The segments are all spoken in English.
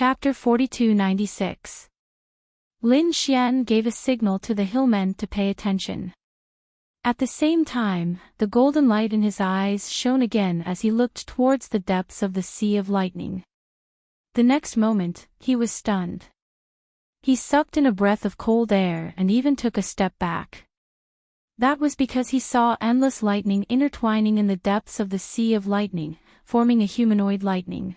Chapter 4296. Lin Xian gave a signal to the hillmen to pay attention. At the same time, the golden light in his eyes shone again as he looked towards the depths of the Sea of Lightning. The next moment, he was stunned. He sucked in a breath of cold air and even took a step back. That was because he saw endless lightning intertwining in the depths of the Sea of Lightning, forming a humanoid lightning.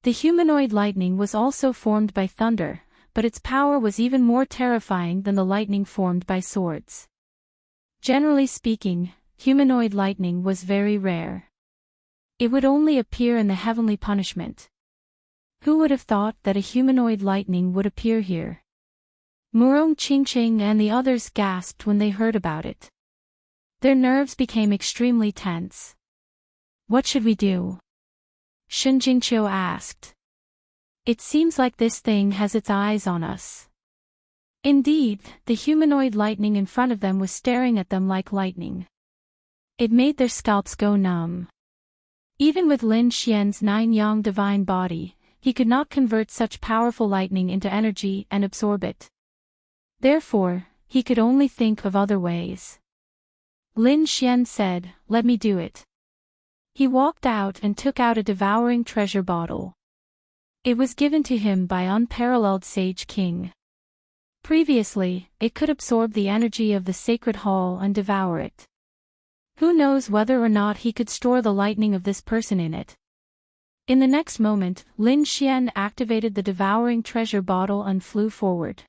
The humanoid lightning was also formed by thunder, but its power was even more terrifying than the lightning formed by swords. Generally speaking, humanoid lightning was very rare. It would only appear in the heavenly punishment. Who would have thought that a humanoid lightning would appear here? Murong Qingqing and the others gasped when they heard about it. Their nerves became extremely tense. What should we do? Shun Jingqiu asked. It seems like this thing has its eyes on us. Indeed, the humanoid lightning in front of them was staring at them like lightning. It made their scalps go numb. Even with Lin Xian's 9-yang divine body, he could not convert such powerful lightning into energy and absorb it. Therefore, he could only think of other ways. Lin Xian said, "Let me do it." He walked out and took out a devouring treasure bottle. It was given to him by unparalleled Sage King. Previously, it could absorb the energy of the sacred hall and devour it. Who knows whether or not he could store the lightning of this person in it. In the next moment, Lin Xian activated the devouring treasure bottle and flew forward.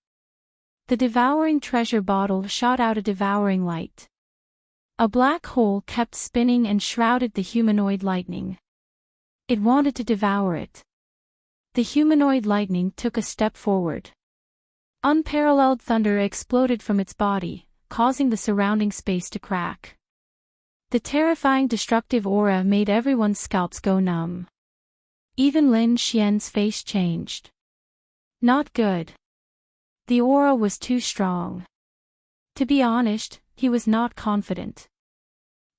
The devouring treasure bottle shot out a devouring light. A black hole kept spinning and shrouded the humanoid lightning. It wanted to devour it. The humanoid lightning took a step forward. Unparalleled thunder exploded from its body, causing the surrounding space to crack. The terrifying destructive aura made everyone's scalps go numb. Even Lin Xian's face changed. Not good. The aura was too strong. To be honest, he was not confident.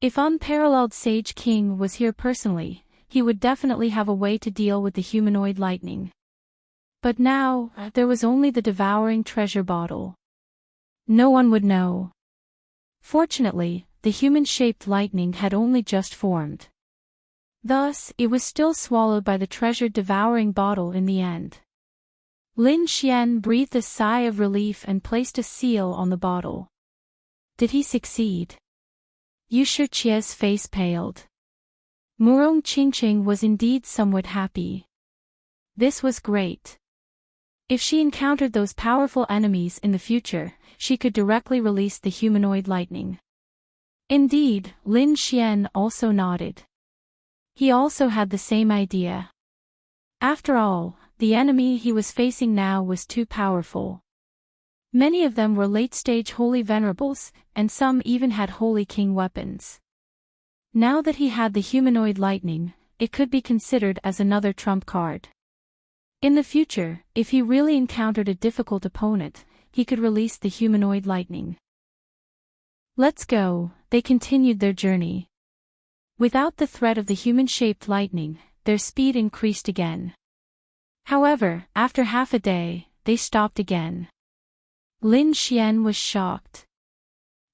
If unparalleled Sage King was here personally, he would definitely have a way to deal with the humanoid lightning. But now, there was only the devouring treasure bottle. No one would know. Fortunately, the human-shaped lightning had only just formed. Thus, it was still swallowed by the treasured devouring bottle in the end. Lin Xian breathed a sigh of relief and placed a seal on the bottle. Did he succeed? Yu Shiqia's face paled. Murong Qingqing was indeed somewhat happy. This was great. If she encountered those powerful enemies in the future, she could directly release the humanoid lightning. Indeed, Lin Xian also nodded. He also had the same idea. After all, the enemy he was facing now was too powerful. Many of them were late-stage holy venerables, and some even had holy king weapons. Now that he had the humanoid lightning, it could be considered as another trump card. In the future, if he really encountered a difficult opponent, he could release the humanoid lightning. Let's go, they continued their journey. Without the threat of the human-shaped lightning, their speed increased again. However, after half a day, they stopped again. Lin Xian was shocked.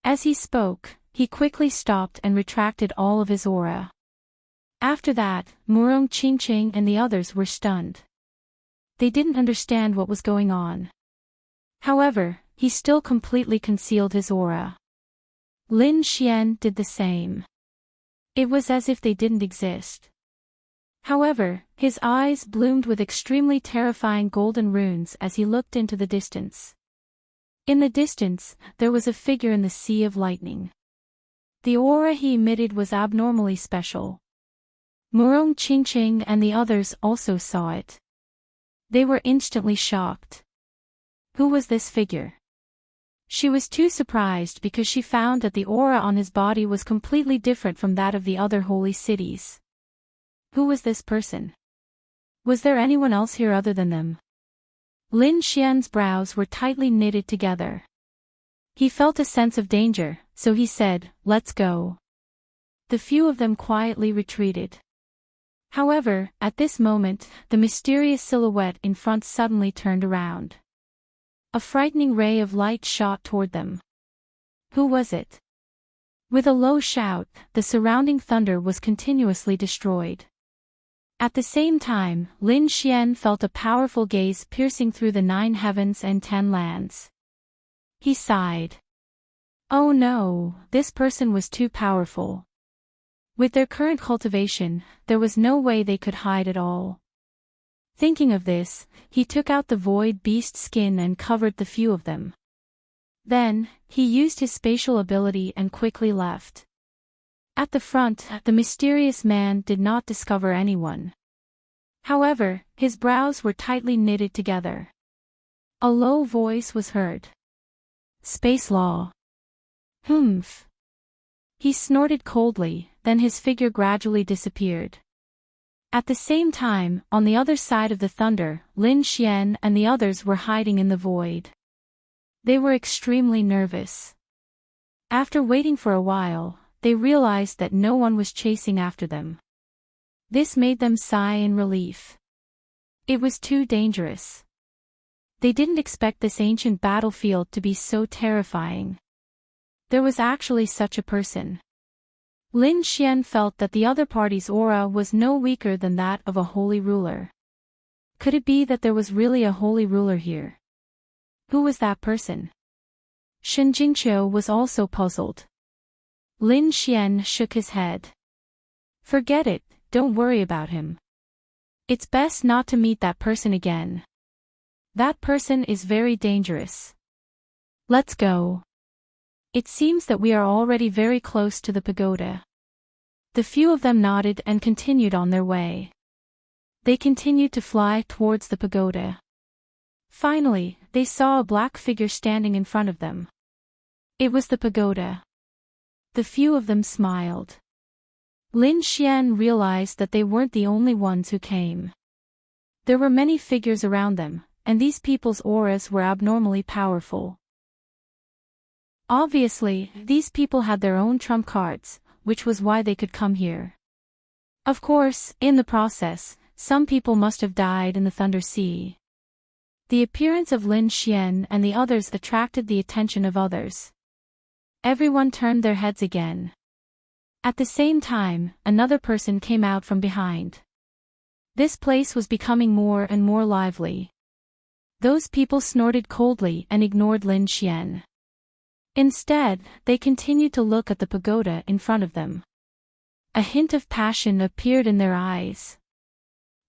As he spoke, he quickly stopped and retracted all of his aura. After that, Murong Qingqing and the others were stunned. They didn't understand what was going on. However, he still completely concealed his aura. Lin Xian did the same. It was as if they didn't exist. However, his eyes bloomed with extremely terrifying golden runes as he looked into the distance. In the distance, there was a figure in the Sea of Lightning. The aura he emitted was abnormally special. Murong Qingqing and the others also saw it. They were instantly shocked. Who was this figure? She was too surprised because she found that the aura on his body was completely different from that of the other holy cities. Who was this person? Was there anyone else here other than them? Lin Xian's brows were tightly knitted together. He felt a sense of danger, so he said, "Let's go." The few of them quietly retreated. However, at this moment, the mysterious silhouette in front suddenly turned around. A frightening ray of light shot toward them. Who was it? With a low shout, the surrounding thunder was continuously destroyed. At the same time, Lin Xian felt a powerful gaze piercing through the 9 heavens and 10 lands. He sighed. Oh no, this person was too powerful. With their current cultivation, there was no way they could hide at all. Thinking of this, he took out the void beast skin and covered the few of them. Then, he used his spatial ability and quickly left. At the front, the mysterious man did not discover anyone. However, his brows were tightly knitted together. A low voice was heard. Space law. Humph. He snorted coldly, then his figure gradually disappeared. At the same time, on the other side of the thunder, Lin Xian and the others were hiding in the void. They were extremely nervous. After waiting for a while, they realized that no one was chasing after them. This made them sigh in relief. It was too dangerous. They didn't expect this ancient battlefield to be so terrifying. There was actually such a person. Lin Xian felt that the other party's aura was no weaker than that of a holy ruler. Could it be that there was really a holy ruler here? Who was that person? Shen Jingqiu was also puzzled. Lin Xian shook his head. Forget it, don't worry about him. It's best not to meet that person again. That person is very dangerous. Let's go. It seems that we are already very close to the pagoda. The few of them nodded and continued on their way. They continued to fly towards the pagoda. Finally, they saw a black figure standing in front of them. It was the pagoda. The few of them smiled. Lin Xian realized that they weren't the only ones who came. There were many figures around them, and these people's auras were abnormally powerful. Obviously, these people had their own trump cards, which was why they could come here. Of course, in the process, some people must have died in the Thunder Sea. The appearance of Lin Xian and the others attracted the attention of others. Everyone turned their heads again. At the same time, another person came out from behind. This place was becoming more and more lively. Those people snorted coldly and ignored Lin Xian. Instead, they continued to look at the pagoda in front of them. A hint of passion appeared in their eyes.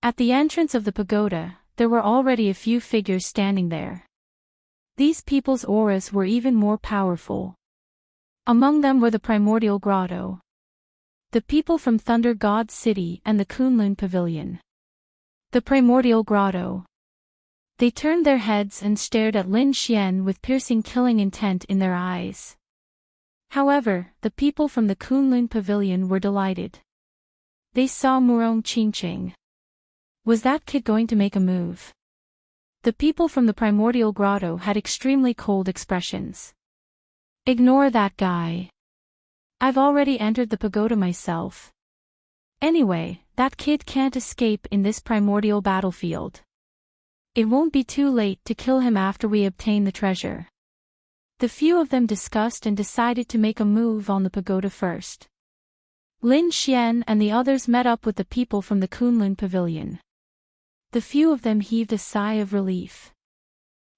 At the entrance of the pagoda, there were already a few figures standing there. These people's auras were even more powerful. Among them were the Primordial Grotto, the people from Thunder God City and the Kunlun Pavilion. The Primordial Grotto. They turned their heads and stared at Lin Xian with piercing killing intent in their eyes. However, the people from the Kunlun Pavilion were delighted. They saw Murong Qingqing. Was that kid going to make a move? The people from the Primordial Grotto had extremely cold expressions. Ignore that guy. I've already entered the pagoda myself. Anyway, that kid can't escape in this primordial battlefield. It won't be too late to kill him after we obtain the treasure. The few of them discussed and decided to make a move on the pagoda first. Lin Xian and the others met up with the people from the Kunlun Pavilion. The few of them heaved a sigh of relief.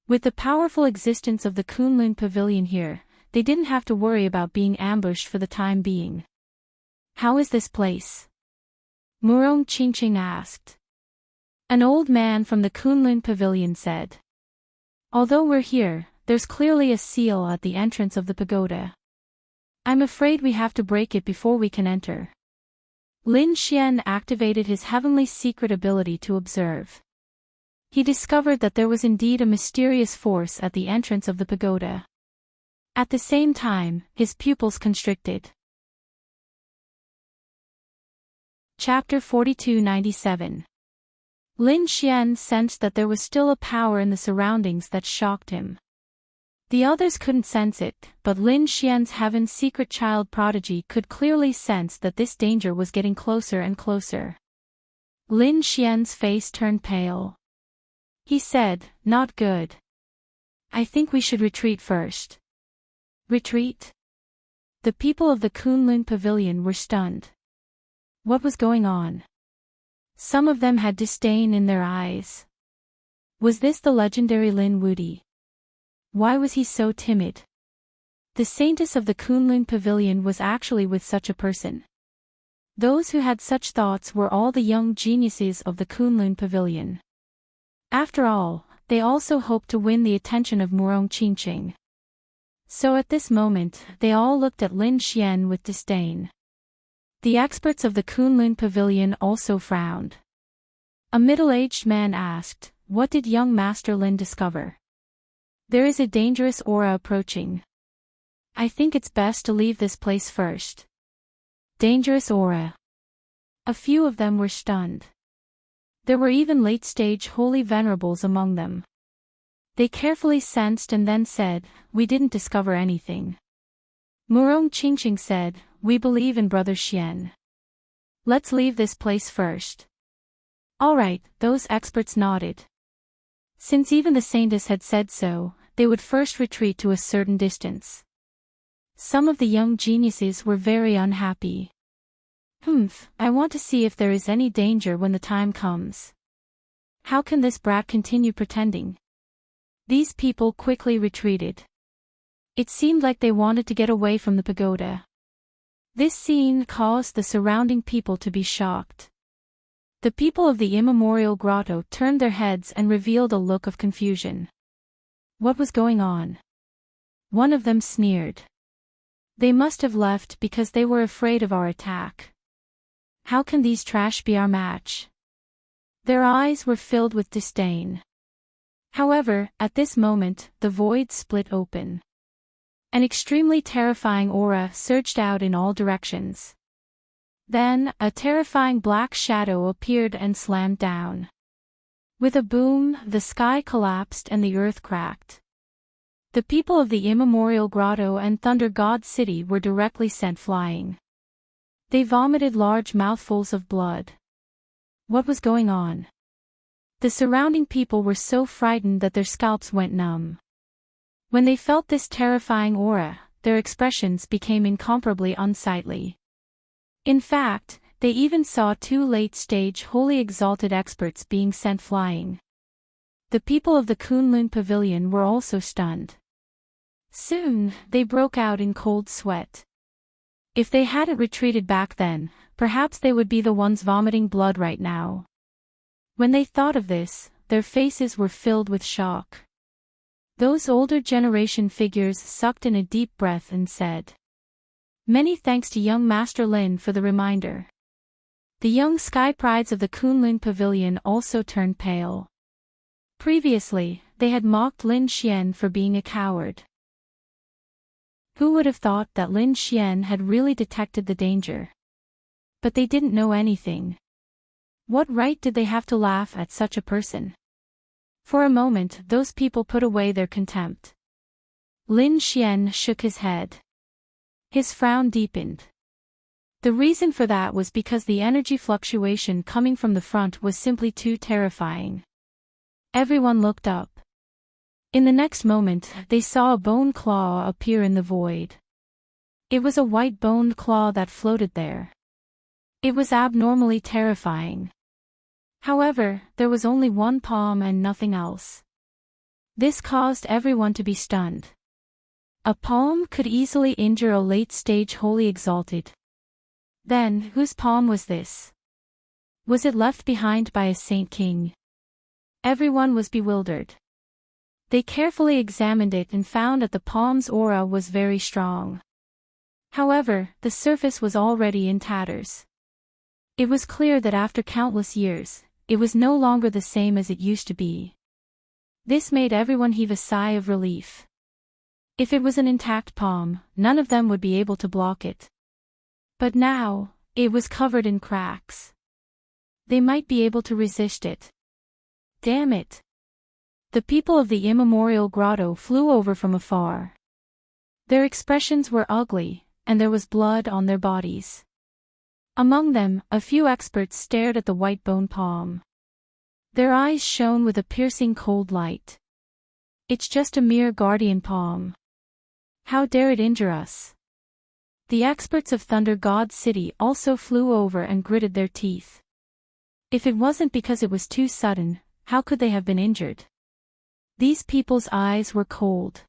With the powerful existence of the Kunlun Pavilion here, they didn't have to worry about being ambushed for the time being. How is this place? Murong Qingqing asked. An old man from the Kunlun Pavilion said. Although we're here, there's clearly a seal at the entrance of the pagoda. I'm afraid we have to break it before we can enter. Lin Xian activated his heavenly secret ability to observe. He discovered that there was indeed a mysterious force at the entrance of the pagoda. At the same time, his pupils constricted. Chapter 4297. Lin Xian sensed that there was still a power in the surroundings that shocked him. The others couldn't sense it, but Lin Xian's heaven's secret child prodigy could clearly sense that this danger was getting closer and closer. Lin Xian's face turned pale. He said, "Not good. I think we should retreat first." Retreat? The people of the Kunlun Pavilion were stunned. What was going on? Some of them had disdain in their eyes. Was this the legendary Lin Wudi? Why was he so timid? The saintess of the Kunlun Pavilion was actually with such a person. Those who had such thoughts were all the young geniuses of the Kunlun Pavilion. After all, they also hoped to win the attention of Murong Qingqing. So at this moment, they all looked at Lin Xian with disdain. The experts of the Kunlun Pavilion also frowned. A middle-aged man asked, "What did young Master Lin discover?" "There is a dangerous aura approaching. I think it's best to leave this place first." Dangerous aura. A few of them were stunned. There were even late-stage holy venerables among them. They carefully sensed and then said, "We didn't discover anything." Murong Qingqing said, "We believe in Brother Xian. Let's leave this place first." All right, those experts nodded. Since even the saintess had said so, they would first retreat to a certain distance. Some of the young geniuses were very unhappy. I want to see if there is any danger when the time comes. How can this brat continue pretending?" These people quickly retreated. It seemed like they wanted to get away from the pagoda. This scene caused the surrounding people to be shocked. The people of the immemorial grotto turned their heads and revealed a look of confusion. What was going on? One of them sneered. "They must have left because they were afraid of our attack. How can these trash be our match?" Their eyes were filled with disdain. However, at this moment, the void split open. An extremely terrifying aura surged out in all directions. Then, a terrifying black shadow appeared and slammed down. With a boom, the sky collapsed and the earth cracked. The people of the immemorial grotto and Thunder God City were directly sent flying. They vomited large mouthfuls of blood. What was going on? The surrounding people were so frightened that their scalps went numb. When they felt this terrifying aura, their expressions became incomparably unsightly. In fact, they even saw 2 late-stage wholly exalted experts being sent flying. The people of the Kunlun Pavilion were also stunned. Soon, they broke out in cold sweat. If they hadn't retreated back then, perhaps they would be the ones vomiting blood right now. When they thought of this, their faces were filled with shock. Those older generation figures sucked in a deep breath and said, "Many thanks to young Master Lin for the reminder." The young sky prides of the Kunlun Pavilion also turned pale. Previously, they had mocked Lin Xian for being a coward. Who would have thought that Lin Xian had really detected the danger? But they didn't know anything. What right did they have to laugh at such a person? For a moment, those people put away their contempt. Lin Xian shook his head. His frown deepened. The reason for that was because the energy fluctuation coming from the front was simply too terrifying. Everyone looked up. In the next moment, they saw a bone claw appear in the void. It was a white-boned claw that floated there. It was abnormally terrifying. However, there was only one palm and nothing else. This caused everyone to be stunned. A palm could easily injure a late-stage wholly exalted. Then, whose palm was this? Was it left behind by a saint king? Everyone was bewildered. They carefully examined it and found that the palm's aura was very strong. However, the surface was already in tatters. It was clear that after countless years, it was no longer the same as it used to be. This made everyone heave a sigh of relief. If it was an intact palm, none of them would be able to block it. But now, it was covered in cracks. They might be able to resist it. Damn it! The people of the immemorial grotto flew over from afar. Their expressions were ugly, and there was blood on their bodies. Among them, a few experts stared at the white bone palm. Their eyes shone with a piercing cold light. It's just a mere guardian palm. How dare it injure us? The experts of Thunder God City also flew over and gritted their teeth. If it wasn't because it was too sudden, how could they have been injured? These people's eyes were cold.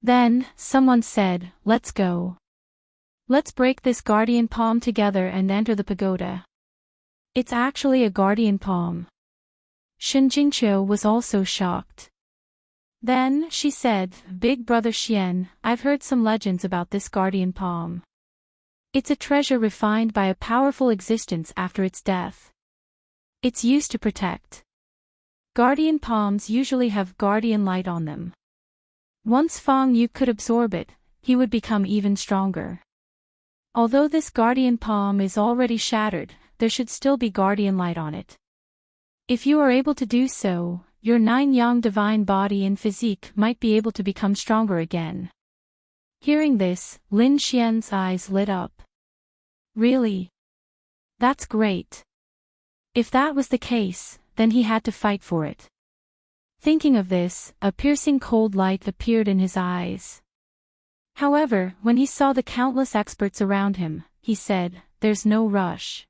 Then, someone said, "Let's go. Let's break this guardian palm together and enter the pagoda." It's actually a guardian palm. Shinjingqiu was also shocked. Then, she said, "Big brother Xian, I've heard some legends about this guardian palm. It's a treasure refined by a powerful existence after its death. It's used to protect. Guardian palms usually have guardian light on them. Once Fang Yu could absorb it, he would become even stronger. Although this guardian palm is already shattered, there should still be guardian light on it. If you are able to do so, your 9-yang divine body and physique might be able to become stronger again." Hearing this, Lin Xian's eyes lit up. Really? That's great. If that was the case, then he had to fight for it. Thinking of this, a piercing cold light appeared in his eyes. However, when he saw the countless experts around him, he said, "There's no rush.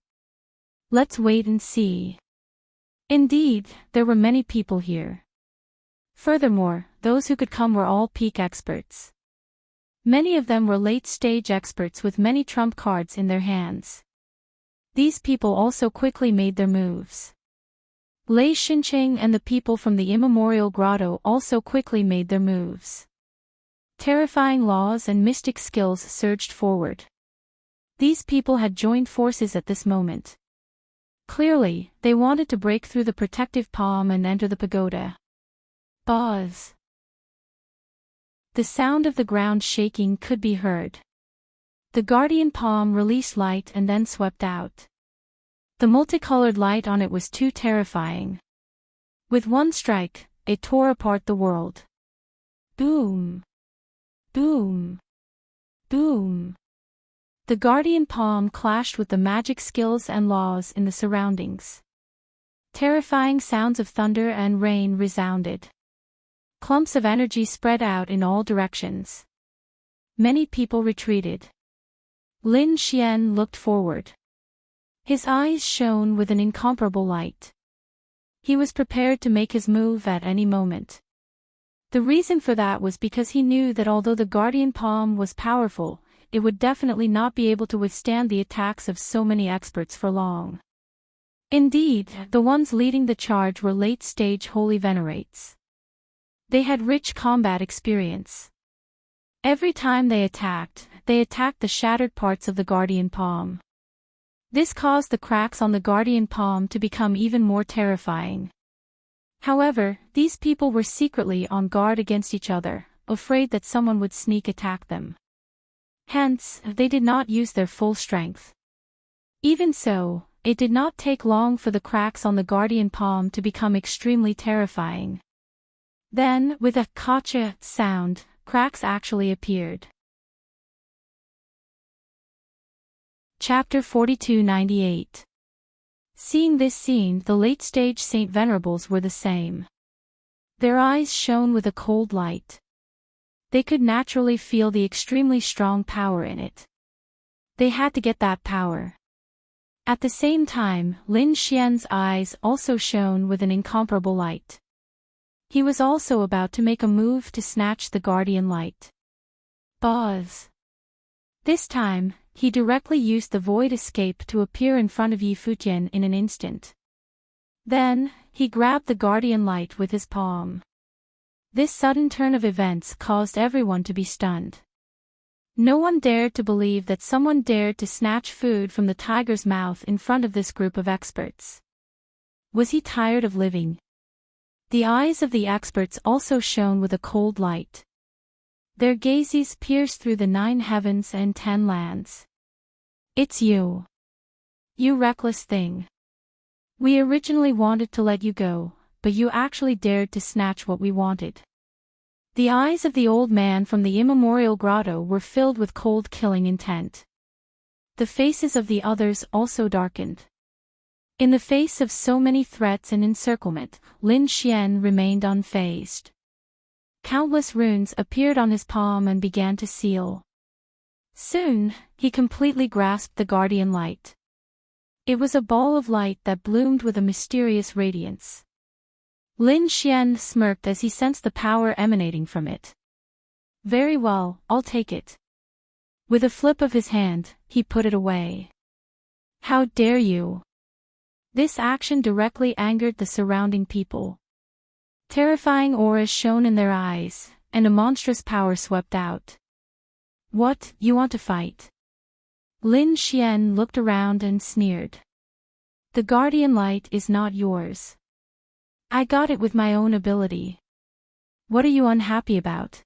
Let's wait and see." Indeed, there were many people here. Furthermore, those who could come were all peak experts. Many of them were late-stage experts with many trump cards in their hands. These people also quickly made their moves. Lei Xinqing and the people from the immemorial grotto also quickly made their moves. Terrifying laws and mystic skills surged forward. These people had joined forces at this moment. Clearly, they wanted to break through the protective palm and enter the pagoda. Buzz. The sound of the ground shaking could be heard. The guardian palm released light and then swept out. The multicolored light on it was too terrifying. With one strike, it tore apart the world. Boom. Boom. Boom. The guardian palm clashed with the magic skills and laws in the surroundings. Terrifying sounds of thunder and rain resounded. Clumps of energy spread out in all directions. Many people retreated. Lin Xian looked forward. His eyes shone with an incomparable light. He was prepared to make his move at any moment. The reason for that was because he knew that although the guardian palm was powerful, it would definitely not be able to withstand the attacks of so many experts for long. Indeed, the ones leading the charge were late-stage holy venerates. They had rich combat experience. Every time they attacked the shattered parts of the guardian palm. This caused the cracks on the guardian palm to become even more terrifying. However, these people were secretly on guard against each other, afraid that someone would sneak attack them. Hence, they did not use their full strength. Even so, it did not take long for the cracks on the guardian palm to become extremely terrifying. Then, with a "kacha" sound, cracks actually appeared. Chapter 4298. Seeing this scene, the late-stage Saint Venerables were the same. Their eyes shone with a cold light. They could naturally feel the extremely strong power in it. They had to get that power. At the same time, Lin Xian's eyes also shone with an incomparable light. He was also about to make a move to snatch the guardian light. Buzz. This time, he directly used the void escape to appear in front of Yi Futian in an instant. Then, he grabbed the guardian light with his palm. This sudden turn of events caused everyone to be stunned. No one dared to believe that someone dared to snatch food from the tiger's mouth in front of this group of experts. Was he tired of living? The eyes of the experts also shone with a cold light. Their gazes pierced through the 9 heavens and 10 lands. It's you. You reckless thing. We originally wanted to let you go, but you actually dared to snatch what we wanted. The eyes of the old man from the immemorial grotto were filled with cold killing intent. The faces of the others also darkened. In the face of so many threats and encirclement, Lin Xian remained unfazed. Countless runes appeared on his palm and began to seal. Soon, he completely grasped the guardian light. It was a ball of light that bloomed with a mysterious radiance. Lin Xian smirked as he sensed the power emanating from it. Very well, I'll take it. With a flip of his hand, he put it away. How dare you! This action directly angered the surrounding people. Terrifying auras shone in their eyes, and a monstrous power swept out. What, you want to fight? Lin Xian looked around and sneered. The guardian light is not yours. I got it with my own ability. What are you unhappy about?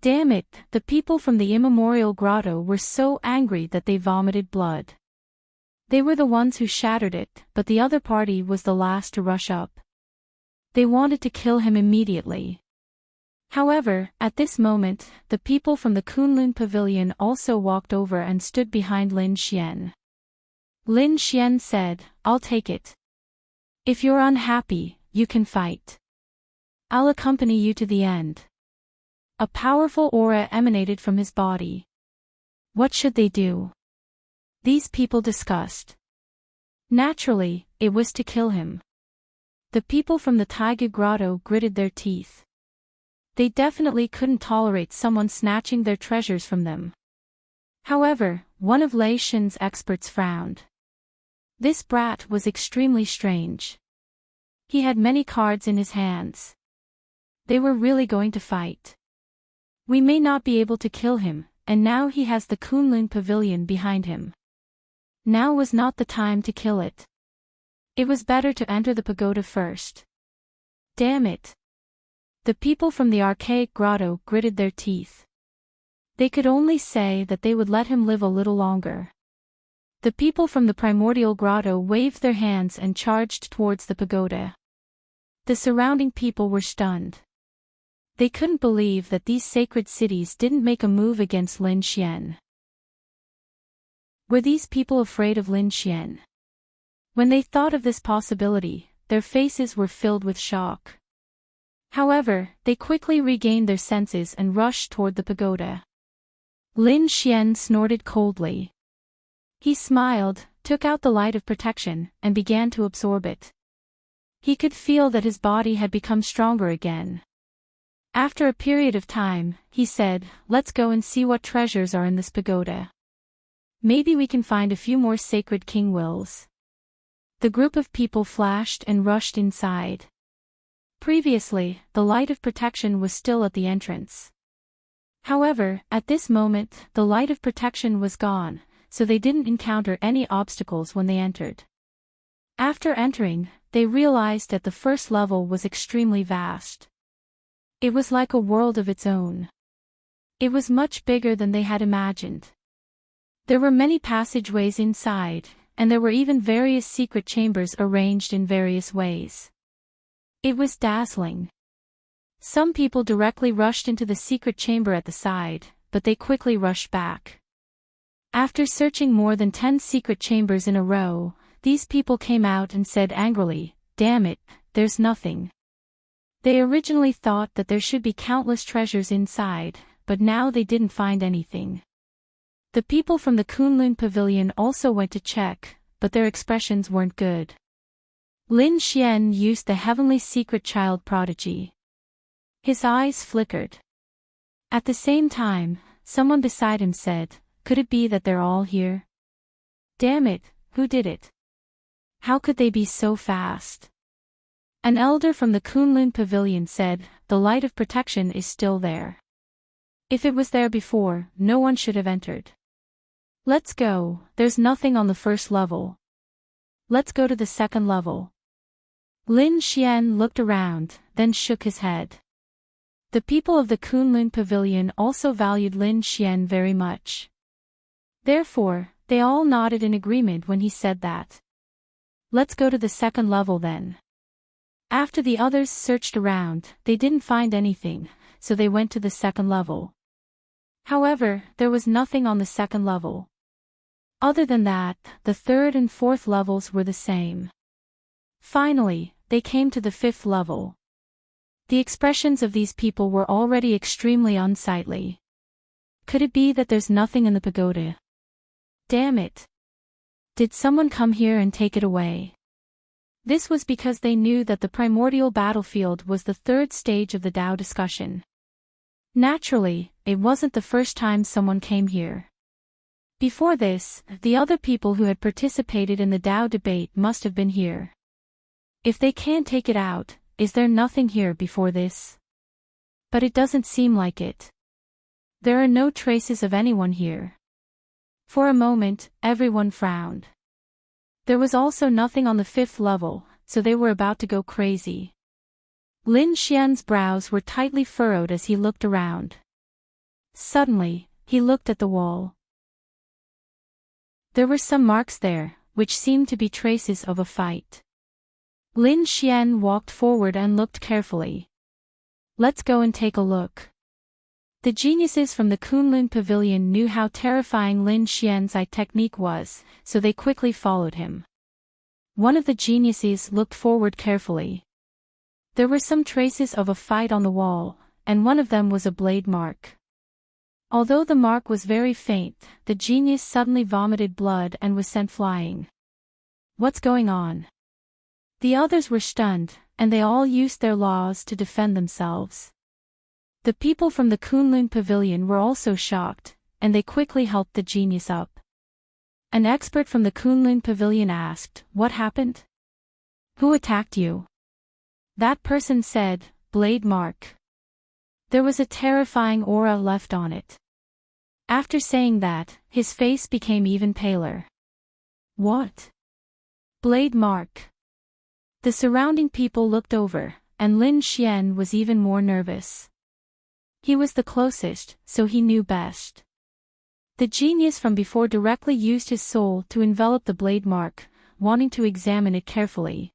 Damn it, the people from the immemorial grotto were so angry that they vomited blood. They were the ones who shattered it, but the other party was the last to rush up. They wanted to kill him immediately. However, at this moment, the people from the Kunlun Pavilion also walked over and stood behind Lin Xian. Lin Xian said, I'll take it. If you're unhappy, you can fight. I'll accompany you to the end. A powerful aura emanated from his body. What should they do? These people discussed. Naturally, it was to kill him. The people from the Taiga Grotto gritted their teeth. They definitely couldn't tolerate someone snatching their treasures from them. However, one of Lei Shen's experts frowned. This brat was extremely strange. He had many cards in his hands. They were really going to fight. We may not be able to kill him, and now he has the Kunlun Pavilion behind him. Now was not the time to kill it. It was better to enter the pagoda first. Damn it. The people from the archaic grotto gritted their teeth. They could only say that they would let him live a little longer. The people from the primordial grotto waved their hands and charged towards the pagoda. The surrounding people were stunned. They couldn't believe that these sacred cities didn't make a move against Lin Xian. Were these people afraid of Lin Xian? When they thought of this possibility, their faces were filled with shock. However, they quickly regained their senses and rushed toward the pagoda. Lin Xian snorted coldly. He smiled, took out the light of protection, and began to absorb it. He could feel that his body had become stronger again. After a period of time, he said, let's go and see what treasures are in this pagoda. Maybe we can find a few more sacred king wills. The group of people flashed and rushed inside. Previously, the light of protection was still at the entrance. However, at this moment, the light of protection was gone, so they didn't encounter any obstacles when they entered. After entering, they realized that the first level was extremely vast. It was like a world of its own. It was much bigger than they had imagined. There were many passageways inside, and there were even various secret chambers arranged in various ways. It was dazzling. Some people directly rushed into the secret chamber at the side, but they quickly rushed back. After searching more than 10 secret chambers in a row, these people came out and said angrily, damn it, there's nothing. They originally thought that there should be countless treasures inside, but now they didn't find anything. The people from the Kunlun Pavilion also went to check, but their expressions weren't good. Lin Xian used the heavenly secret child prodigy. His eyes flickered. At the same time, someone beside him said, could it be that they're all here? Damn it, who did it? How could they be so fast? An elder from the Kunlun Pavilion said, the light of protection is still there. If it was there before, no one should have entered. Let's go, there's nothing on the first level. Let's go to the second level. Lin Xian looked around, then shook his head. The people of the Kunlun Pavilion also valued Lin Xian very much. Therefore, they all nodded in agreement when he said that. Let's go to the second level then. After the others searched around, they didn't find anything, so they went to the second level. However, there was nothing on the second level. Other than that, the third and fourth levels were the same. Finally, they came to the fifth level. The expressions of these people were already extremely unsightly. Could it be that there's nothing in the pagoda? Damn it! Did someone come here and take it away? This was because they knew that the primordial battlefield was the third stage of the Tao discussion. Naturally, it wasn't the first time someone came here. Before this, the other people who had participated in the Tao debate must have been here. If they can't take it out, is there nothing here before this? But it doesn't seem like it. There are no traces of anyone here. For a moment, everyone frowned. There was also nothing on the fifth level, so they were about to go crazy. Lin Xian's brows were tightly furrowed as he looked around. Suddenly, he looked at the wall. There were some marks there, which seemed to be traces of a fight. Lin Xian walked forward and looked carefully. Let's go and take a look. The geniuses from the Kunlun Pavilion knew how terrifying Lin Xian's eye technique was, so they quickly followed him. One of the geniuses looked forward carefully. There were some traces of a fight on the wall, and one of them was a blade mark. Although the mark was very faint, the genius suddenly vomited blood and was sent flying. What's going on? The others were stunned, and they all used their laws to defend themselves. The people from the Kunlun Pavilion were also shocked, and they quickly helped the genius up. An expert from the Kunlun Pavilion asked, "What happened? Who attacked you?" That person said, "Blade mark." There was a terrifying aura left on it. After saying that, his face became even paler. What? Blade mark. The surrounding people looked over, and Lin Xian was even more nervous. He was the closest, so he knew best. The genius from before directly used his soul to envelop the blade mark, wanting to examine it carefully.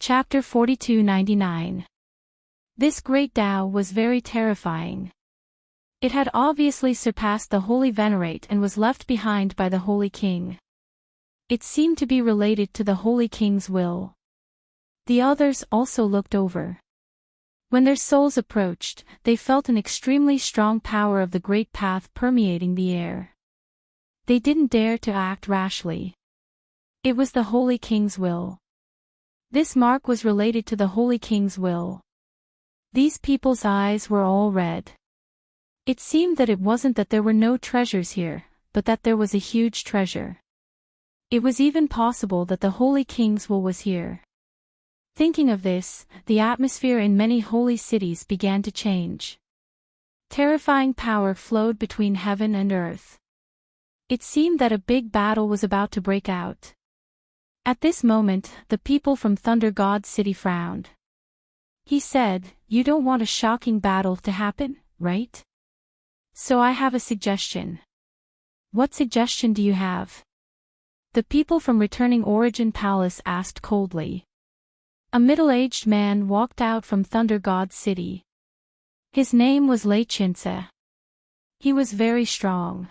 Chapter 4299. This great Tao was very terrifying. It had obviously surpassed the Holy Venerate and was left behind by the Holy King. It seemed to be related to the Holy King's will. The others also looked over. When their souls approached, they felt an extremely strong power of the great path permeating the air. They didn't dare to act rashly. It was the Holy King's will. This mark was related to the Holy King's will. These people's eyes were all red. It seemed that it wasn't that there were no treasures here, but that there was a huge treasure. It was even possible that the Holy King's will was here. Thinking of this, the atmosphere in many holy cities began to change. Terrifying power flowed between heaven and earth. It seemed that a big battle was about to break out. At this moment, the people from Thunder God City frowned. He said, "You don't want a shocking battle to happen, right? So I have a suggestion." "What suggestion do you have?" The people from Returning Origin Palace asked coldly. A middle-aged man walked out from Thunder God City. His name was Lei Chinse. He was very strong.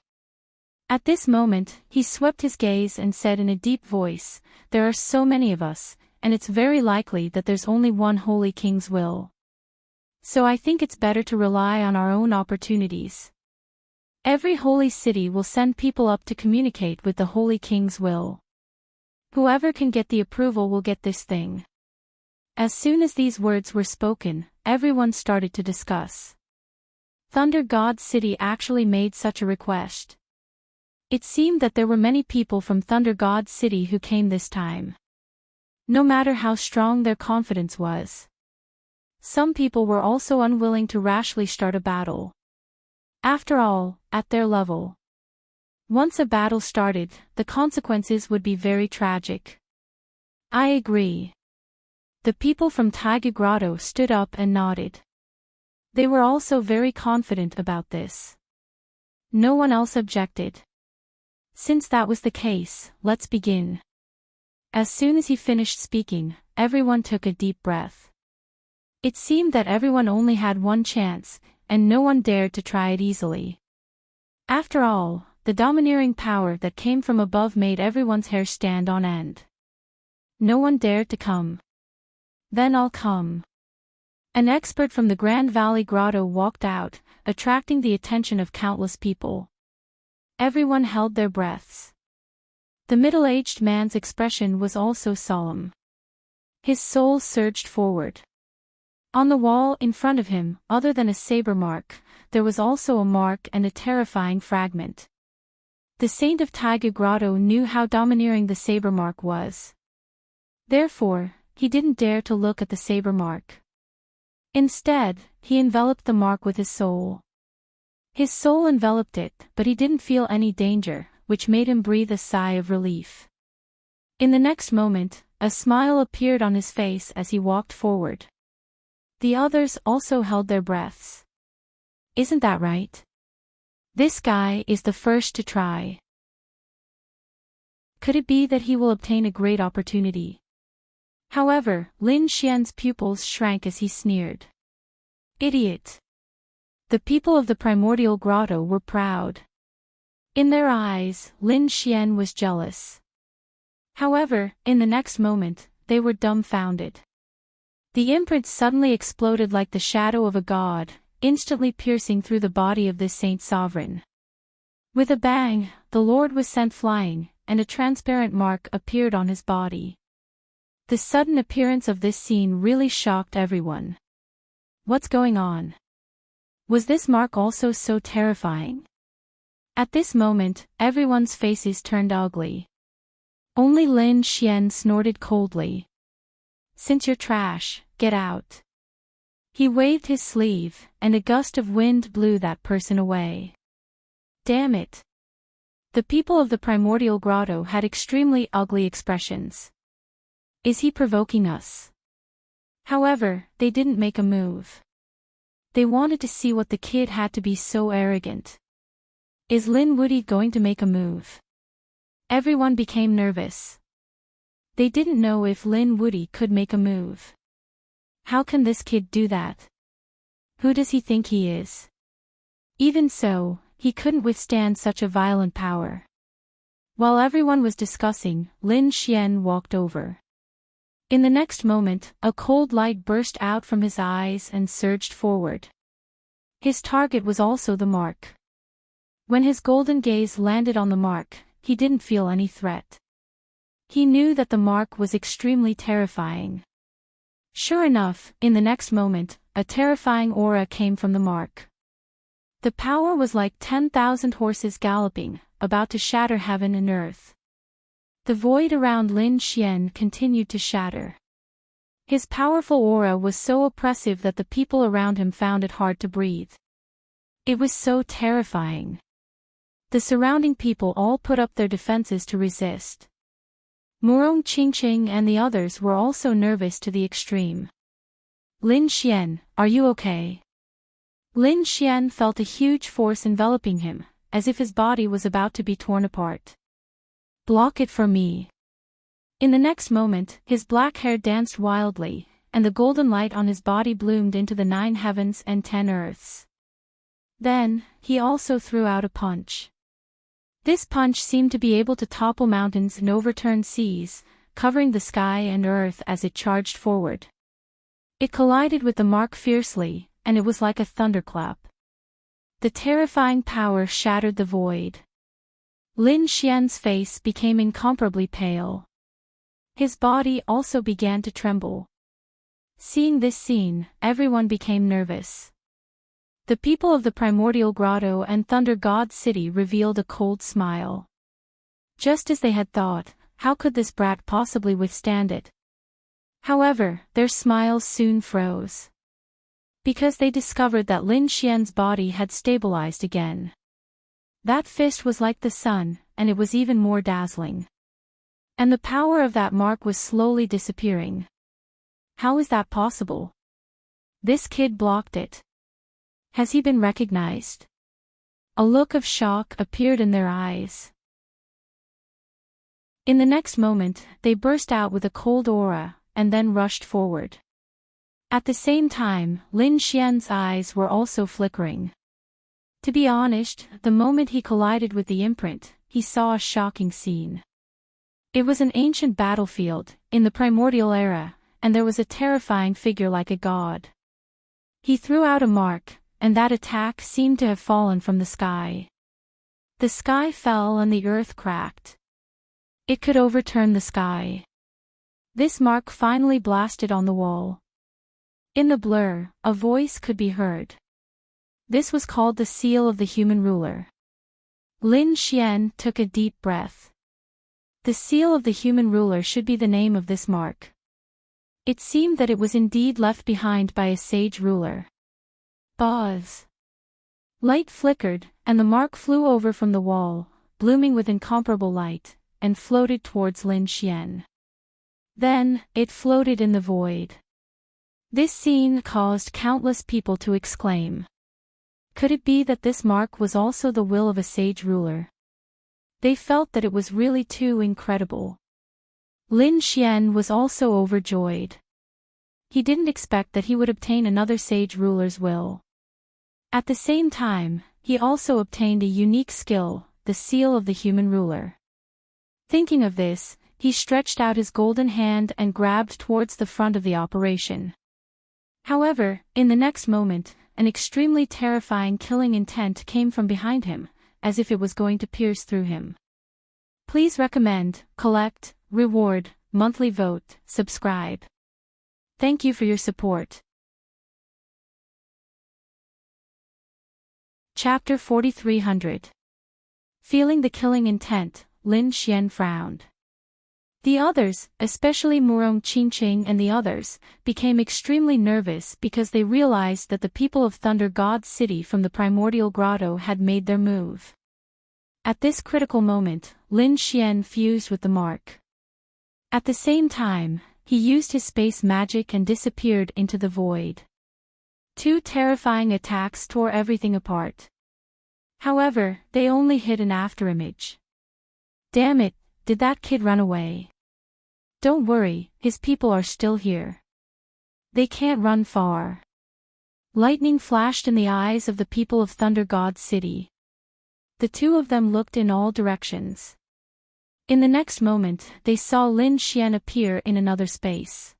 At this moment, he swept his gaze and said in a deep voice, "There are so many of us, and it's very likely that there's only one Holy King's will. So I think it's better to rely on our own opportunities. Every holy city will send people up to communicate with the Holy King's will. Whoever can get the approval will get this thing." As soon as these words were spoken, everyone started to discuss. Thunder God City actually made such a request. It seemed that there were many people from Thunder God City who came this time. No matter how strong their confidence was. Some people were also unwilling to rashly start a battle. After all, at their level, once a battle started, the consequences would be very tragic. I agree. The people from Taiga Grotto stood up and nodded. They were also very confident about this. No one else objected. Since that was the case, let's begin. As soon as he finished speaking, everyone took a deep breath. It seemed that everyone only had one chance, and no one dared to try it easily. After all, the domineering power that came from above made everyone's hair stand on end. No one dared to come. Then I'll come. An expert from the Grand Valley Grotto walked out, attracting the attention of countless people. Everyone held their breaths. The middle-aged man's expression was also solemn. His soul surged forward. On the wall in front of him, other than a saber mark, there was also a mark and a terrifying fragment. The saint of Taiga Grotto knew how domineering the saber mark was. Therefore, he didn't dare to look at the saber mark. Instead, he enveloped the mark with his soul. His soul enveloped it, but he didn't feel any danger, which made him breathe a sigh of relief. In the next moment, a smile appeared on his face as he walked forward. The others also held their breaths. Isn't that right? This guy is the first to try. Could it be that he will obtain a great opportunity? However, Lin Xian's pupils shrank as he sneered. Idiot! The people of the primordial grotto were proud. In their eyes, Lin Xian was jealous. However, in the next moment, they were dumbfounded. The imprint suddenly exploded like the shadow of a god, instantly piercing through the body of this saint sovereign. With a bang, the Lord was sent flying, and a transparent mark appeared on his body. The sudden appearance of this scene really shocked everyone. What's going on? Was this mark also so terrifying? At this moment, everyone's faces turned ugly. Only Lin Xian snorted coldly. Since you're trash, get out. He waved his sleeve, and a gust of wind blew that person away. Damn it! The people of the primordial grotto had extremely ugly expressions. Is he provoking us? However, they didn't make a move. They wanted to see what the kid had to be so arrogant. Is Lin Woody going to make a move? Everyone became nervous. They didn't know if Lin Woody could make a move. How can this kid do that? Who does he think he is? Even so, he couldn't withstand such a violent power. While everyone was discussing, Lin Xian walked over. In the next moment, a cold light burst out from his eyes and surged forward. His target was also the mark. When his golden gaze landed on the mark, he didn't feel any threat. He knew that the mark was extremely terrifying. Sure enough, in the next moment, a terrifying aura came from the mark. The power was like 10,000 horses galloping, about to shatter heaven and earth. The void around Lin Xian continued to shatter. His powerful aura was so oppressive that the people around him found it hard to breathe. It was so terrifying. The surrounding people all put up their defenses to resist. Murong Qingqing and the others were also nervous to the extreme. Lin Xian, are you okay? Lin Xian felt a huge force enveloping him, as if his body was about to be torn apart. Block it for me. In the next moment, his black hair danced wildly, and the golden light on his body bloomed into the 9 heavens and 10 earths. Then, he also threw out a punch. This punch seemed to be able to topple mountains and overturn seas, covering the sky and earth as it charged forward. It collided with the mark fiercely, and it was like a thunderclap. The terrifying power shattered the void. Lin Xian's face became incomparably pale. His body also began to tremble. Seeing this scene, everyone became nervous. The people of the primordial grotto and Thunder God City revealed a cold smile. Just as they had thought, how could this brat possibly withstand it? However, their smiles soon froze. Because they discovered that Lin Xian's body had stabilized again. That fist was like the sun, and it was even more dazzling. And the power of that mark was slowly disappearing. How is that possible? This kid blocked it. Has he been recognized? A look of shock appeared in their eyes. In the next moment, they burst out with a cold aura, and then rushed forward. At the same time, Lin Xian's eyes were also flickering. To be honest, the moment he collided with the imprint, he saw a shocking scene. It was an ancient battlefield, in the primordial era, and there was a terrifying figure like a god. He threw out a mark, and that attack seemed to have fallen from the sky. The sky fell and the earth cracked. It could overturn the sky. This mark finally blasted on the wall. In the blur, a voice could be heard. This was called the seal of the human ruler. Lin Xian took a deep breath. The seal of the human ruler should be the name of this mark. It seemed that it was indeed left behind by a sage ruler. Buzz. Light flickered, and the mark flew over from the wall, blooming with incomparable light, and floated towards Lin Xian. Then, it floated in the void. This scene caused countless people to exclaim. Could it be that this mark was also the will of a sage ruler? They felt that it was really too incredible. Lin Xian was also overjoyed. He didn't expect that he would obtain another sage ruler's will. At the same time, he also obtained a unique skill, the seal of the human ruler. Thinking of this, he stretched out his golden hand and grabbed towards the front of the operation. However, in the next moment, an extremely terrifying killing intent came from behind him, as if it was going to pierce through him. Please recommend, collect, reward, monthly vote, subscribe. Thank you for your support. Chapter 4300. Feeling the killing intent, Lin Xian frowned. The others, especially Murong Qingqing and the others, became extremely nervous because they realized that the people of Thunder God City from the primordial grotto had made their move. At this critical moment, Lin Xian fused with the mark. At the same time, he used his space magic and disappeared into the void. Two terrifying attacks tore everything apart. However, they only hit an afterimage. Damn it, did that kid run away? Don't worry, his people are still here. They can't run far. Lightning flashed in the eyes of the people of Thunder God City. The two of them looked in all directions. In the next moment, they saw Lin Xian appear in another space.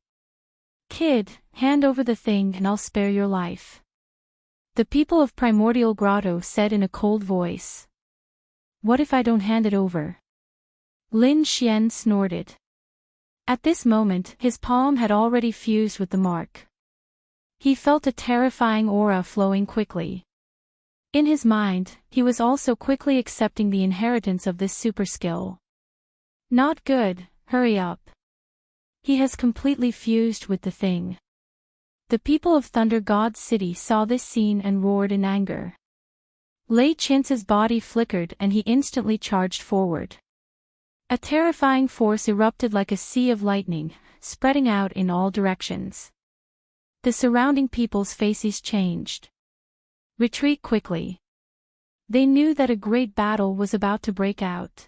Kid, hand over the thing and I'll spare your life. The people of Primordial Grotto said in a cold voice. What if I don't hand it over? Lin Xian snorted. At this moment, his palm had already fused with the mark. He felt a terrifying aura flowing quickly. In his mind, he was also quickly accepting the inheritance of this super skill. Not good, hurry up. He has completely fused with the thing. The people of Thunder God City saw this scene and roared in anger. Lei Chin's body flickered and he instantly charged forward. A terrifying force erupted like a sea of lightning, spreading out in all directions. The surrounding people's faces changed. Retreat quickly. They knew that a great battle was about to break out.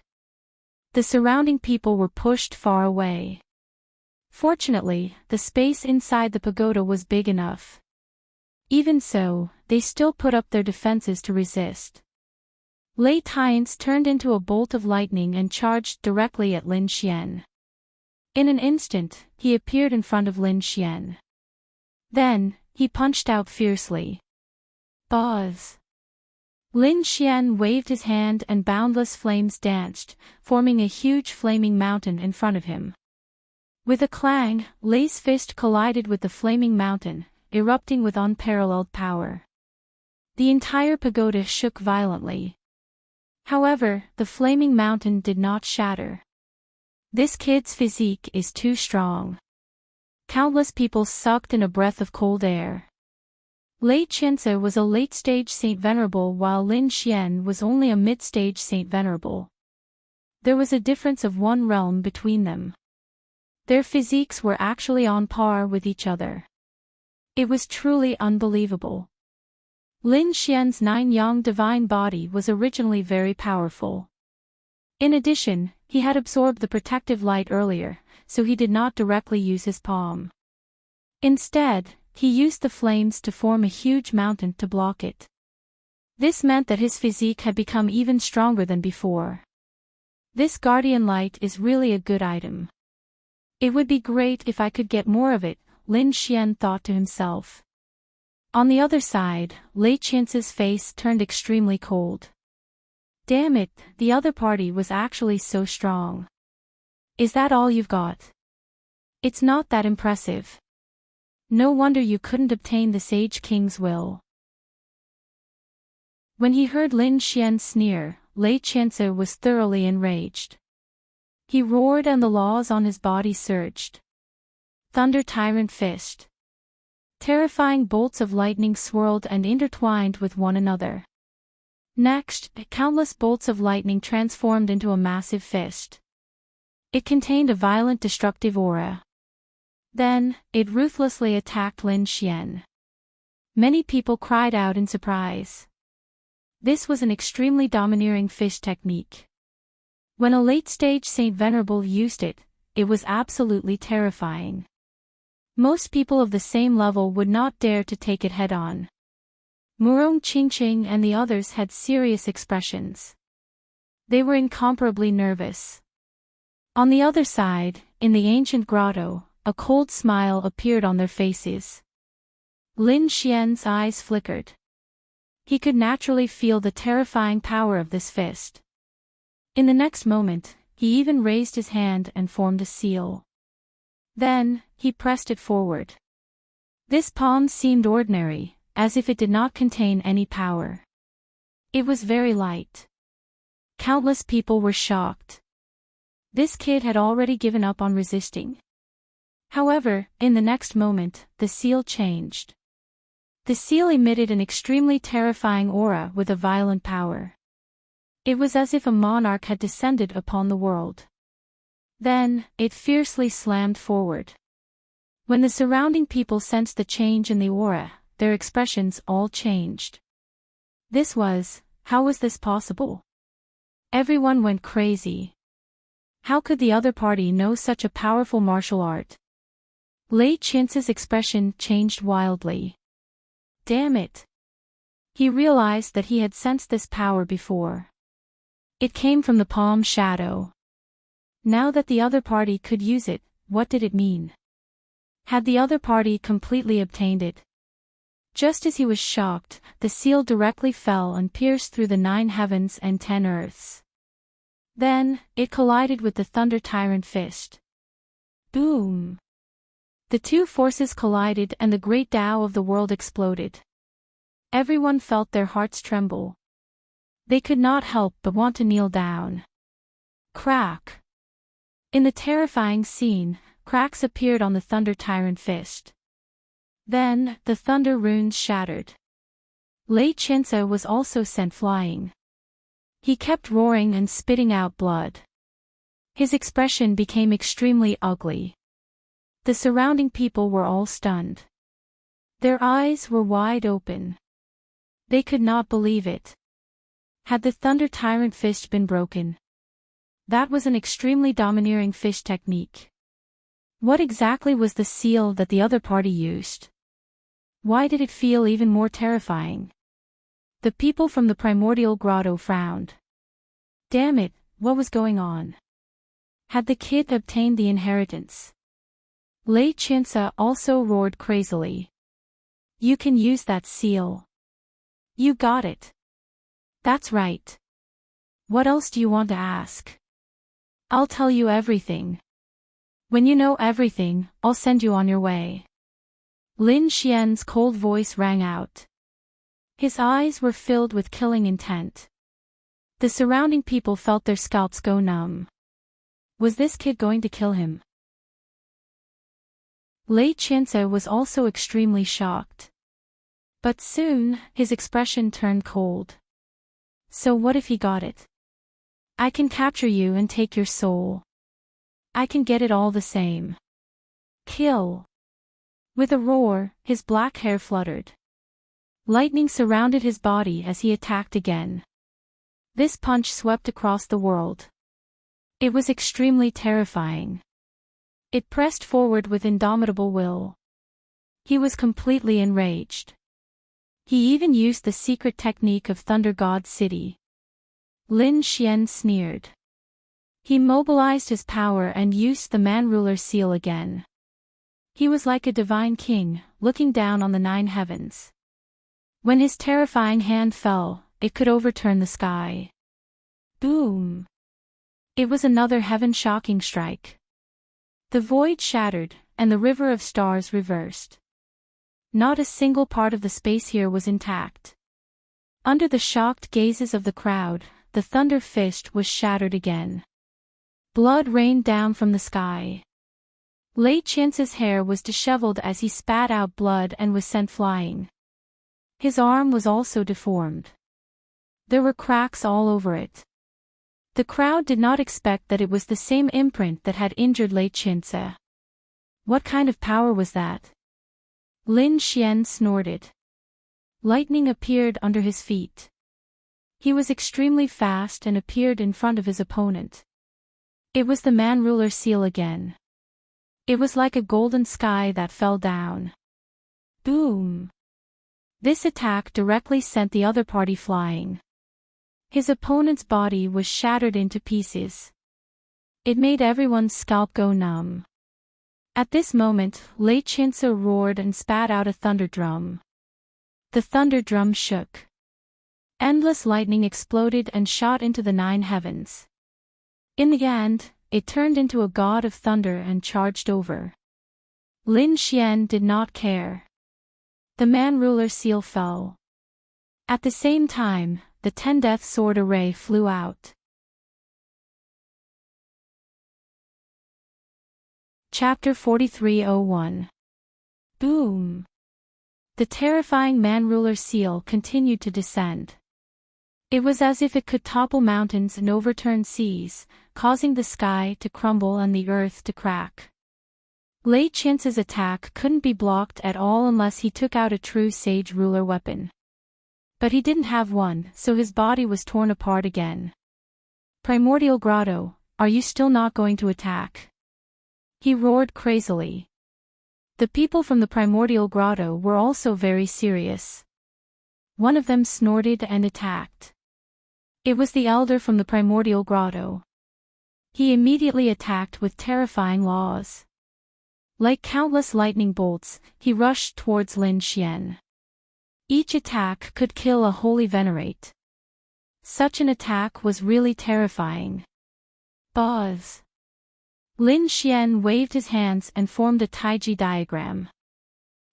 The surrounding people were pushed far away. Fortunately, the space inside the pagoda was big enough. Even so, they still put up their defenses to resist. Lei Tian's turned into a bolt of lightning and charged directly at Lin Xian. In an instant, he appeared in front of Lin Xian. Then, he punched out fiercely. Buzz! Lin Xian waved his hand and boundless flames danced, forming a huge flaming mountain in front of him. With a clang, Lei's fist collided with the flaming mountain, erupting with unparalleled power. The entire pagoda shook violently. However, the flaming mountain did not shatter. This kid's physique is too strong. Countless people sucked in a breath of cold air. Lei Chinsa was a late-stage Saint Venerable while Lin Xian was only a mid-stage Saint Venerable. There was a difference of one realm between them. Their physiques were actually on par with each other. It was truly unbelievable. Lin Xian's nine-yang divine body was originally very powerful. In addition, he had absorbed the protective light earlier, so he did not directly use his palm. Instead, he used the flames to form a huge mountain to block it. This meant that his physique had become even stronger than before. This guardian light is really a good item. It would be great if I could get more of it, Lin Xian thought to himself. On the other side, Lei Qiance's face turned extremely cold. Damn it, the other party was actually so strong. Is that all you've got? It's not that impressive. No wonder you couldn't obtain the Sage King's will. When he heard Lin Xian's sneer, Lei Qiance was thoroughly enraged. He roared and the laws on his body surged. Thunder Tyrant Fist. Terrifying bolts of lightning swirled and intertwined with one another. Next, countless bolts of lightning transformed into a massive fist. It contained a violent destructive aura. Then, it ruthlessly attacked Lin Xian. Many people cried out in surprise. This was an extremely domineering fist technique. When a late-stage Saint Venerable used it, it was absolutely terrifying. Most people of the same level would not dare to take it head-on. Murong Qingqing and the others had serious expressions. They were incomparably nervous. On the other side, in the ancient grotto, a cold smile appeared on their faces. Lin Xian's eyes flickered. He could naturally feel the terrifying power of this fist. In the next moment, he even raised his hand and formed a seal. Then, he pressed it forward. This palm seemed ordinary, as if it did not contain any power. It was very light. Countless people were shocked. This kid had already given up on resisting. However, in the next moment, the seal changed. The seal emitted an extremely terrifying aura with a violent power. It was as if a monarch had descended upon the world. Then, it fiercely slammed forward. When the surrounding people sensed the change in the aura, their expressions all changed. How was this possible? Everyone went crazy. How could the other party know such a powerful martial art? Lei Qiance's expression changed wildly. Damn it! He realized that he had sensed this power before. It came from the palm shadow. Now that the other party could use it, what did it mean? Had the other party completely obtained it? Just as he was shocked, the seal directly fell and pierced through the 9 heavens and 10 earths. Then, it collided with the Thunder Tyrant Fist. Boom! The two forces collided and the great Tao of the world exploded. Everyone felt their hearts tremble. They could not help but want to kneel down. Crack! In the terrifying scene, cracks appeared on the Thunder Tyrant Fist. Then, the thunder runes shattered. Lei Qiance was also sent flying. He kept roaring and spitting out blood. His expression became extremely ugly. The surrounding people were all stunned. Their eyes were wide open. They could not believe it. Had the Thunder Tyrant Fist been broken? That was an extremely domineering fish technique. What exactly was the seal that the other party used? Why did it feel even more terrifying? The people from the primordial grotto frowned. Damn it, what was going on? Had the kid obtained the inheritance? Lei Qiance also roared crazily. You can use that seal. You got it. That's right. What else do you want to ask? I'll tell you everything. When you know everything, I'll send you on your way. Lin Xian's cold voice rang out. His eyes were filled with killing intent. The surrounding people felt their scalps go numb. Was this kid going to kill him? Lei Qiance was also extremely shocked. But soon, his expression turned cold. So what if he got it? I can capture you and take your soul. I can get it all the same. Kill. With a roar, his black hair fluttered. Lightning surrounded his body as he attacked again. This punch swept across the world. It was extremely terrifying. It pressed forward with indomitable will. He was completely enraged. He even used the secret technique of Thunder God City. Lin Xian sneered. He mobilized his power and used the man-ruler seal again. He was like a divine king, looking down on the 9 heavens. When his terrifying hand fell, it could overturn the sky. Boom! It was another heaven-shocking strike. The void shattered, and the river of stars reversed. Not a single part of the space here was intact. Under the shocked gazes of the crowd, the thunder fist was shattered again. Blood rained down from the sky. Lei Qiance's hair was disheveled as he spat out blood and was sent flying. His arm was also deformed. There were cracks all over it. The crowd did not expect that it was the same imprint that had injured Lei Qiance. What kind of power was that? Lin Xian snorted. Lightning appeared under his feet. He was extremely fast and appeared in front of his opponent. It was the man-ruler seal again. It was like a golden sky that fell down. Boom! This attack directly sent the other party flying. His opponent's body was shattered into pieces. It made everyone's scalp go numb. At this moment, Lei Qiance roared and spat out a thunder drum. The thunder drum shook. Endless lightning exploded and shot into the 9 heavens. In the end, it turned into a god of thunder and charged over. Lin Xian did not care. The man-ruler seal fell. At the same time, the 10-death sword array flew out. Chapter 4301. Boom! The terrifying man-ruler seal continued to descend. It was as if it could topple mountains and overturn seas, causing the sky to crumble and the earth to crack. Lei Qiance's attack couldn't be blocked at all unless he took out a true sage ruler weapon. But he didn't have one, so his body was torn apart again. Primordial Grotto, are you still not going to attack? He roared crazily. The people from the Primordial Grotto were also very serious. One of them snorted and attacked. It was the elder from the Primordial Grotto. He immediately attacked with terrifying laws. Like countless lightning bolts, he rushed towards Lin Xian. Each attack could kill a holy venerate. Such an attack was really terrifying. Buzz! Lin Xian waved his hands and formed a Taiji diagram.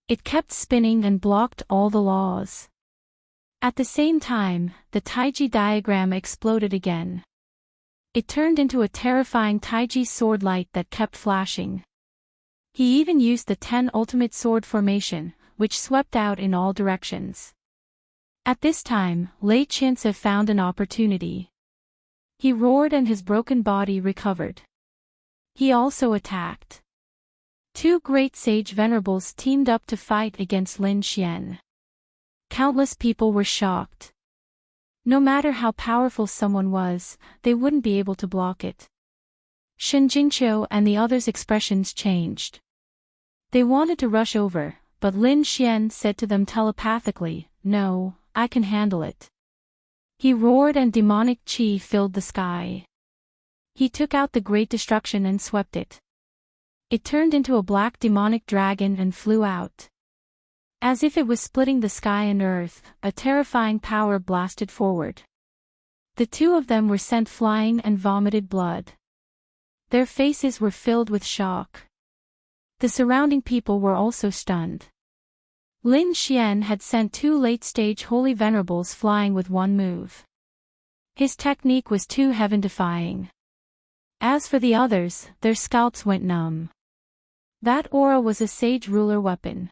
It kept spinning and blocked all the laws. At the same time, the Taiji diagram exploded again. It turned into a terrifying Taiji sword light that kept flashing. He even used the 10 ultimate sword formation, which swept out in all directions. At this time, Lei Qiance found an opportunity. He roared and his broken body recovered. He also attacked. 2 great sage venerables teamed up to fight against Lin Xian. Countless people were shocked. No matter how powerful someone was, they wouldn't be able to block it. Shen Jingqiu and the others' expressions changed. They wanted to rush over, but Lin Xian said to them telepathically, "No, I can handle it." He roared and demonic qi filled the sky. He took out the Great Destruction and swept it. It turned into a black demonic dragon and flew out. As if it was splitting the sky and earth, a terrifying power blasted forward. The 2 of them were sent flying and vomited blood. Their faces were filled with shock. The surrounding people were also stunned. Lin Xian had sent 2 late-stage holy venerables flying with one move. His technique was too heaven-defying. As for the others, their scalps went numb. That aura was a sage ruler weapon.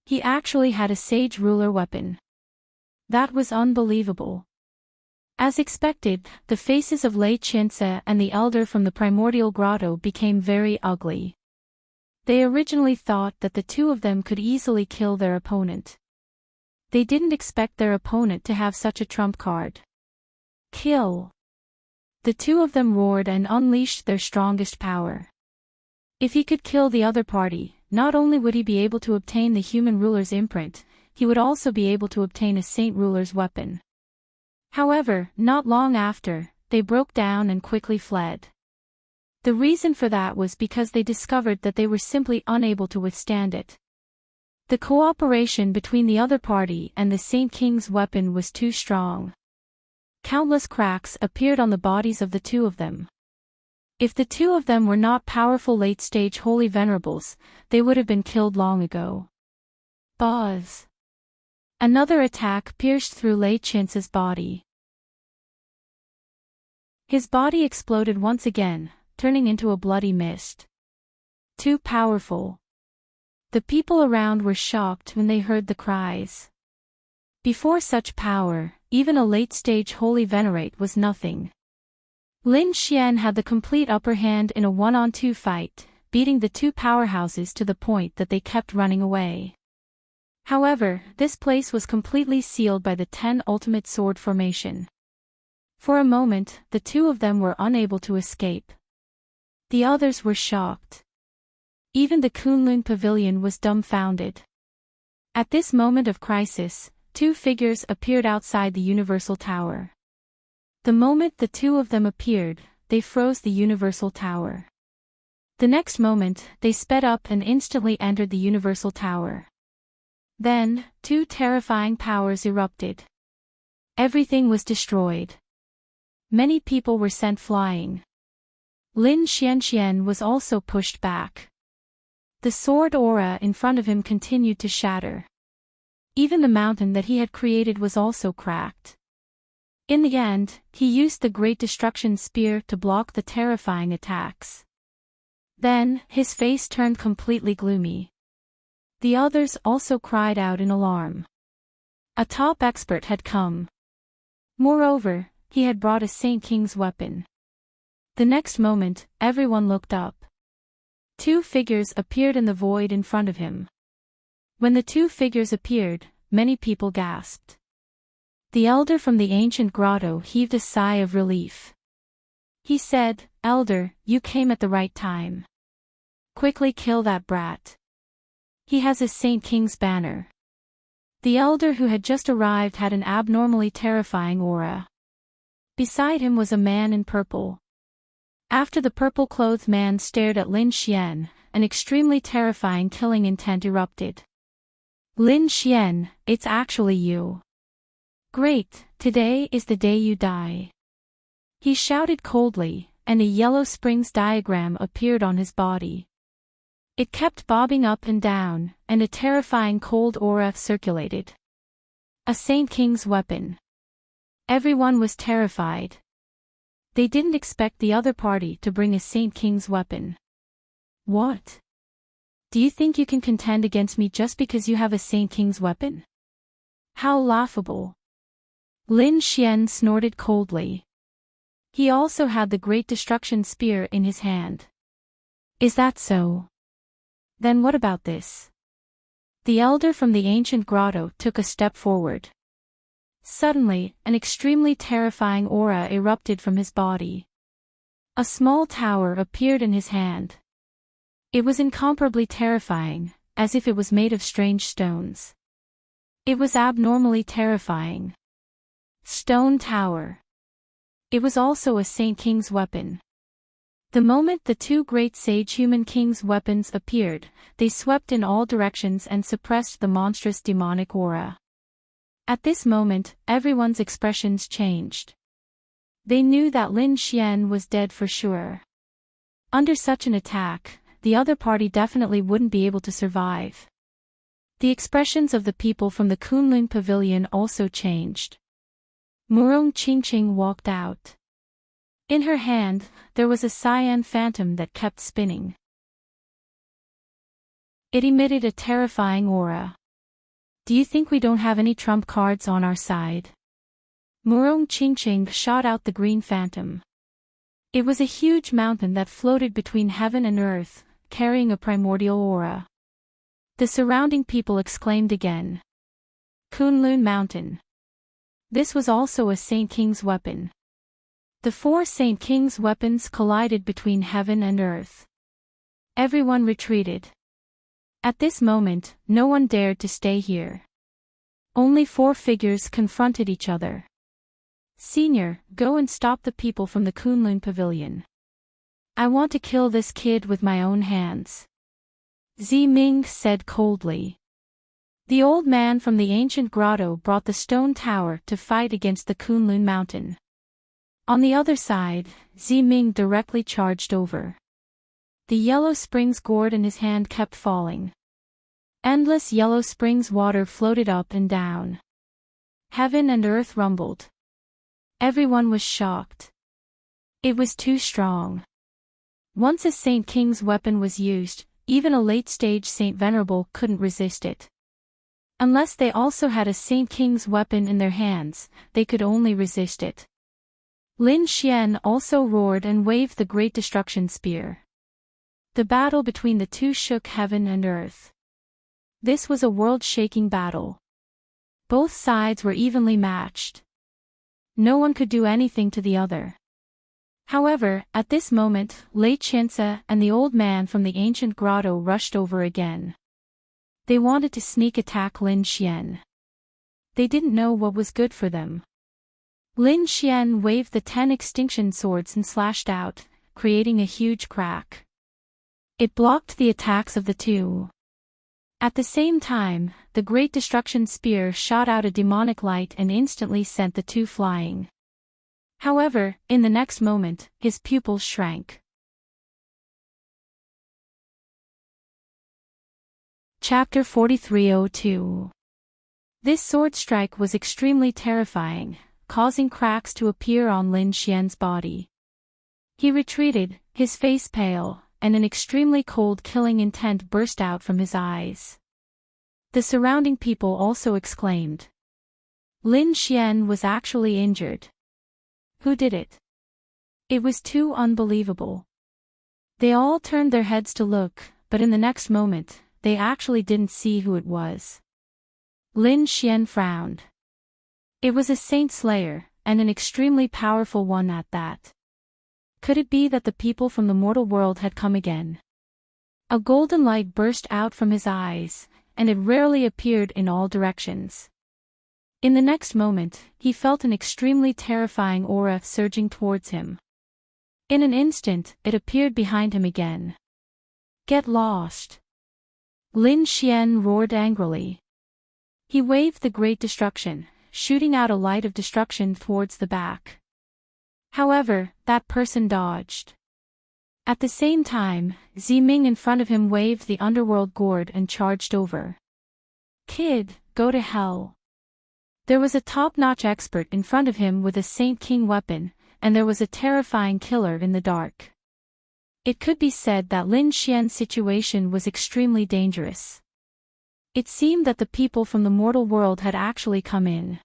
He actually had a sage ruler weapon. That was unbelievable. As expected, the faces of Lei Qiance and the elder from the Primordial Grotto became very ugly. They originally thought that the 2 of them could easily kill their opponent. They didn't expect their opponent to have such a trump card. Kill! The 2 of them roared and unleashed their strongest power. If he could kill the other party, not only would he be able to obtain the human ruler's imprint, he would also be able to obtain a Saint Ruler's weapon. However, not long after, they broke down and quickly fled. The reason for that was because they discovered that they were simply unable to withstand it. The cooperation between the other party and the Saint King's weapon was too strong. Countless cracks appeared on the bodies of the two of them. If the two of them were not powerful late-stage holy venerables, they would have been killed long ago. Buzz. Another attack pierced through Lei Chinsa's body. His body exploded once again, turning into a bloody mist. Too powerful. The people around were shocked when they heard the cries. Before such power, even a late-stage holy venerate was nothing. Lin Xian had the complete upper hand in a 1-on-2 fight, beating the two powerhouses to the point that they kept running away. However, this place was completely sealed by the 10 ultimate sword formation. For a moment, the two of them were unable to escape. The others were shocked. Even the Kunlun Pavilion was dumbfounded. At this moment of crisis, two figures appeared outside the Universal Tower. The moment the two of them appeared, they froze the Universal Tower. The next moment, they sped up and instantly entered the Universal Tower. Then, two terrifying powers erupted. Everything was destroyed. Many people were sent flying. Lin Xianxian was also pushed back. The sword aura in front of him continued to shatter. Even the mountain that he had created was also cracked. In the end, he used the Great Destruction Spear to block the terrifying attacks. Then, his face turned completely gloomy. The others also cried out in alarm. A top expert had come. Moreover, he had brought a Saint King's weapon. The next moment, everyone looked up. Two figures appeared in the void in front of him. When the two figures appeared, many people gasped. The elder from the ancient grotto heaved a sigh of relief. He said, "Elder, you came at the right time. Quickly kill that brat. He has a Saint King's banner." The elder who had just arrived had an abnormally terrifying aura. Beside him was a man in purple. After the purple-clothed man stared at Lin Xian, an extremely terrifying killing intent erupted. "Lin Xian, it's actually you. Great, today is the day you die." He shouted coldly, and a Yellow Springs diagram appeared on his body. It kept bobbing up and down, and a terrifying cold aura circulated. A Saint King's weapon. Everyone was terrified. They didn't expect the other party to bring a Saint King's weapon. "What? Do you think you can contend against me just because you have a Saint King's weapon? How laughable." Lin Xian snorted coldly. He also had the Great Destruction Spear in his hand. "Is that so? Then what about this?" The elder from the ancient grotto took a step forward. Suddenly, an extremely terrifying aura erupted from his body. A small tower appeared in his hand. It was incomparably terrifying, as if it was made of strange stones. It was abnormally terrifying. Stone Tower. It was also a Saint King's weapon. The moment the two great sage human kings' weapons appeared, they swept in all directions and suppressed the monstrous demonic aura. At this moment, everyone's expressions changed. They knew that Lin Xian was dead for sure. Under such an attack, the other party definitely wouldn't be able to survive. The expressions of the people from the Kunlun Pavilion also changed. Murong Qingqing walked out. In her hand, there was a cyan phantom that kept spinning. It emitted a terrifying aura. "Do you think we don't have any trump cards on our side?" Murong Qingqing shot out the green phantom. It was a huge mountain that floated between heaven and earth, carrying a primordial aura. The surrounding people exclaimed again. Kunlun Mountain. This was also a Saint King's weapon. The four Saint King's weapons collided between heaven and earth. Everyone retreated. At this moment, no one dared to stay here. Only 4 figures confronted each other. Senior, go and stop the people from the Kunlun Pavilion. I want to kill this kid with my own hands. Ming said coldly. The old man from the ancient grotto brought the stone tower to fight against the Kunlun mountain. On the other side, Ming directly charged over. The yellow springs gourd in his hand kept falling. Endless yellow springs water floated up and down. Heaven and earth rumbled. Everyone was shocked. It was too strong. Once a Saint King's weapon was used, even a late-stage Saint Venerable couldn't resist it. Unless they also had a Saint King's weapon in their hands, they could only resist it. Lin Xian also roared and waved the Great Destruction Spear. The battle between the two shook heaven and earth. This was a world-shaking battle. Both sides were evenly matched. No one could do anything to the other. However, at this moment, Lei Qianze and the old man from the ancient grotto rushed over again. They wanted to sneak attack Lin Xian. They didn't know what was good for them. Lin Xian waved the 10 extinction swords and slashed out, creating a huge crack. It blocked the attacks of the two. At the same time, the Great Destruction Spear shot out a demonic light and instantly sent the two flying. However, in the next moment, his pupils shrank. Chapter 4302. This sword strike was extremely terrifying, causing cracks to appear on Lin Xian's body. He retreated, his face pale, and an extremely cold killing intent burst out from his eyes. The surrounding people also exclaimed. Lin Xian was actually injured. Who did it? It was too unbelievable. They all turned their heads to look, but in the next moment, they actually didn't see who it was. Lin Xian frowned. It was a Saint Slayer, and an extremely powerful one at that. Could it be that the people from the mortal world had come again? A golden light burst out from his eyes, and it rarely appeared in all directions. In the next moment, he felt an extremely terrifying aura surging towards him. In an instant, it appeared behind him again. Get lost! Lin Xian roared angrily. He waved the Great Destruction, shooting out a light of destruction towards the back. However, that person dodged. At the same time, Ming in front of him waved the underworld gourd and charged over. Kid, go to hell. There was a top-notch expert in front of him with a Saint King weapon, and there was a terrifying killer in the dark. It could be said that Lin Xian's situation was extremely dangerous. It seemed that the people from the mortal world had actually come in.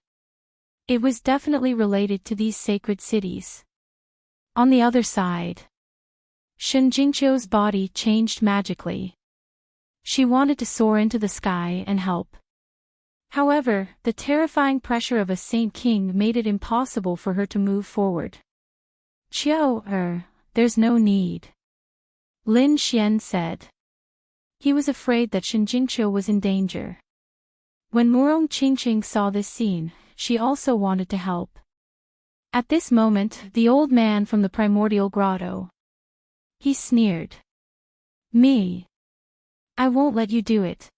It was definitely related to these sacred cities. On the other side, Shen Jingqiu's body changed magically. She wanted to soar into the sky and help. However, the terrifying pressure of a Saint King made it impossible for her to move forward. There's no need. Lin Xian said. He was afraid that Shen Jingqiu was in danger. When Murong Qingqing saw this scene, she also wanted to help. At this moment, the old man from the primordial grotto. He sneered. Me. I won't let you do it.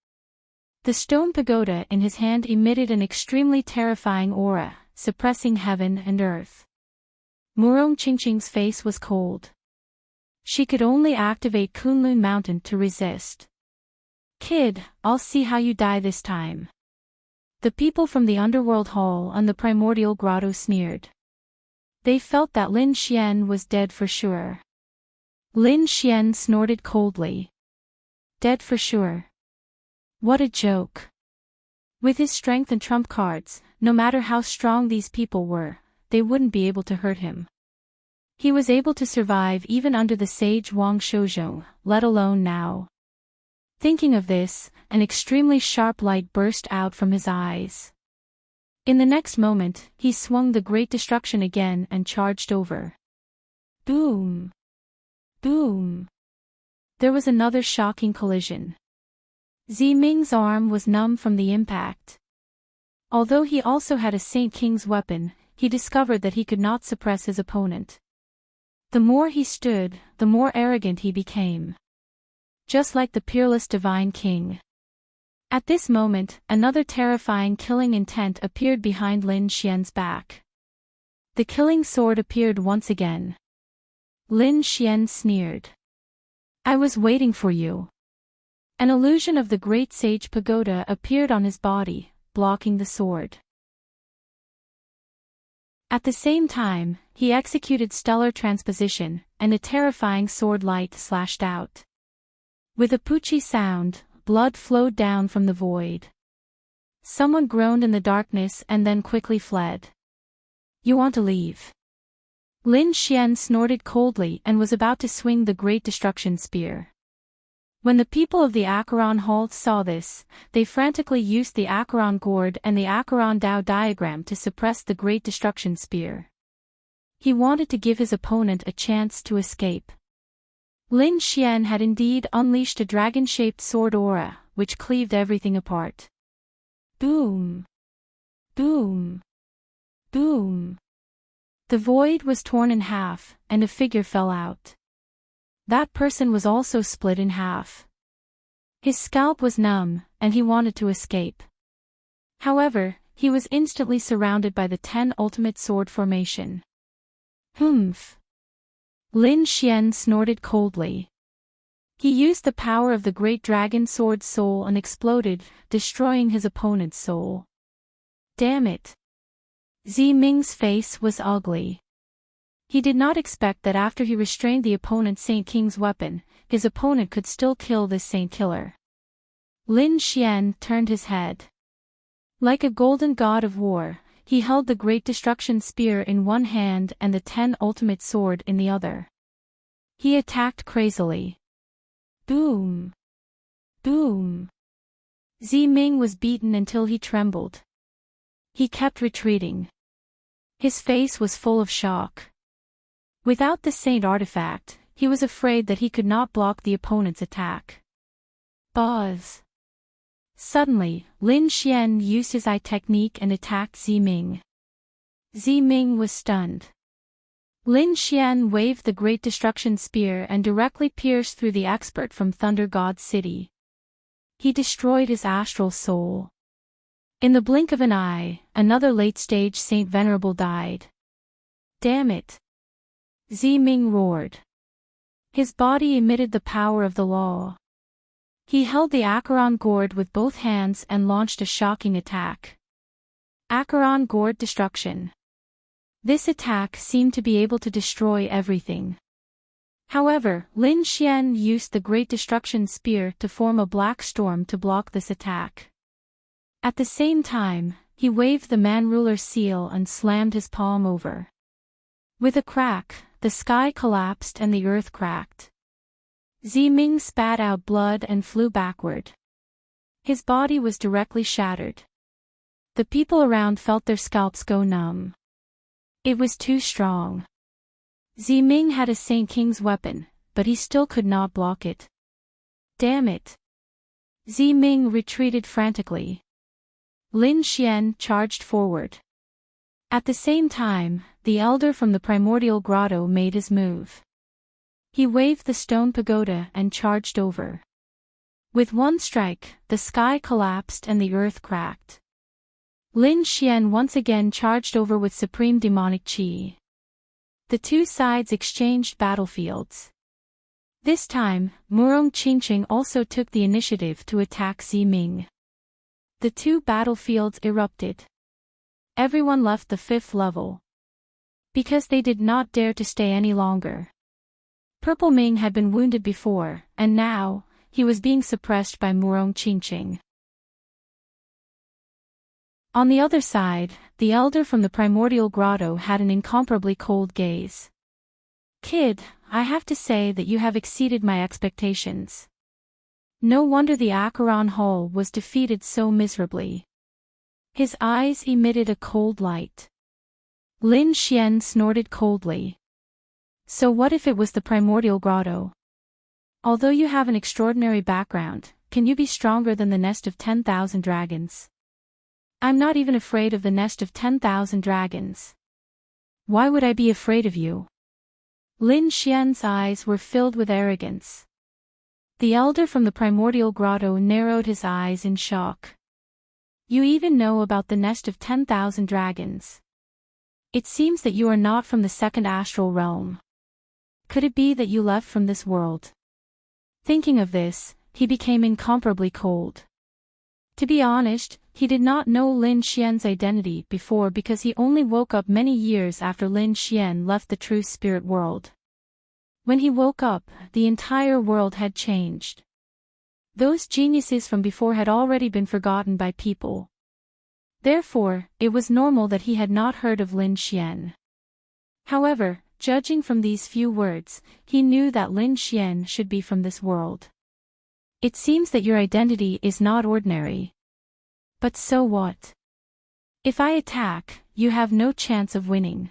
The stone pagoda in his hand emitted an extremely terrifying aura, suppressing heaven and earth. Murong Qingqing's face was cold. She could only activate Kunlun Mountain to resist. Kid, I'll see how you die this time. The people from the underworld hall and the primordial grotto sneered. They felt that Lin Xian was dead for sure. Lin Xian snorted coldly. Dead for sure. What a joke. With his strength and trump cards, no matter how strong these people were, they wouldn't be able to hurt him. He was able to survive even under the sage Wang Shouzhong, let alone now. Thinking of this, an extremely sharp light burst out from his eyes. In the next moment, he swung the Great Destruction again and charged over. Boom! Boom! There was another shocking collision. Ming's arm was numb from the impact. Although he also had a Saint King's weapon, he discovered that he could not suppress his opponent. The more he stood, the more arrogant he became. Just like the peerless divine king. At this moment, another terrifying killing intent appeared behind Lin Xian's back. The killing sword appeared once again. Lin Xian sneered. I was waiting for you. An illusion of the great sage pagoda appeared on his body, blocking the sword. At the same time, he executed stellar transposition, and a terrifying sword light slashed out. With a poochie sound, blood flowed down from the void. Someone groaned in the darkness and then quickly fled. You want to leave? Lin Xian snorted coldly and was about to swing the Great Destruction Spear. When the people of the Acheron Hall saw this, they frantically used the Acheron Gourd and the Acheron Dao diagram to suppress the Great Destruction Spear. He wanted to give his opponent a chance to escape. Lin Xian had indeed unleashed a dragon-shaped sword aura, which cleaved everything apart. Boom! Boom! Boom! The void was torn in half, and a figure fell out. That person was also split in half. His scalp was numb, and he wanted to escape. However, he was instantly surrounded by the 10 ultimate sword formation. Humph! Lin Xian snorted coldly. He used the power of the great dragon sword soul and exploded, destroying his opponent's soul. Damn it! Ming's face was ugly. He did not expect that after he restrained the opponent's Saint King's weapon, his opponent could still kill this Saint Killer. Lin Xian turned his head. Like a golden god of war, he held the Great Destruction Spear in one hand and the 10 ultimate sword in the other. He attacked crazily. Boom! Boom! Ming was beaten until he trembled. He kept retreating. His face was full of shock. Without the Saint artifact, he was afraid that he could not block the opponent's attack. Buzz! Suddenly, Lin Xian used his eye technique and attacked Ming. Ming was stunned. Lin Xian waved the Great Destruction Spear and directly pierced through the expert from Thunder God City. He destroyed his astral soul. In the blink of an eye, another late-stage Saint Venerable died. Damn it! Ming roared. His body emitted the power of the law. He held the Acheron Gourd with both hands and launched a shocking attack. Acheron Gourd Destruction. This attack seemed to be able to destroy everything. However, Lin Xian used the Great Destruction Spear to form a black storm to block this attack. At the same time, he waved the Man-Ruler seal and slammed his palm over. With a crack, the sky collapsed and the earth cracked. Ming spat out blood and flew backward. His body was directly shattered. The people around felt their scalps go numb. It was too strong. Ming had a Saint King's weapon, but he still could not block it. Damn it! Ming retreated frantically. Lin Xian charged forward. At the same time, the elder from the primordial grotto made his move. He waved the stone pagoda and charged over. With one strike, the sky collapsed and the earth cracked. Lin Xian once again charged over with supreme demonic qi. The two sides exchanged battlefields. This time, Murong Qingqing also took the initiative to attack Ming. The two battlefields erupted. Everyone left the 5th level. Because they did not dare to stay any longer. Purple Ming had been wounded before, and now, he was being suppressed by Murong Qingqing. On the other side, the elder from the primordial grotto had an incomparably cold gaze. Kid, I have to say that you have exceeded my expectations. No wonder the Acheron Hall was defeated so miserably. His eyes emitted a cold light. Lin Xian snorted coldly. So what if it was the primordial grotto? Although you have an extraordinary background, can you be stronger than the nest of 10,000 dragons? I'm not even afraid of the nest of 10,000 dragons. Why would I be afraid of you? Lin Xian's eyes were filled with arrogance. The elder from the primordial grotto narrowed his eyes in shock. You even know about the nest of 10,000 dragons. It seems that you are not from the second astral realm. Could it be that you left from this world? Thinking of this, he became incomparably cold. To be honest, he did not know Lin Xian's identity before because he only woke up many years after Lin Xian left the true spirit world. When he woke up, the entire world had changed. Those geniuses from before had already been forgotten by people. Therefore, it was normal that he had not heard of Lin Xian. However, judging from these few words, he knew that Lin Xian should be from this world. It seems that your identity is not ordinary. But so what? If I attack, you have no chance of winning.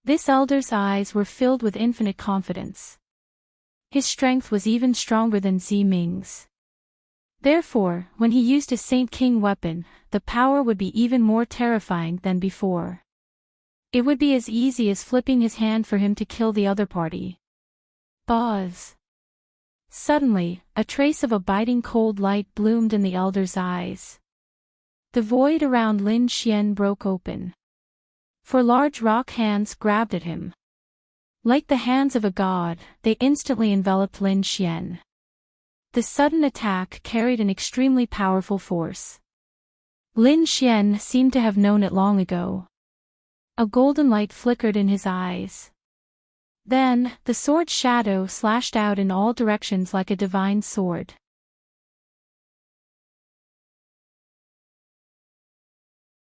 This elder's eyes were filled with infinite confidence. His strength was even stronger than Zi Ming's. Therefore, when he used a Saint King weapon, the power would be even more terrifying than before. It would be as easy as flipping his hand for him to kill the other party. Buzz. Suddenly, a trace of a biting cold light bloomed in the elder's eyes. The void around Lin Xian broke open. 4 large rock hands grabbed at him. Like the hands of a god, they instantly enveloped Lin Xian. The sudden attack carried an extremely powerful force. Lin Xian seemed to have known it long ago. A golden light flickered in his eyes. Then, the sword's shadow slashed out in all directions like a divine sword.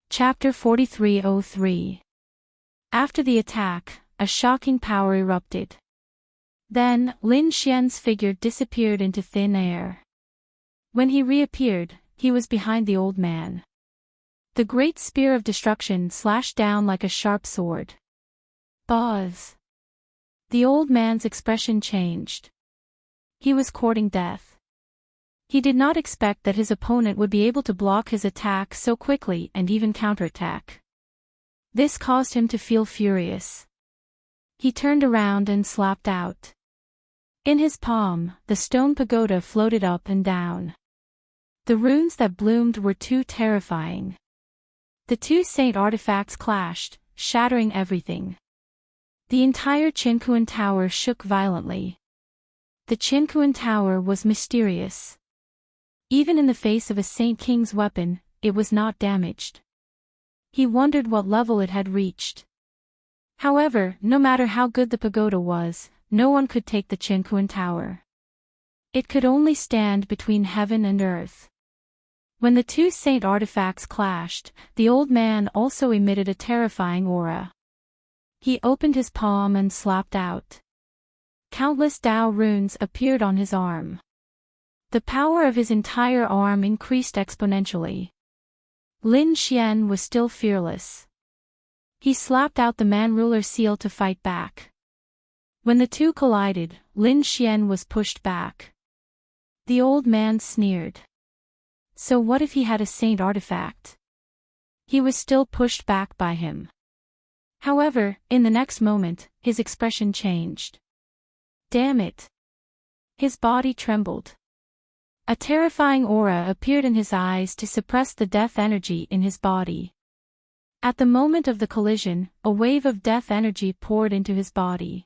Chapter 4303. After the attack, a shocking power erupted. Then, Lin Xian's figure disappeared into thin air. When he reappeared, he was behind the old man. The great spear of destruction slashed down like a sharp sword. Buzz. The old man's expression changed. He was courting death. He did not expect that his opponent would be able to block his attack so quickly and even counterattack. This caused him to feel furious. He turned around and slapped out. In his palm, the stone pagoda floated up and down. The runes that bloomed were too terrifying. The 2 saint artifacts clashed, shattering everything. The entire Qinkuan Tower shook violently. The Qinkuan Tower was mysterious. Even in the face of a Saint King's weapon, it was not damaged. He wondered what level it had reached. However, no matter how good the pagoda was, no one could take the Qinkuan Tower. It could only stand between heaven and earth. When the 2 saint artifacts clashed, the old man also emitted a terrifying aura. He opened his palm and slapped out. Countless Dao runes appeared on his arm. The power of his entire arm increased exponentially. Lin Xian was still fearless. He slapped out the man-ruler seal to fight back. When the 2 collided, Lin Xian was pushed back. The old man sneered. So what if he had a saint artifact? He was still pushed back by him. However, in the next moment, his expression changed. Damn it! His body trembled. A terrifying aura appeared in his eyes to suppress the death energy in his body. At the moment of the collision, a wave of death energy poured into his body.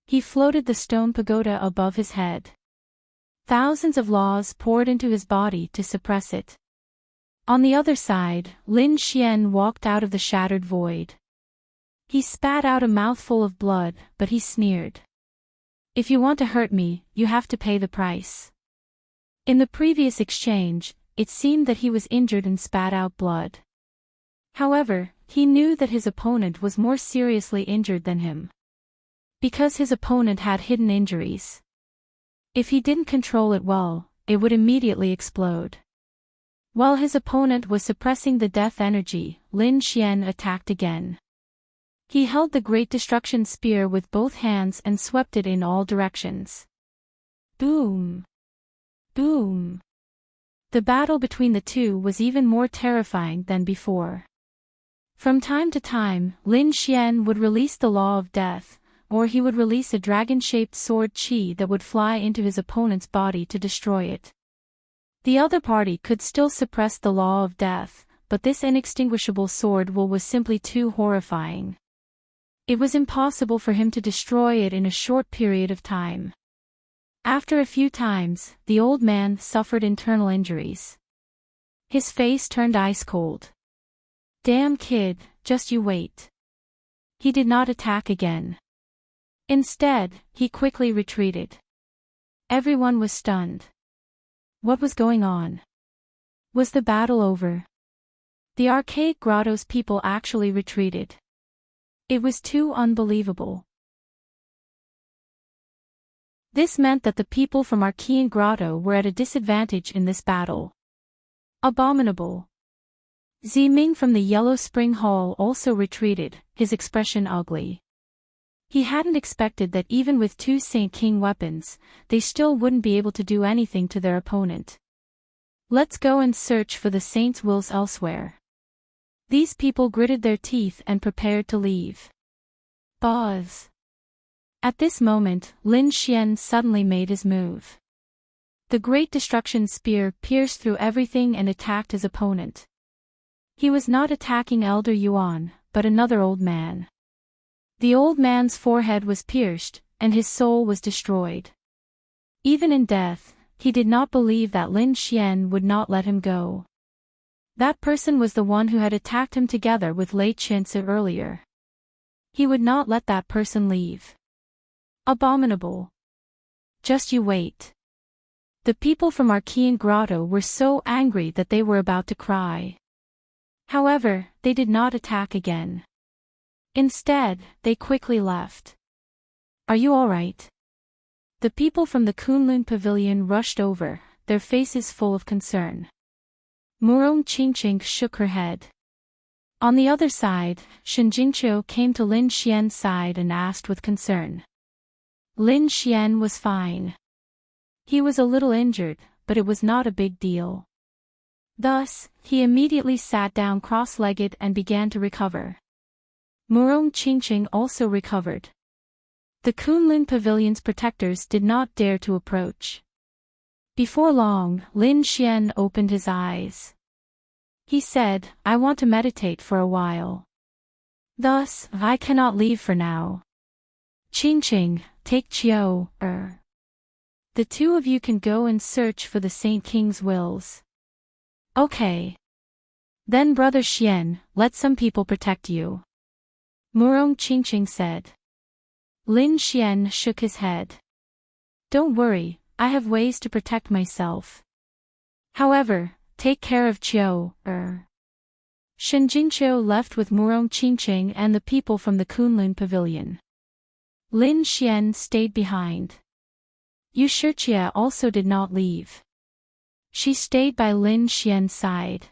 He floated the stone pagoda above his head. Thousands of laws poured into his body to suppress it. On the other side, Lin Xian walked out of the shattered void. He spat out a mouthful of blood, but he sneered. If you want to hurt me, you have to pay the price. In the previous exchange, it seemed that he was injured and spat out blood. However, he knew that his opponent was more seriously injured than him. Because his opponent had hidden injuries. If he didn't control it well, it would immediately explode. While his opponent was suppressing the death energy, Lin Xian attacked again. He held the Great Destruction Spear with both hands and swept it in all directions. Boom! Boom! The battle between the two was even more terrifying than before. From time to time, Lin Xian would release the Law of Death, or he would release a dragon-shaped sword qi that would fly into his opponent's body to destroy it. The other party could still suppress the Law of Death, but this inextinguishable sword will was simply too horrifying. It was impossible for him to destroy it in a short period of time. After a few times, the old man suffered internal injuries. His face turned ice cold. Damn kid, just you wait. He did not attack again. Instead, he quickly retreated. Everyone was stunned. What was going on? Was the battle over? The arcade grotto's people actually retreated. It was too unbelievable. This meant that the people from Archean Grotto were at a disadvantage in this battle. Abominable. Ziming from the Yellow Spring Hall also retreated, his expression ugly. He hadn't expected that even with two Saint King weapons, they still wouldn't be able to do anything to their opponent. Let's go and search for the Saint's wills elsewhere. These people gritted their teeth and prepared to leave. Buzz. At this moment, Lin Xian suddenly made his move. The Great Destruction Spear pierced through everything and attacked his opponent. He was not attacking Elder Yuan, but another old man. The old man's forehead was pierced, and his soul was destroyed. Even in death, he did not believe that Lin Xian would not let him go. That person was the one who had attacked him together with Lei Chinsu earlier. He would not let that person leave. Abominable. Just you wait. The people from Archean Grotto were so angry that they were about to cry. However, they did not attack again. Instead, they quickly left. Are you all right? The people from the Kunlun Pavilion rushed over, their faces full of concern. Murong Qingqing shook her head. On the other side, Shen Jingqiu came to Lin Xian's side and asked with concern. Lin Xian was fine. He was a little injured, but it was not a big deal. Thus, he immediately sat down cross-legged and began to recover. Murong Qingqing also recovered. The Kunlun Pavilion's protectors did not dare to approach. Before long, Lin Xian opened his eyes. He said, I want to meditate for a while. Thus, I cannot leave for now. Qingqing, take Qiu, The two of you can go and search for the Saint King's wills. Okay. Then Brother Xian, let some people protect you. Murong Qingqing said. Lin Xian shook his head. Don't worry, I have ways to protect myself. However, take care of Qiu, Shen Jingqiu left with Murong Qingqing and the people from the Kunlun Pavilion. Lin Xian stayed behind. Yu Shijie also did not leave. She stayed by Lin Xian's side.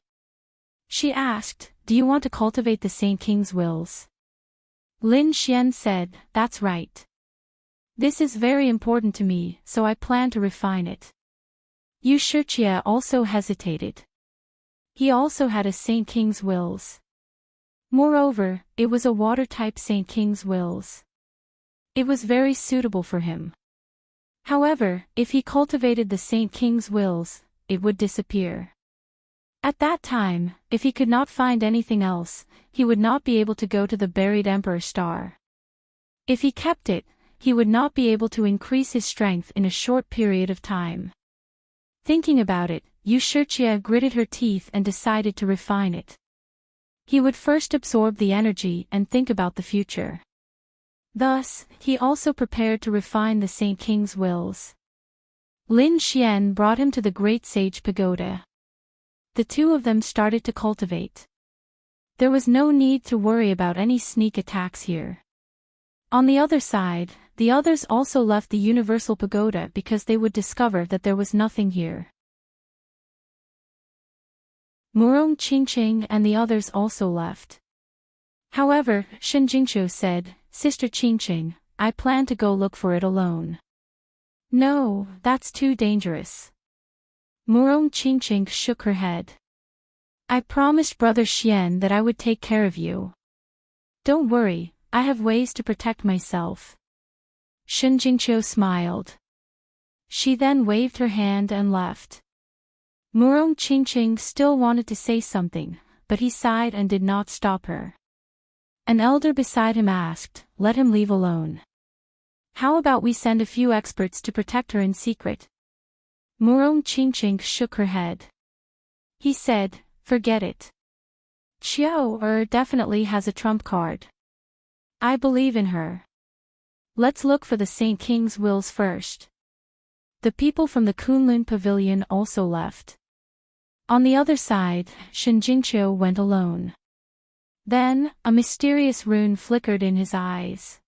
She asked, do you want to cultivate the Saint King's wills? Lin Xian said, that's right. This is very important to me, so I plan to refine it. Yu Shijie also hesitated. He also had a Saint King's wills. Moreover, it was a water-type Saint King's wills. It was very suitable for him. However, if he cultivated the Saint King's wills, it would disappear. At that time, if he could not find anything else, he would not be able to go to the buried Emperor Star. If he kept it, he would not be able to increase his strength in a short period of time. Thinking about it, Yu Shijie gritted her teeth and decided to refine it. He would first absorb the energy and think about the future. Thus, he also prepared to refine the Saint King's wills. Lin Xian brought him to the Great Sage Pagoda. The two of them started to cultivate. There was no need to worry about any sneak attacks here. On the other side, the others also left the Universal Pagoda because they would discover that there was nothing here. Murong Qingqing and the others also left. However, Shen Jingqiu said, Sister Qingqing, I plan to go look for it alone. No, that's too dangerous. Murong Qingqing shook her head. I promised Brother Xian that I would take care of you. Don't worry, I have ways to protect myself. Shen Jingqiu smiled. She then waved her hand and left. Murong Qingqing still wanted to say something, but he sighed and did not stop her. An elder beside him asked, let him leave alone. How about we send a few experts to protect her in secret? Murong Qingqing shook her head. He said, forget it. Qiao definitely has a trump card. I believe in her. Let's look for the Saint King's wills first. The people from the Kunlun Pavilion also left. On the other side, Shen Jingqiu went alone. Then, a mysterious rune flickered in his eyes.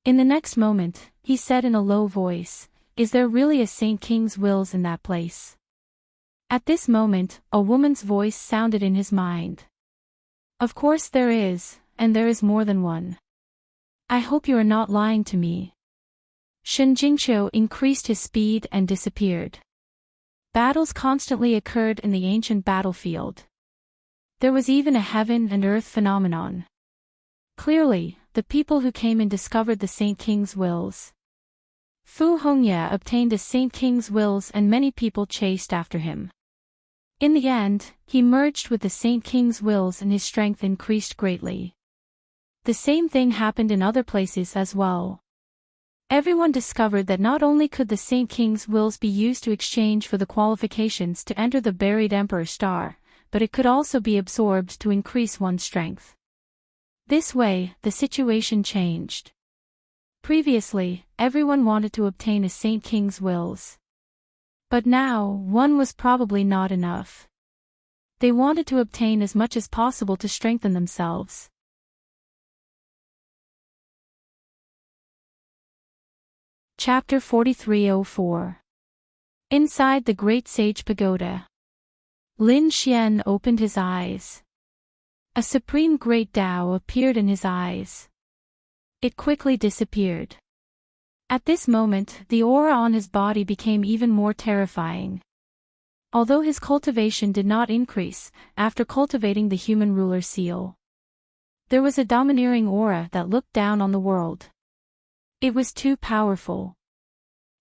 In the next moment, he said in a low voice, is there really a Saint King's wills in that place? At this moment, a woman's voice sounded in his mind. Of course there is, and there is more than one. I hope you are not lying to me. Shen Jingqiu increased his speed and disappeared. Battles constantly occurred in the ancient battlefield. There was even a heaven and earth phenomenon. Clearly, the people who came in discovered the Saint King's wills. Fu Hongye obtained a Saint King's wills and many people chased after him. In the end, he merged with the Saint King's wills and his strength increased greatly. The same thing happened in other places as well. Everyone discovered that not only could the Saint King's wills be used to exchange for the qualifications to enter the buried Emperor Star, but it could also be absorbed to increase one's strength. This way, the situation changed. Previously, everyone wanted to obtain a Saint King's wills. But now, one was probably not enough. They wanted to obtain as much as possible to strengthen themselves. Chapter 4304. Inside the Great Sage Pagoda. Lin Xian opened his eyes. A supreme great Tao appeared in his eyes. It quickly disappeared. At this moment, the aura on his body became even more terrifying. Although his cultivation did not increase, after cultivating the human ruler seal, there was a domineering aura that looked down on the world. It was too powerful.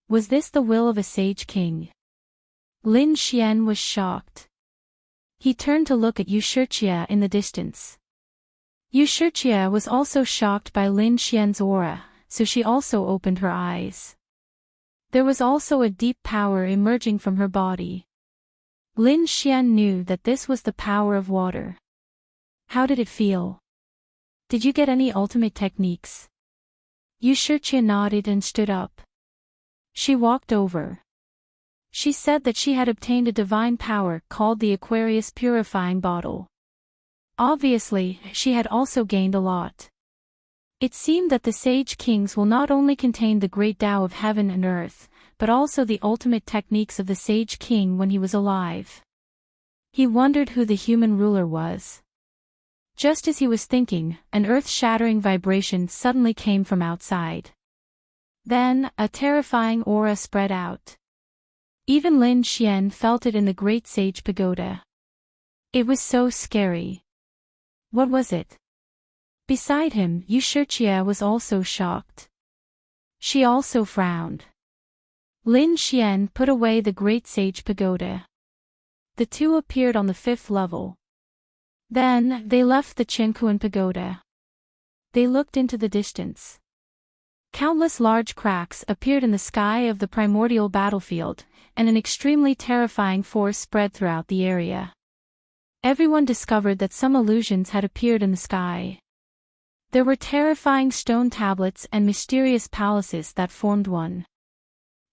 Was this the will of a sage king? Lin Xian was shocked. He turned to look at Yushirchia in the distance. Yushirchia was also shocked by Lin Xian's aura, so she also opened her eyes. There was also a deep power emerging from her body. Lin Xian knew that this was the power of water. How did it feel? Did you get any ultimate techniques? Yushirchia nodded and stood up. She walked over. She said that she had obtained a divine power called the Aquarius Purifying Bottle. Obviously, she had also gained a lot. It seemed that the Sage Kings will not only contain the great Tao of heaven and earth, but also the ultimate techniques of the Sage King when he was alive. He wondered who the human ruler was. Just as he was thinking, an earth-shattering vibration suddenly came from outside. Then, a terrifying aura spread out. Even Lin Xian felt it in the Great Sage Pagoda. It was so scary. What was it? Beside him, Yushirchia was also shocked. She also frowned. Lin Xian put away the Great Sage Pagoda. The two appeared on the 5th level. Then, they left the Qiankuan Pagoda. They looked into the distance. Countless large cracks appeared in the sky of the primordial battlefield, and an extremely terrifying force spread throughout the area. Everyone discovered that some illusions had appeared in the sky. There were terrifying stone tablets and mysterious palaces that formed one.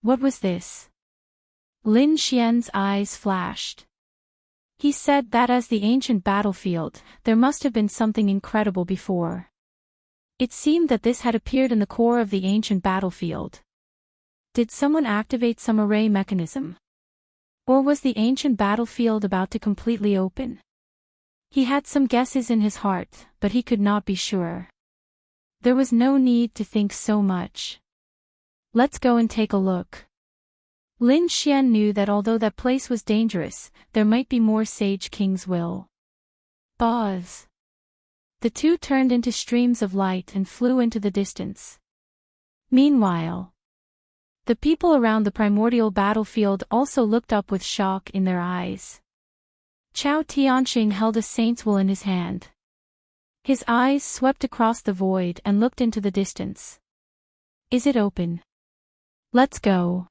What was this? Lin Xian's eyes flashed. He said that as the ancient battlefield, there must have been something incredible before. It seemed that this had appeared in the core of the ancient battlefield. Did someone activate some array mechanism? Or was the ancient battlefield about to completely open? He had some guesses in his heart, but he could not be sure. There was no need to think so much. Let's go and take a look. Lin Xian knew that although that place was dangerous, there might be more Sage King's will. Buzz. The two turned into streams of light and flew into the distance. Meanwhile, the people around the primordial battlefield also looked up with shock in their eyes. Chao Tianxing held a saint's will in his hand. His eyes swept across the void and looked into the distance. Is it open? Let's go.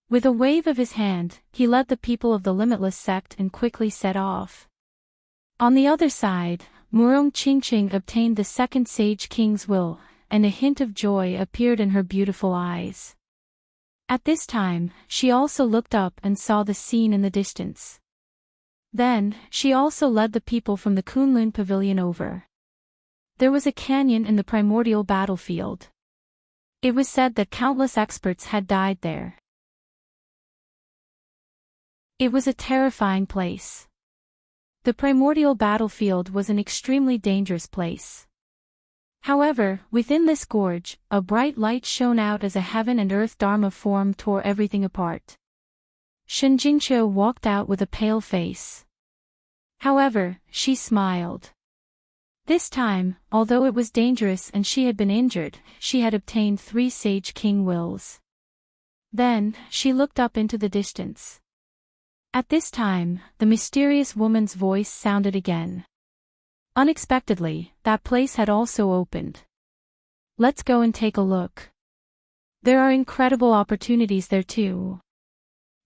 With a wave of his hand, he led the people of the Limitless sect and quickly set off. On the other side, Murong Qingqing obtained the second Sage King's will, and a hint of joy appeared in her beautiful eyes. At this time, she also looked up and saw the scene in the distance. Then, she also led the people from the Kunlun Pavilion over. There was a canyon in the primordial battlefield. It was said that countless experts had died there. It was a terrifying place. The primordial battlefield was an extremely dangerous place. However, within this gorge, a bright light shone out as a heaven and earth dharma form tore everything apart. Shen Jingqiu walked out with a pale face. However, she smiled. This time, although it was dangerous and she had been injured, she had obtained 3 Sage King wills. Then, she looked up into the distance. At this time, the mysterious woman's voice sounded again. Unexpectedly, that place had also opened. Let's go and take a look. There are incredible opportunities there too.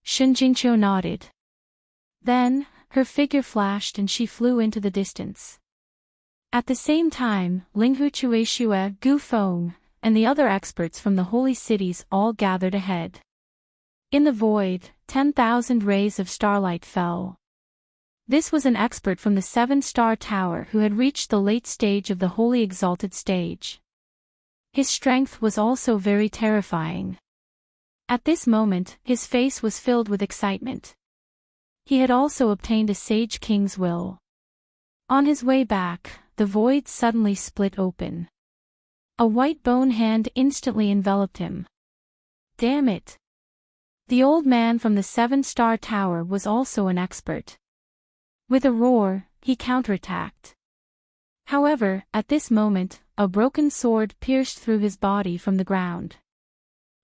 Shen Jingqiu nodded. Then, her figure flashed and she flew into the distance. At the same time, Linghu Chueshue, Gu Feng, and the other experts from the holy cities all gathered ahead. In the void, 10,000 rays of starlight fell. This was an expert from the 7-star tower who had reached the late stage of the holy exalted stage. His strength was also very terrifying. At this moment, his face was filled with excitement. He had also obtained a Sage King's will. On his way back, the void suddenly split open. A white bone hand instantly enveloped him. Damn it! The old man from the 7-star tower was also an expert. With a roar, he counterattacked. However, at this moment, a broken sword pierced through his body from the ground.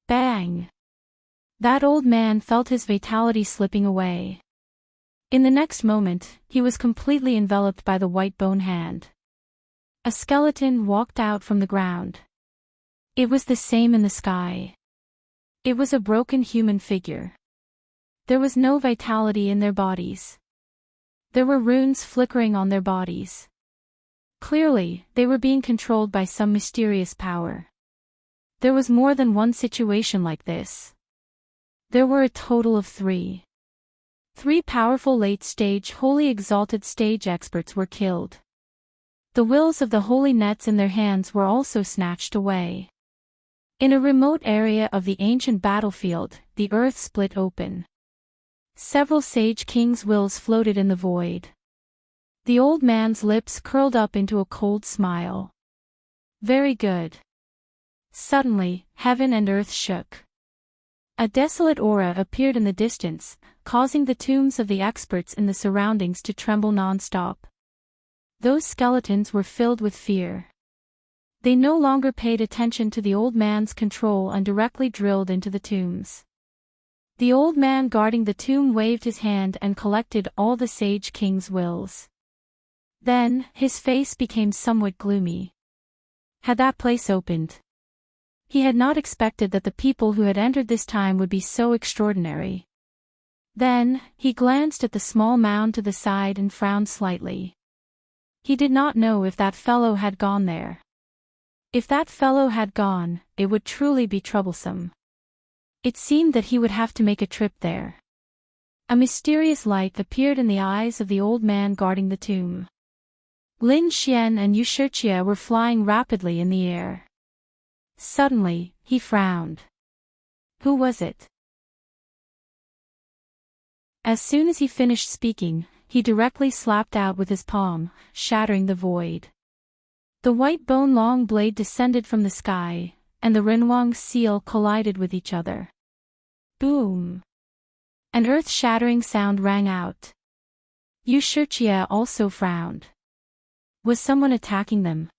Bang! That old man felt his vitality slipping away. In the next moment, he was completely enveloped by the white bone hand. A skeleton walked out from the ground. It was the same in the sky. It was a broken human figure. There was no vitality in their bodies. There were runes flickering on their bodies. Clearly, they were being controlled by some mysterious power. There was more than one situation like this. There were a total of 3. 3 powerful late-stage holy exalted stage experts were killed. The wills of the holy nets in their hands were also snatched away. In a remote area of the ancient battlefield, the earth split open. Several Sage King's wills floated in the void. The old man's lips curled up into a cold smile. Very good. Suddenly, heaven and earth shook. A desolate aura appeared in the distance, causing the tombs of the experts in the surroundings to tremble non-stop. Those skeletons were filled with fear. They no longer paid attention to the old man's control and directly drilled into the tombs. The old man guarding the tomb waved his hand and collected all the Sage King's wills. Then, his face became somewhat gloomy. Had that place opened? He had not expected that the people who had entered this time would be so extraordinary. Then, he glanced at the small mound to the side and frowned slightly. He did not know if that fellow had gone there. If that fellow had gone, it would truly be troublesome. It seemed that he would have to make a trip there. A mysterious light appeared in the eyes of the old man guarding the tomb. Lin Xian and Yu Shiqie were flying rapidly in the air. Suddenly, he frowned. Who was it? As soon as he finished speaking, he directly slapped out with his palm, shattering the void. The white bone long blade descended from the sky, and the Renwang seal collided with each other. Boom! An earth-shattering sound rang out. Yushirchia also frowned. Was someone attacking them?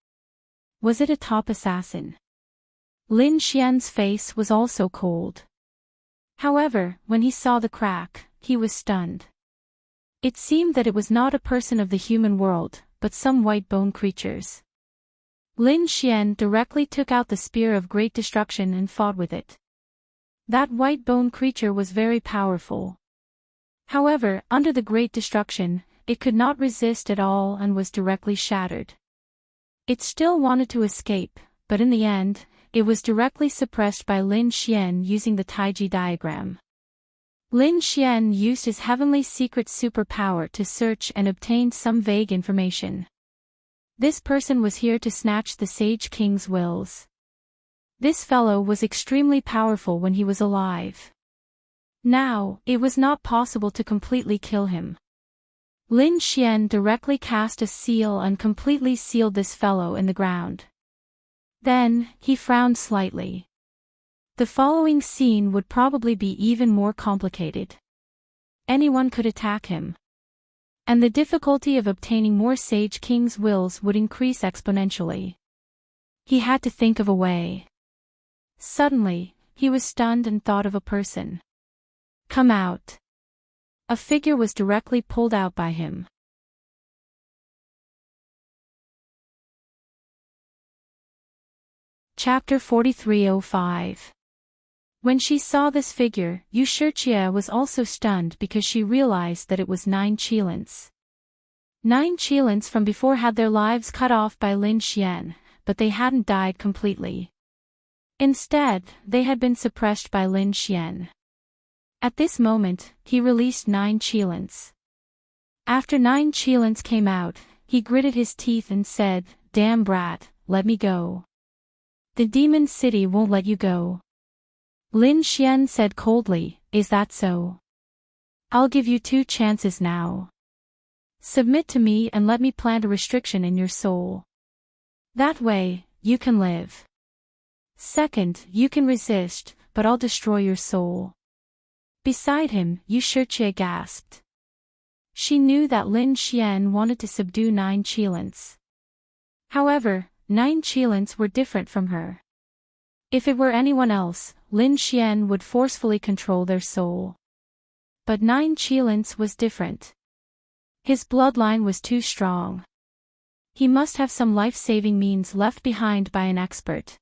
Was it a top assassin? Lin Xian's face was also cold. However, when he saw the crack, he was stunned. It seemed that it was not a person of the human world, but some white bone creatures. Lin Xian directly took out the spear of great destruction and fought with it. That white bone creature was very powerful. However, under the great destruction, it could not resist at all and was directly shattered. It still wanted to escape, but in the end, it was directly suppressed by Lin Xian using the Taiji diagram. Lin Xian used his heavenly secret superpower to search and obtained some vague information. This person was here to snatch the Sage King's wills. This fellow was extremely powerful when he was alive. Now, it was not possible to completely kill him. Lin Xian directly cast a seal and completely sealed this fellow in the ground. Then, he frowned slightly. The following scene would probably be even more complicated. Anyone could attack him. And the difficulty of obtaining more Sage King's wills would increase exponentially. He had to think of a way. Suddenly, he was stunned and thought of a person. Come out. A figure was directly pulled out by him. Chapter 4305. When she saw this figure, Yushirchia was also stunned because she realized that it was 9 Qilins. 9 Qilins from before had their lives cut off by Lin Xian, but they hadn't died completely. Instead, they had been suppressed by Lin Xian. At this moment, he released 9 Qilins. After 9 Qilins came out, he gritted his teeth and said, "Damn brat, let me go. The demon city won't let you go." Lin Xian said coldly, "Is that so? I'll give you 2 chances now. Submit to me and let me plant a restriction in your soul. That way, you can live. Second, you can resist, but I'll destroy your soul." Beside him, Yushirchia gasped. She knew that Lin Xian wanted to subdue 9 Qilins. However, 9 Qilins were different from her. If it were anyone else, Lin Xian would forcefully control their soul. But 9 Qilins was different. His bloodline was too strong. He must have some life-saving means left behind by an expert.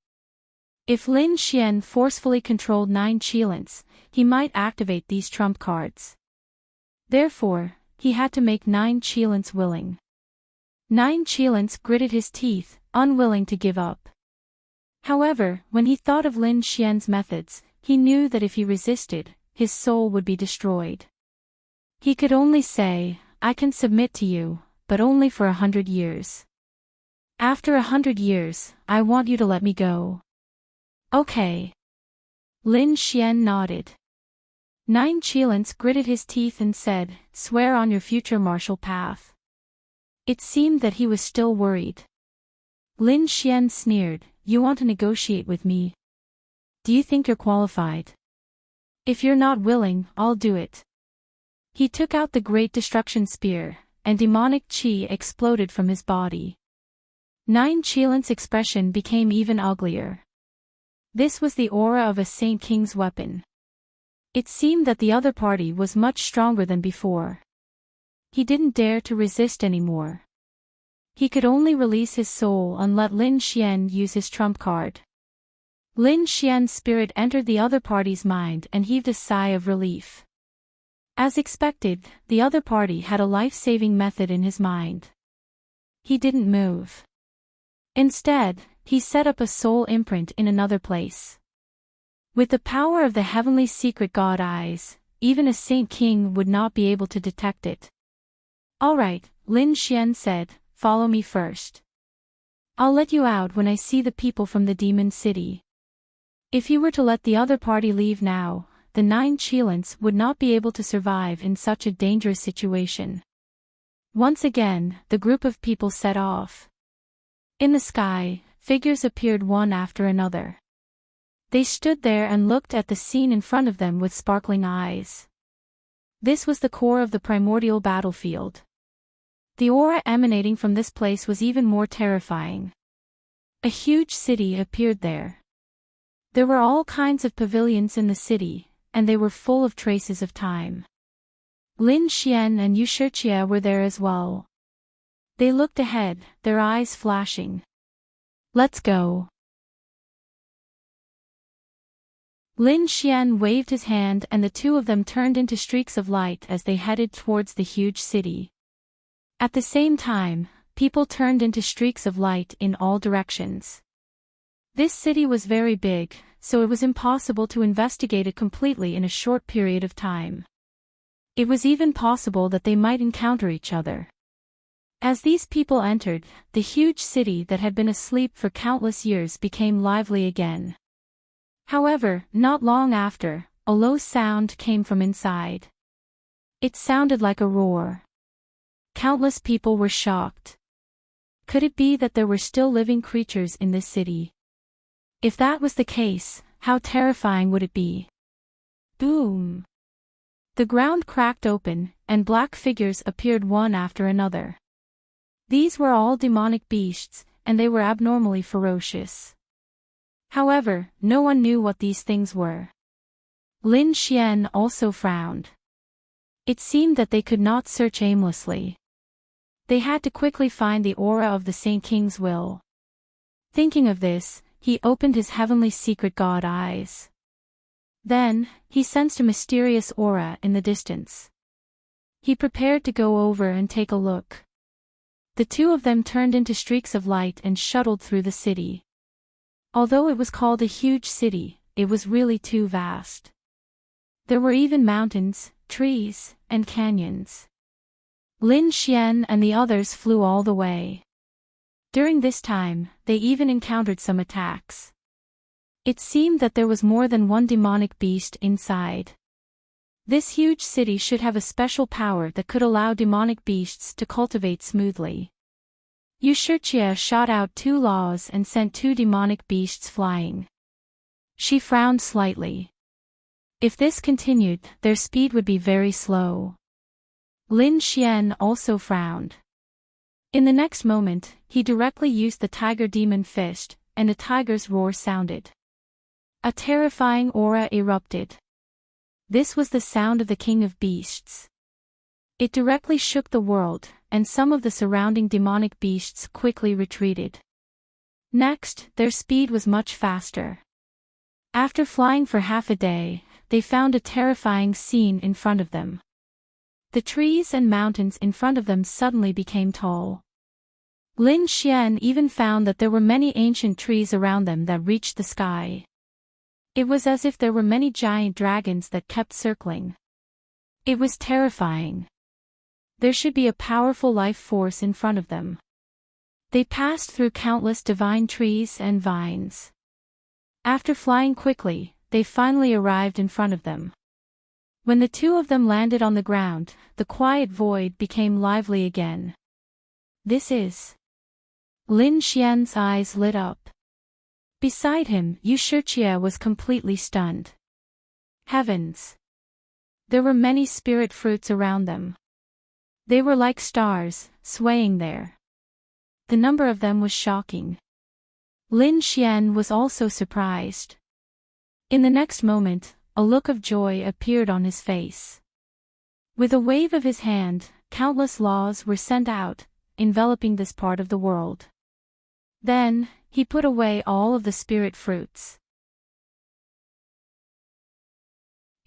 If Lin Xian forcefully controlled 9 Qilins, he might activate these trump cards. Therefore, he had to make 9 Qilins willing. 9 Qilins gritted his teeth, unwilling to give up. However, when he thought of Lin Xian's methods, he knew that if he resisted, his soul would be destroyed. He could only say, "I can submit to you, but only for 100 years. After 100 years, I want you to let me go." "Okay." Lin Xian nodded. 9 Qilins gritted his teeth and said, "Swear on your future martial path." It seemed that he was still worried. Lin Xian sneered, "You want to negotiate with me? Do you think you're qualified? If you're not willing, I'll do it." He took out the Great Destruction Spear, and demonic qi exploded from his body. 9 Qilin's expression became even uglier. This was the aura of a Saint King's weapon. It seemed that the other party was much stronger than before. He didn't dare to resist anymore. He could only release his soul and let Lin Xian use his trump card. Lin Xian's spirit entered the other party's mind and heaved a sigh of relief. As expected, the other party had a life-saving method in his mind. He didn't move. Instead, he set up a soul imprint in another place. With the power of the heavenly secret god eyes, even a Saint King would not be able to detect it. "All right," Lin Xian said, "follow me first. I'll let you out when I see the people from the demon city. If you were to let the other party leave now, the 9 Qilins would not be able to survive in such a dangerous situation." Once again, the group of people set off. In the sky, figures appeared one after another. They stood there and looked at the scene in front of them with sparkling eyes. This was the core of the primordial battlefield. The aura emanating from this place was even more terrifying. A huge city appeared there. There were all kinds of pavilions in the city, and they were full of traces of time. Lin Xian and Yu Shiqie were there as well. They looked ahead, their eyes flashing. Let's go. Lin Xian waved his hand and the two of them turned into streaks of light as they headed towards the huge city. At the same time, people turned into streaks of light in all directions. This city was very big, so it was impossible to investigate it completely in a short period of time. It was even possible that they might encounter each other. As these people entered, the huge city that had been asleep for countless years became lively again. However, not long after, a low sound came from inside. It sounded like a roar. Countless people were shocked. Could it be that there were still living creatures in this city? If that was the case, how terrifying would it be? Boom! The ground cracked open, and black figures appeared one after another. These were all demonic beasts, and they were abnormally ferocious. However, no one knew what these things were. Lin Xian also frowned. It seemed that they could not search aimlessly. They had to quickly find the aura of the Saint King's will. Thinking of this, he opened his heavenly secret god eyes. Then, he sensed a mysterious aura in the distance. He prepared to go over and take a look. The two of them turned into streaks of light and shuttled through the city. Although it was called a huge city, it was really too vast. There were even mountains, trees, and canyons. Lin Xian and the others flew all the way. During this time, they even encountered some attacks. It seemed that there was more than one demonic beast inside. This huge city should have a special power that could allow demonic beasts to cultivate smoothly. Yu Shiqie shot out 2 laws and sent 2 demonic beasts flying. She frowned slightly. If this continued, their speed would be very slow. Lin Xian also frowned. In the next moment, he directly used the tiger demon fist, and a tiger's roar sounded. A terrifying aura erupted. This was the sound of the King of Beasts. It directly shook the world, and some of the surrounding demonic beasts quickly retreated. Next, their speed was much faster. After flying for half a day, they found a terrifying scene in front of them. The trees and mountains in front of them suddenly became tall. Lin Xian even found that there were many ancient trees around them that reached the sky. It was as if there were many giant dragons that kept circling. It was terrifying. There should be a powerful life force in front of them. They passed through countless divine trees and vines. After flying quickly, they finally arrived in front of them. When the two of them landed on the ground, the quiet void became lively again. This is... Lin Xian's eyes lit up. Beside him, Yu Shiqie was completely stunned. Heavens! There were many spirit fruits around them. They were like stars, swaying there. The number of them was shocking. Lin Xian was also surprised. In the next moment, a look of joy appeared on his face. With a wave of his hand, countless laws were sent out, enveloping this part of the world. Then, he put away all of the spirit fruits.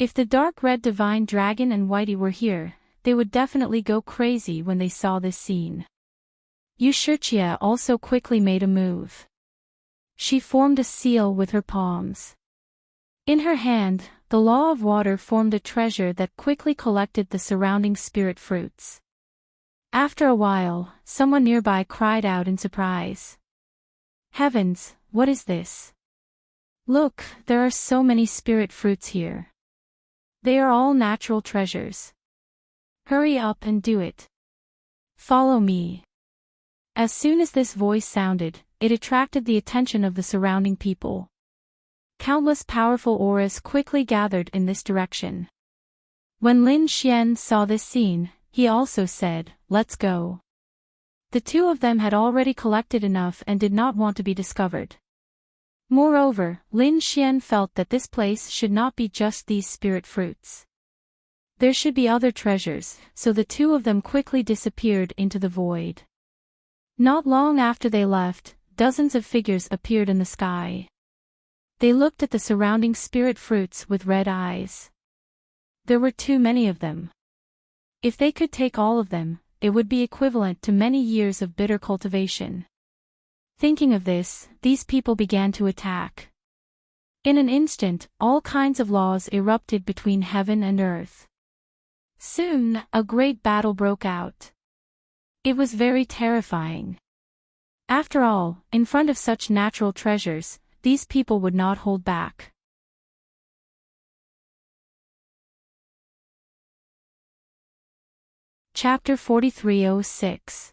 If the dark red divine dragon and Whitey were here, they would definitely go crazy when they saw this scene. Yu Shiqie also quickly made a move. She formed a seal with her palms. In her hand, the law of water formed a treasure that quickly collected the surrounding spirit fruits. After a while, someone nearby cried out in surprise. Heavens, what is this? Look, there are so many spirit fruits here. They are all natural treasures. Hurry up and do it. Follow me. As soon as this voice sounded, it attracted the attention of the surrounding people. Countless powerful auras quickly gathered in this direction. When Lin Xian saw this scene, he also said, "Let's go." The two of them had already collected enough and did not want to be discovered. Moreover, Lin Xian felt that this place should not be just these spirit fruits. There should be other treasures, so the two of them quickly disappeared into the void. Not long after they left, dozens of figures appeared in the sky. They looked at the surrounding spirit fruits with red eyes. There were too many of them. If they could take all of them, it would be equivalent to many years of bitter cultivation. Thinking of this, these people began to attack. In an instant, all kinds of laws erupted between heaven and earth. Soon, a great battle broke out. It was very terrifying. After all, in front of such natural treasures, these people would not hold back. Chapter 4306.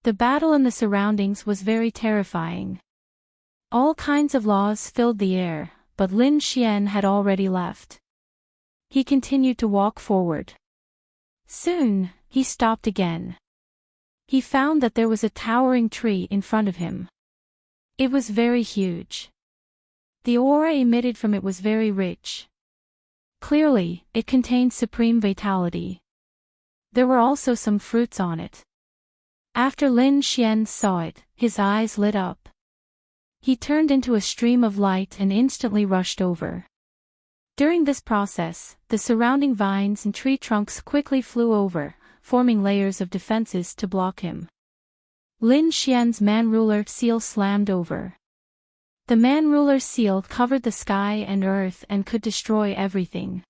The battle and the surroundings was very terrifying. All kinds of laws filled the air, but Lin Xian had already left. He continued to walk forward. Soon, he stopped again. He found that there was a towering tree in front of him. It was very huge. The aura emitted from it was very rich. Clearly, it contained supreme vitality. There were also some fruits on it. After Lin Xian saw it, his eyes lit up. He turned into a stream of light and instantly rushed over. During this process, the surrounding vines and tree trunks quickly flew over, forming layers of defenses to block him. Lin Xian's man-ruler seal slammed over. The man-ruler seal covered the sky and earth and could destroy everything.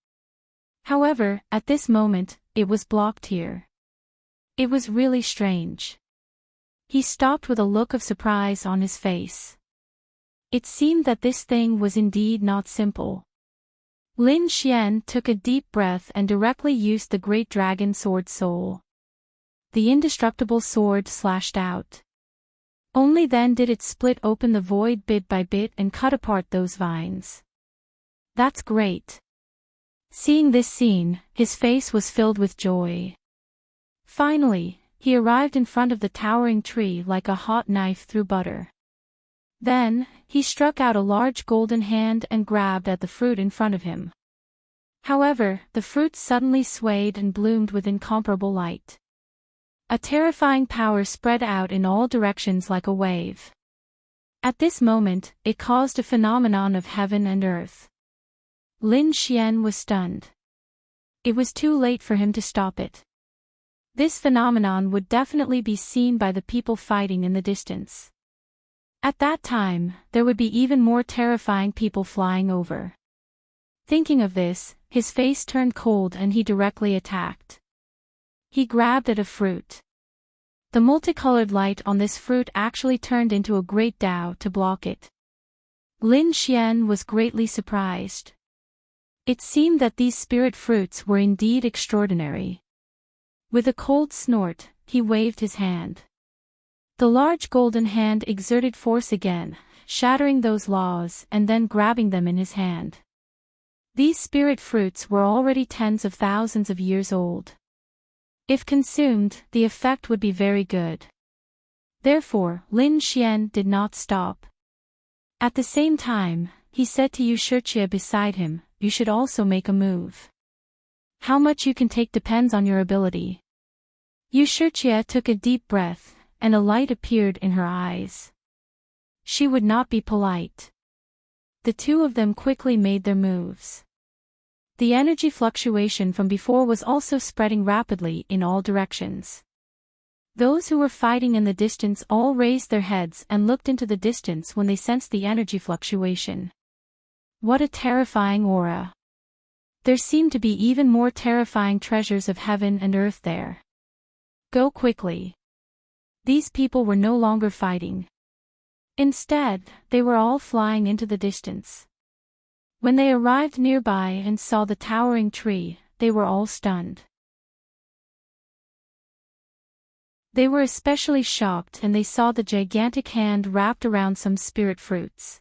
However, at this moment, it was blocked here. It was really strange. He stopped with a look of surprise on his face. It seemed that this thing was indeed not simple. Lin Xian took a deep breath and directly used the great dragon sword soul. The indestructible sword slashed out. Only then did it split open the void bit by bit and cut apart those vines. That's great. Seeing this scene, his face was filled with joy. Finally, he arrived in front of the towering tree like a hot knife through butter. Then, he struck out a large golden hand and grabbed at the fruit in front of him. However, the fruit suddenly swayed and bloomed with incomparable light. A terrifying power spread out in all directions like a wave. At this moment, it caused a phenomenon of heaven and earth. Lin Xian was stunned. It was too late for him to stop it. This phenomenon would definitely be seen by the people fighting in the distance. At that time, there would be even more terrifying people flying over. Thinking of this, his face turned cold and he directly attacked. He grabbed at a fruit. The multicolored light on this fruit actually turned into a great Tao to block it. Lin Xian was greatly surprised. It seemed that these spirit fruits were indeed extraordinary. With a cold snort, he waved his hand. The large golden hand exerted force again, shattering those laws and then grabbing them in his hand. These spirit fruits were already tens of thousands of years old. If consumed, the effect would be very good. Therefore, Lin Xian did not stop. At the same time, he said to Yu Shijie beside him, "You should also make a move. How much you can take depends on your ability." Yu Shijie took a deep breath, and a light appeared in her eyes. She would not be polite. The two of them quickly made their moves. The energy fluctuation from before was also spreading rapidly in all directions. Those who were fighting in the distance all raised their heads and looked into the distance when they sensed the energy fluctuation. What a terrifying aura! There seemed to be even more terrifying treasures of heaven and earth there. Go quickly. These people were no longer fighting. Instead, they were all flying into the distance. When they arrived nearby and saw the towering tree, they were all stunned. They were especially shocked and they saw the gigantic hand wrapped around some spirit fruits.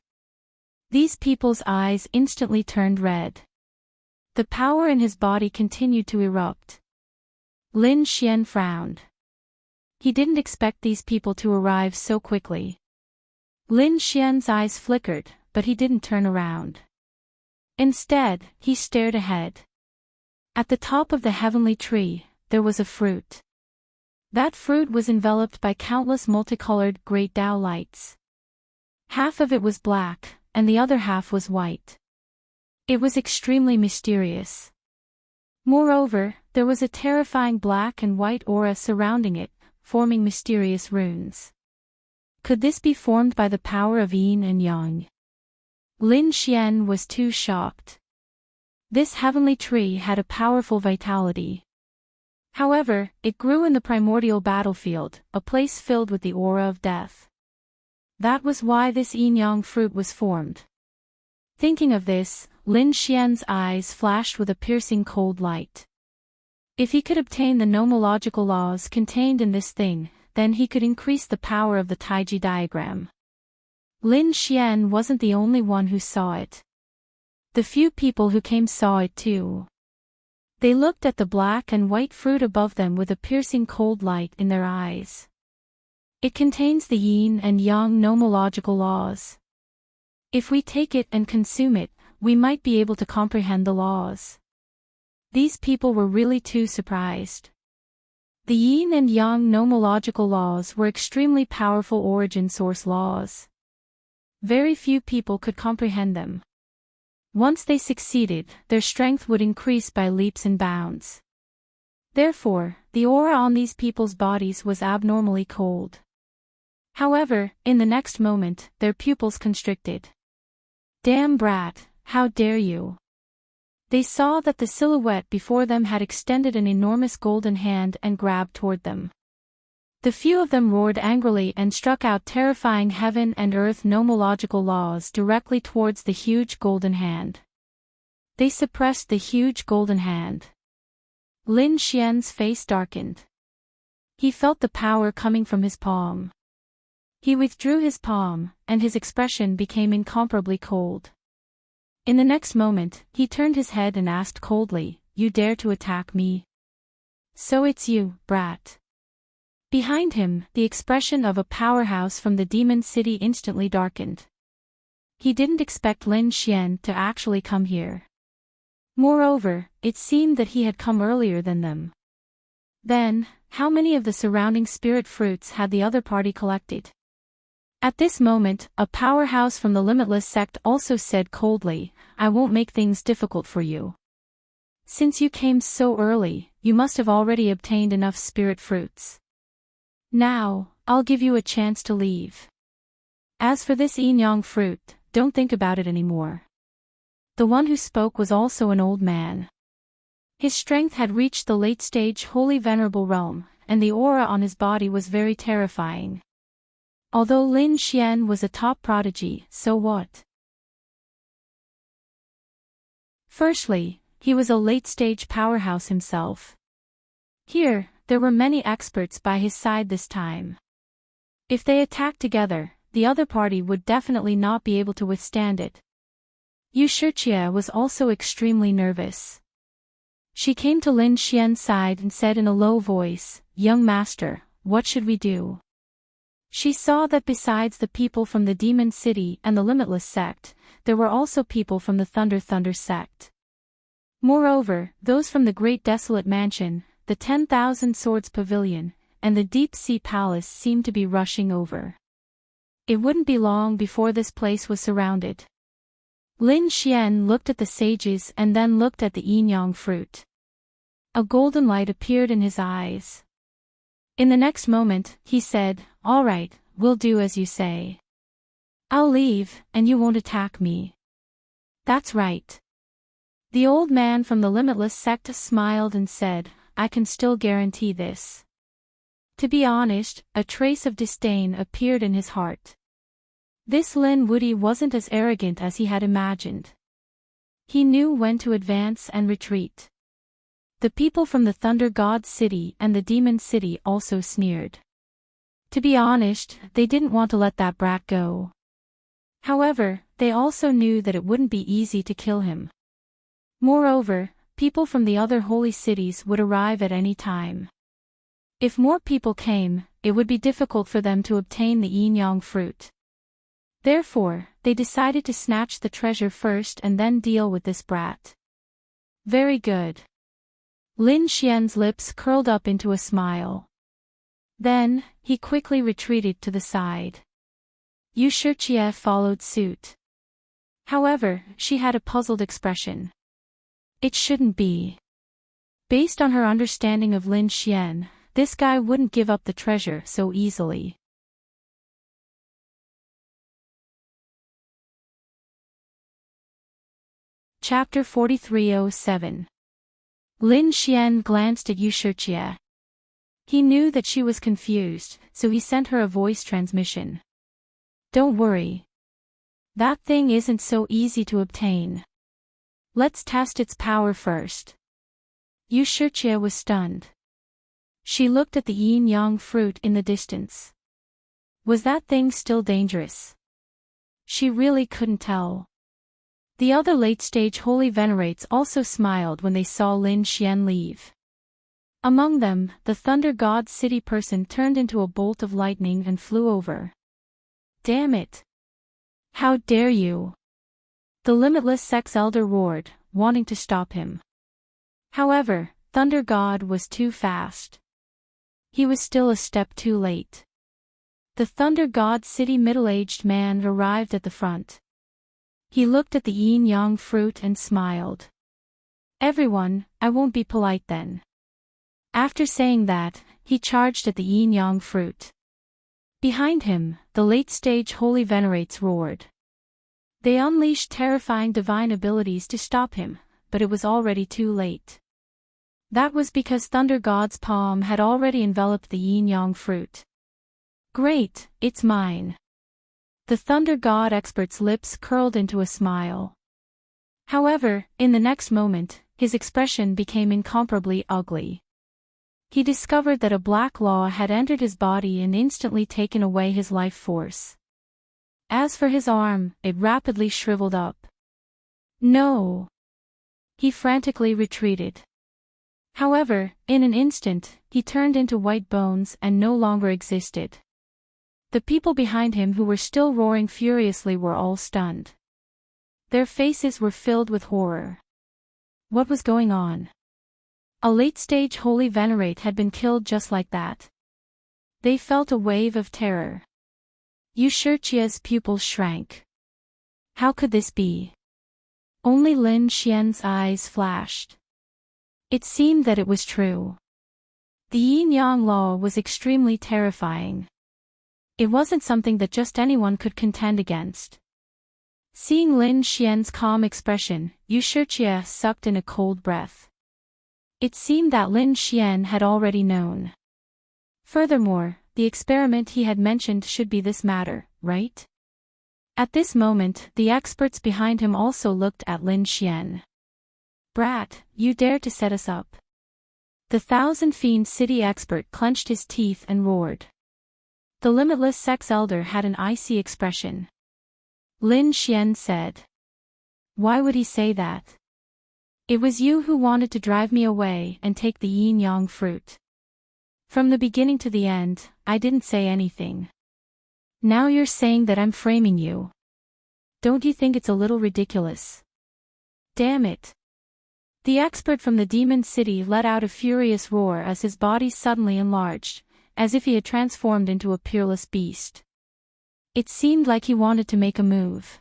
These people's eyes instantly turned red. The power in his body continued to erupt. Lin Xian frowned. He didn't expect these people to arrive so quickly. Lin Xian's eyes flickered, but he didn't turn around. Instead, he stared ahead. At the top of the heavenly tree, there was a fruit. That fruit was enveloped by countless multicolored great Tao lights. Half of it was black, and the other half was white. It was extremely mysterious. Moreover, there was a terrifying black and white aura surrounding it, forming mysterious runes. Could this be formed by the power of yin and yang? Lin Xian was too shocked. This heavenly tree had a powerful vitality. However, it grew in the primordial battlefield, a place filled with the aura of death. That was why this yin-yang fruit was formed. Thinking of this, Lin Xian's eyes flashed with a piercing cold light. If he could obtain the nomological laws contained in this thing, then he could increase the power of the Taiji diagram. Lin Xian wasn't the only one who saw it. The few people who came saw it too. They looked at the black and white fruit above them with a piercing cold light in their eyes. It contains the yin and yang nomological laws. If we take it and consume it, we might be able to comprehend the laws. These people were really too surprised. The yin and yang nomological laws were extremely powerful origin source laws. Very few people could comprehend them. Once they succeeded, their strength would increase by leaps and bounds. Therefore, the aura on these people's bodies was abnormally cold. However, in the next moment, their pupils constricted. Damn brat, how dare you! They saw that the silhouette before them had extended an enormous golden hand and grabbed toward them. The few of them roared angrily and struck out terrifying heaven and earth nomological laws directly towards the huge golden hand. They suppressed the huge golden hand. Lin Xian's face darkened. He felt the power coming from his palm. He withdrew his palm, and his expression became incomparably cold. In the next moment, he turned his head and asked coldly, "You dare to attack me? So it's you, brat." Behind him, the expression of a powerhouse from the demon city instantly darkened. He didn't expect Lin Xian to actually come here. Moreover, it seemed that he had come earlier than them. Then, how many of the surrounding spirit fruits had the other party collected? At this moment, a powerhouse from the Limitless sect also said coldly, "I won't make things difficult for you. Since you came so early, you must have already obtained enough spirit fruits. Now, I'll give you a chance to leave. As for this yin-yang fruit, don't think about it anymore." The one who spoke was also an old man. His strength had reached the late-stage holy venerable realm, and the aura on his body was very terrifying. Although Lin Xian was a top prodigy, so what? Firstly, he was a late-stage powerhouse himself. Here, there were many experts by his side this time. If they attacked together, the other party would definitely not be able to withstand it. Yu Shijie was also extremely nervous. She came to Lin Xian's side and said in a low voice, "Young master, what should we do?" She saw that besides the people from the Demon City and the Limitless sect, there were also people from the Thunder sect. Moreover, those from the Great Desolate Mansion, the 10,000 Swords Pavilion, and the Deep Sea Palace seemed to be rushing over. It wouldn't be long before this place was surrounded. Lin Xian looked at the sages and then looked at the yin-yang fruit. A golden light appeared in his eyes. In the next moment, he said, "All right, we'll do as you say. I'll leave, and you won't attack me." "That's right." The old man from the Limitless sect smiled and said, "I can still guarantee this." To be honest, a trace of disdain appeared in his heart. This Lin Wuyi wasn't as arrogant as he had imagined. He knew when to advance and retreat. The people from the Thunder God City and the Demon City also sneered. To be honest, they didn't want to let that brat go. However, they also knew that it wouldn't be easy to kill him. Moreover, people from the other holy cities would arrive at any time. If more people came, it would be difficult for them to obtain the yin-yang fruit. Therefore, they decided to snatch the treasure first and then deal with this brat. Very good. Lin Xian's lips curled up into a smile. Then, he quickly retreated to the side. Yu Shiqie followed suit. However, she had a puzzled expression. It shouldn't be. Based on her understanding of Lin Xian, this guy wouldn't give up the treasure so easily. Chapter 4307. Lin Xian glanced at Yu Shiqie. He knew that she was confused, so he sent her a voice transmission. Don't worry. That thing isn't so easy to obtain. Let's test its power first. Yu Shiqie was stunned. She looked at the yin-yang fruit in the distance. Was that thing still dangerous? She really couldn't tell. The other late-stage holy venerates also smiled when they saw Lin Xian leave. Among them, the Thunder God City person turned into a bolt of lightning and flew over. Damn it! How dare you! The Limitless Sex Elder roared, wanting to stop him. However, Thunder God was too fast. He was still a step too late. The Thunder God City middle-aged man arrived at the front. He looked at the yin-yang fruit and smiled. Everyone, I won't be polite then. After saying that, he charged at the yin-yang fruit. Behind him, the late-stage holy venerates roared. They unleashed terrifying divine abilities to stop him, but it was already too late. That was because Thunder God's palm had already enveloped the yin-yang fruit. Great, it's mine. The Thunder God expert's lips curled into a smile. However, in the next moment, his expression became incomparably ugly. He discovered that a black law had entered his body and instantly taken away his life force. As for his arm, it rapidly shriveled up. No! He frantically retreated. However, in an instant, he turned into white bones and no longer existed. The people behind him who were still roaring furiously were all stunned. Their faces were filled with horror. What was going on? A late-stage holy venerate had been killed just like that. They felt a wave of terror. Yu Shiqie's pupils shrank. How could this be? Only Lin Xian's eyes flashed. It seemed that it was true. The yin-yang law was extremely terrifying. It wasn't something that just anyone could contend against. Seeing Lin Xian's calm expression, Yu Shiqie sucked in a cold breath. It seemed that Lin Xian had already known. Furthermore, the experiment he had mentioned should be this matter, right? At this moment, the experts behind him also looked at Lin Xian. Brat, you dare to set us up. The Thousand Fiend City expert clenched his teeth and roared. The Limitless Sex Elder had an icy expression. Lin Xian said. Why would he say that? It was you who wanted to drive me away and take the yin-yang fruit. From the beginning to the end, I didn't say anything. Now you're saying that I'm framing you. Don't you think it's a little ridiculous? Damn it. The expert from the Demon City let out a furious roar as his body suddenly enlarged, as if he had transformed into a peerless beast. It seemed like he wanted to make a move.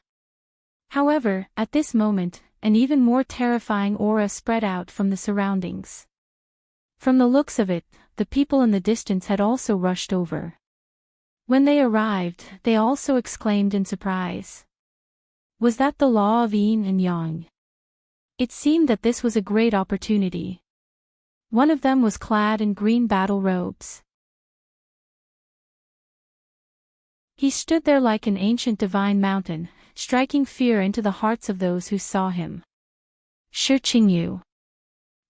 However, at this moment, an even more terrifying aura spread out from the surroundings. From the looks of it, the people in the distance had also rushed over. When they arrived, they also exclaimed in surprise. Was that the law of yin and yang? It seemed that this was a great opportunity. One of them was clad in green battle robes. He stood there like an ancient divine mountain, striking fear into the hearts of those who saw him. Shi Qingyu.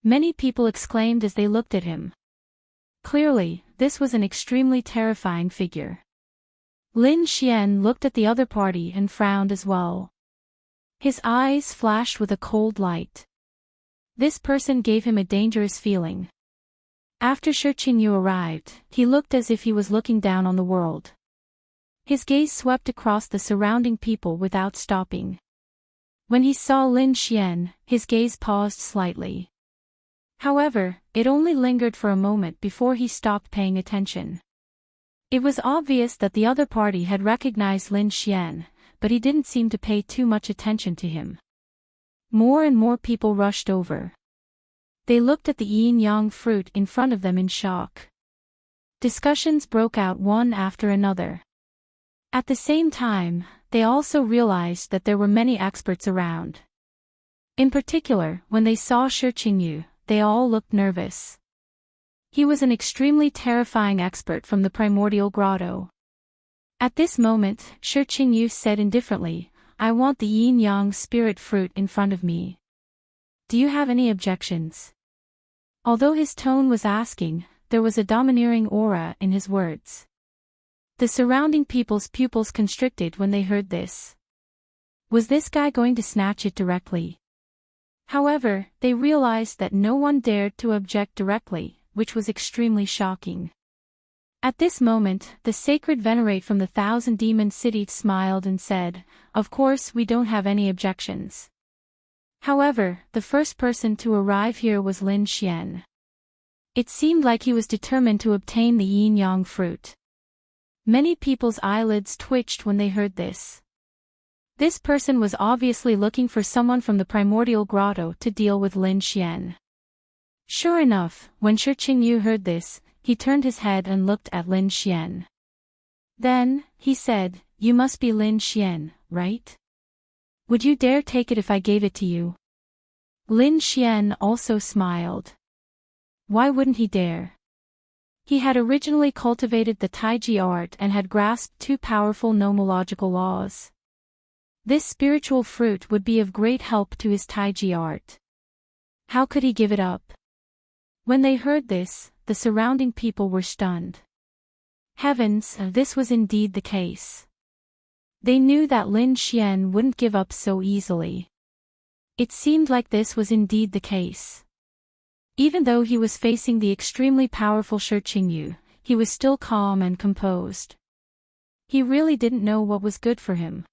Many people exclaimed as they looked at him. Clearly, this was an extremely terrifying figure. Lin Xian looked at the other party and frowned as well. His eyes flashed with a cold light. This person gave him a dangerous feeling. After Shi Qingyu arrived, he looked as if he was looking down on the world. His gaze swept across the surrounding people without stopping. When he saw Lin Xian, his gaze paused slightly. However, it only lingered for a moment before he stopped paying attention. It was obvious that the other party had recognized Lin Xian, but he didn't seem to pay too much attention to him. More and more people rushed over. They looked at the yin-yang fruit in front of them in shock. Discussions broke out one after another. At the same time, they also realized that there were many experts around. In particular, when they saw Shi Qingyu, they all looked nervous. He was an extremely terrifying expert from the primordial grotto. At this moment, Shi Qingyu said indifferently, "I want the yin-yang spirit fruit in front of me. Do you have any objections?" Although his tone was asking, there was a domineering aura in his words. The surrounding people's pupils constricted when they heard this. Was this guy going to snatch it directly? However, they realized that no one dared to object directly, which was extremely shocking. At this moment, the sacred venerate from the Thousand Demon City smiled and said, "Of course we don't have any objections." However, the first person to arrive here was Lin Xian. It seemed like he was determined to obtain the yin-yang fruit. Many people's eyelids twitched when they heard this. This person was obviously looking for someone from the primordial grotto to deal with Lin Xian. Sure enough, when Shi Qingyu heard this, he turned his head and looked at Lin Xian. Then, he said, "You must be Lin Xian, right? Would you dare take it if I gave it to you?" Lin Xian also smiled. Why wouldn't he dare? He had originally cultivated the Taiji art and had grasped two powerful nomological laws. This spiritual fruit would be of great help to his Taiji art. How could he give it up? When they heard this, the surrounding people were stunned. Heavens, this was indeed the case. They knew that Lin Xian wouldn't give up so easily. It seemed like this was indeed the case. Even though he was facing the extremely powerful Shi Qingyu, he was still calm and composed. He really didn't know what was good for him.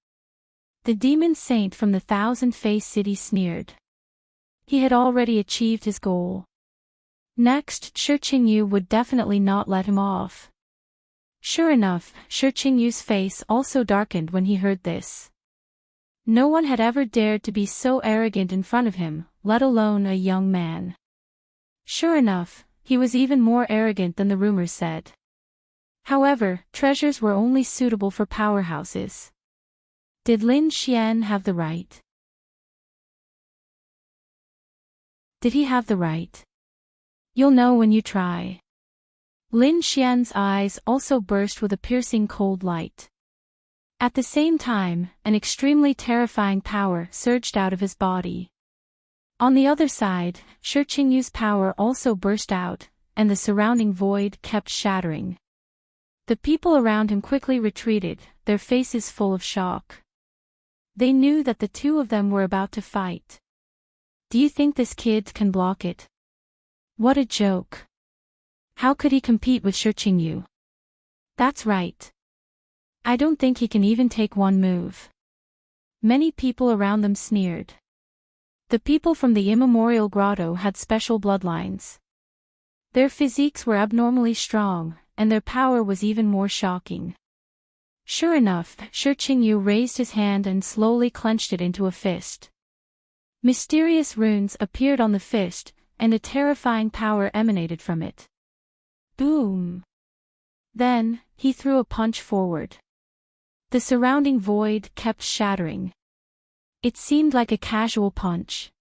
The demon saint from the Thousand-Face City sneered. He had already achieved his goal. Next, Shi Qingyu would definitely not let him off. Sure enough, Shi Qingyu's face also darkened when he heard this. No one had ever dared to be so arrogant in front of him, let alone a young man. Sure enough, he was even more arrogant than the rumors said. However, treasures were only suitable for powerhouses. Did Lin Xian have the right? Did he have the right? You'll know when you try. Lin Xian's eyes also burst with a piercing cold light. At the same time, an extremely terrifying power surged out of his body. On the other side, Shi Qingyu's power also burst out, and the surrounding void kept shattering. The people around him quickly retreated, their faces full of shock. They knew that the two of them were about to fight. Do you think this kid can block it? What a joke. How could he compete with Shi Qingyu? That's right. I don't think he can even take one move. Many people around them sneered. The people from the immemorial grotto had special bloodlines. Their physiques were abnormally strong, and their power was even more shocking. Sure enough, Shi Qingyu raised his hand and slowly clenched it into a fist. Mysterious runes appeared on the fist, and a terrifying power emanated from it. Boom! Then, he threw a punch forward. The surrounding void kept shattering. It seemed like a casual punch.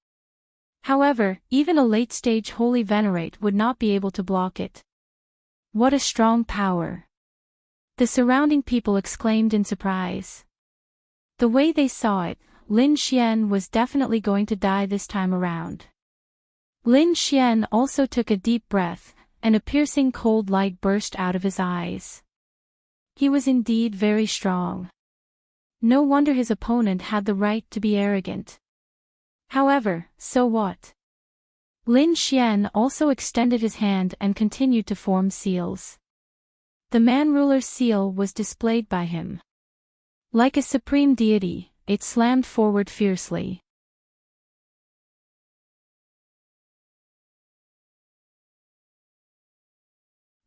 However, even a late-stage holy venerate would not be able to block it. What a strong power! The surrounding people exclaimed in surprise. The way they saw it, Lin Xian was definitely going to die this time around. Lin Xian also took a deep breath, and a piercing cold light burst out of his eyes. He was indeed very strong. No wonder his opponent had the right to be arrogant. However, so what? Lin Xian also extended his hand and continued to form seals. The man-ruler's seal was displayed by him. Like a supreme deity, it slammed forward fiercely.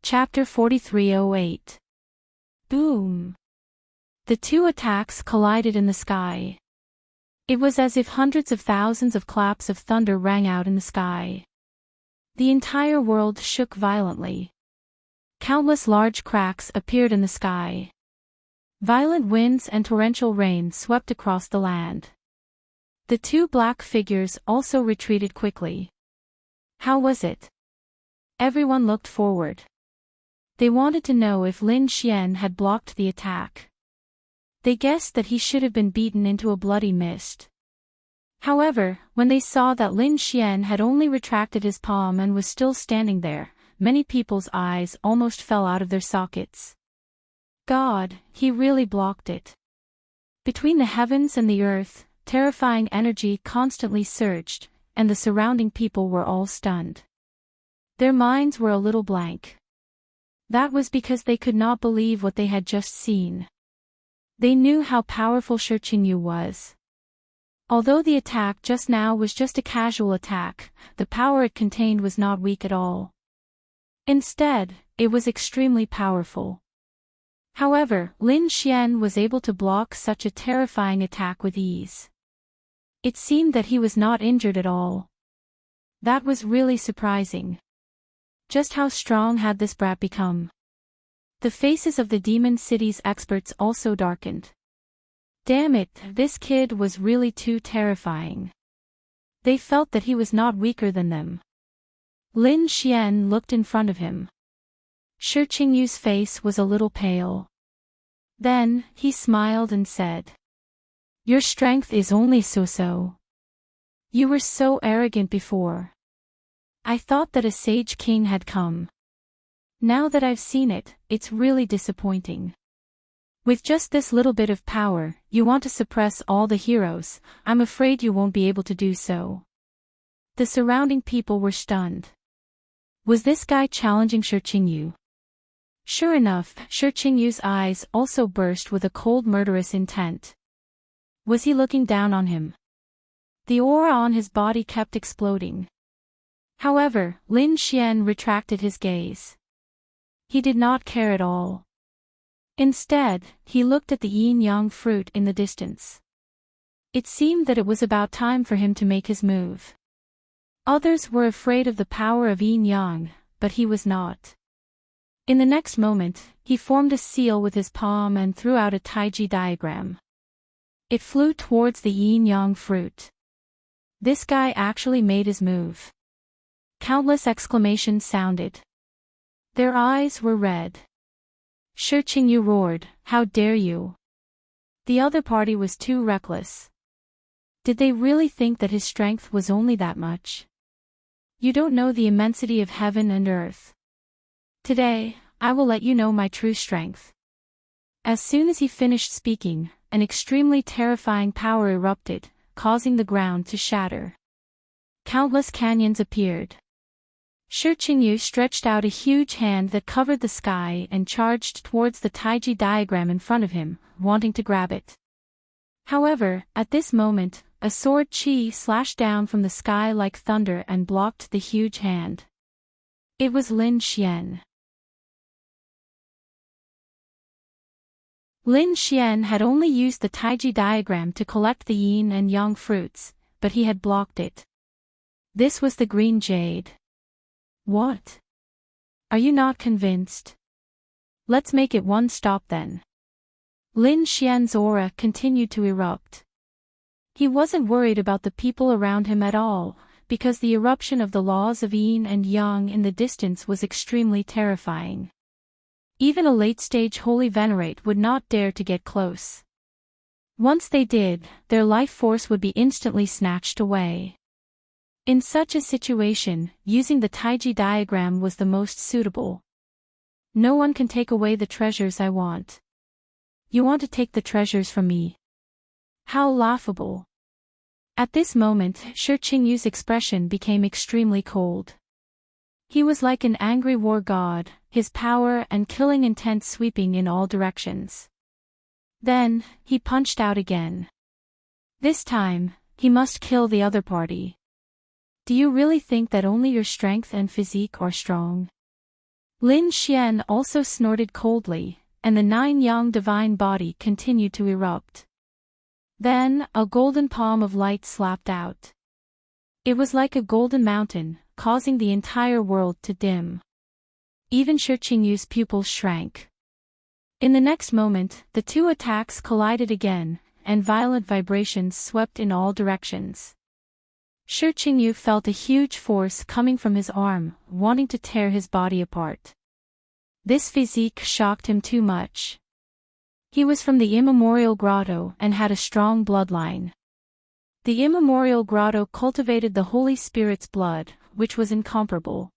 Chapter 4308. Boom! The two attacks collided in the sky. It was as if hundreds of thousands of claps of thunder rang out in the sky. The entire world shook violently. Countless large cracks appeared in the sky. Violent winds and torrential rain swept across the land. The two black figures also retreated quickly. How was it? Everyone looked forward. They wanted to know if Lin Xian had blocked the attack. They guessed that he should have been beaten into a bloody mist. However, when they saw that Lin Xian had only retracted his palm and was still standing there, many people's eyes almost fell out of their sockets. God, he really blocked it. Between the heavens and the earth, terrifying energy constantly surged, and the surrounding people were all stunned. Their minds were a little blank. That was because they could not believe what they had just seen. They knew how powerful Shi Qingyu was. Although the attack just now was just a casual attack, the power it contained was not weak at all. Instead, it was extremely powerful. However, Lin Xian was able to block such a terrifying attack with ease. It seemed that he was not injured at all. That was really surprising. Just how strong had this brat become? The faces of the Demon City's experts also darkened. Damn it, this kid was really too terrifying. They felt that he was not weaker than them. Lin Xian looked in front of him. Shi Qingyu's face was a little pale. Then, he smiled and said, "Your strength is only so-so. You were so arrogant before. I thought that a sage king had come. Now that I've seen it, it's really disappointing. With just this little bit of power, you want to suppress all the heroes. I'm afraid you won't be able to do so." The surrounding people were stunned. Was this guy challenging Shi Qingyu? Sure enough, Shi Qingyu's eyes also burst with a cold murderous intent. Was he looking down on him? The aura on his body kept exploding. However, Lin Xian retracted his gaze. He did not care at all. Instead, he looked at the yin-yang fruit in the distance. It seemed that it was about time for him to make his move. Others were afraid of the power of yin-yang, but he was not. In the next moment, he formed a seal with his palm and threw out a taiji diagram. It flew towards the yin-yang fruit. This guy actually made his move. Countless exclamations sounded. Their eyes were red. Shi Qingyu roared, "How dare you!" The other party was too reckless. Did they really think that his strength was only that much? You don't know the immensity of heaven and earth. Today, I will let you know my true strength. As soon as he finished speaking, an extremely terrifying power erupted, causing the ground to shatter. Countless canyons appeared. Shi Qingyu stretched out a huge hand that covered the sky and charged towards the taiji diagram in front of him, wanting to grab it. However, at this moment, a sword chi slashed down from the sky like thunder and blocked the huge hand. It was Lin Xian. Lin Xian had only used the taiji diagram to collect the yin and yang fruits, but he had blocked it. This was the green jade. What? Are you not convinced? Let's make it one stop then. Lin Xian's aura continued to erupt. He wasn't worried about the people around him at all, because the eruption of the laws of yin and yang in the distance was extremely terrifying. Even a late-stage holy venerate would not dare to get close. Once they did, their life force would be instantly snatched away. In such a situation, using the taiji diagram was the most suitable. No one can take away the treasures I want. You want to take the treasures from me, How laughable. At this moment, Shi Qingyu's expression became extremely cold. He was like an angry war god, his power and killing intent sweeping in all directions. Then, he punched out again. This time, he must kill the other party. Do you really think that only your strength and physique are strong? Lin Xian also snorted coldly, and the 9-yang divine body continued to erupt. Then, a golden palm of light slapped out. It was like a golden mountain, causing the entire world to dim. Even Shi Qingyu's pupils shrank. In the next moment, the two attacks collided again, and violent vibrations swept in all directions. Shi Qingyu felt a huge force coming from his arm, wanting to tear his body apart. This physique shocked him too much. He was from the immemorial grotto and had a strong bloodline. The immemorial grotto cultivated the Holy Spirit's blood, which was incomparable.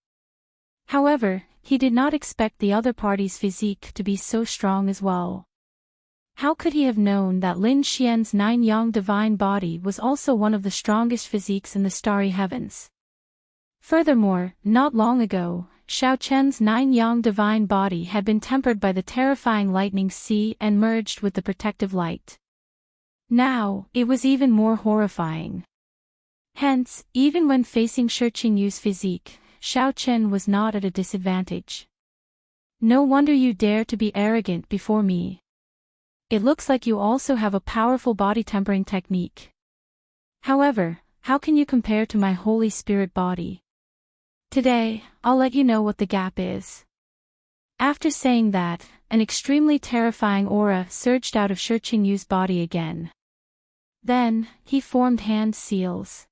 However, he did not expect the other party's physique to be so strong as well. How could he have known that Lin Xian's 9-yang divine body was also one of the strongest physiques in the starry heavens? Furthermore, not long ago, Xiao Chen's 9-yang divine body had been tempered by the terrifying lightning sea and merged with the protective light. Now, it was even more horrifying. Hence, even when facing Shi Qingyu's physique, Xiao Chen was not at a disadvantage. No wonder you dare to be arrogant before me. It looks like you also have a powerful body tempering technique. However, how can you compare to my Holy Spirit body? Today, I'll let you know what the gap is. After saying that, an extremely terrifying aura surged out of Shi Qingyu's body again. Then, he formed hand seals.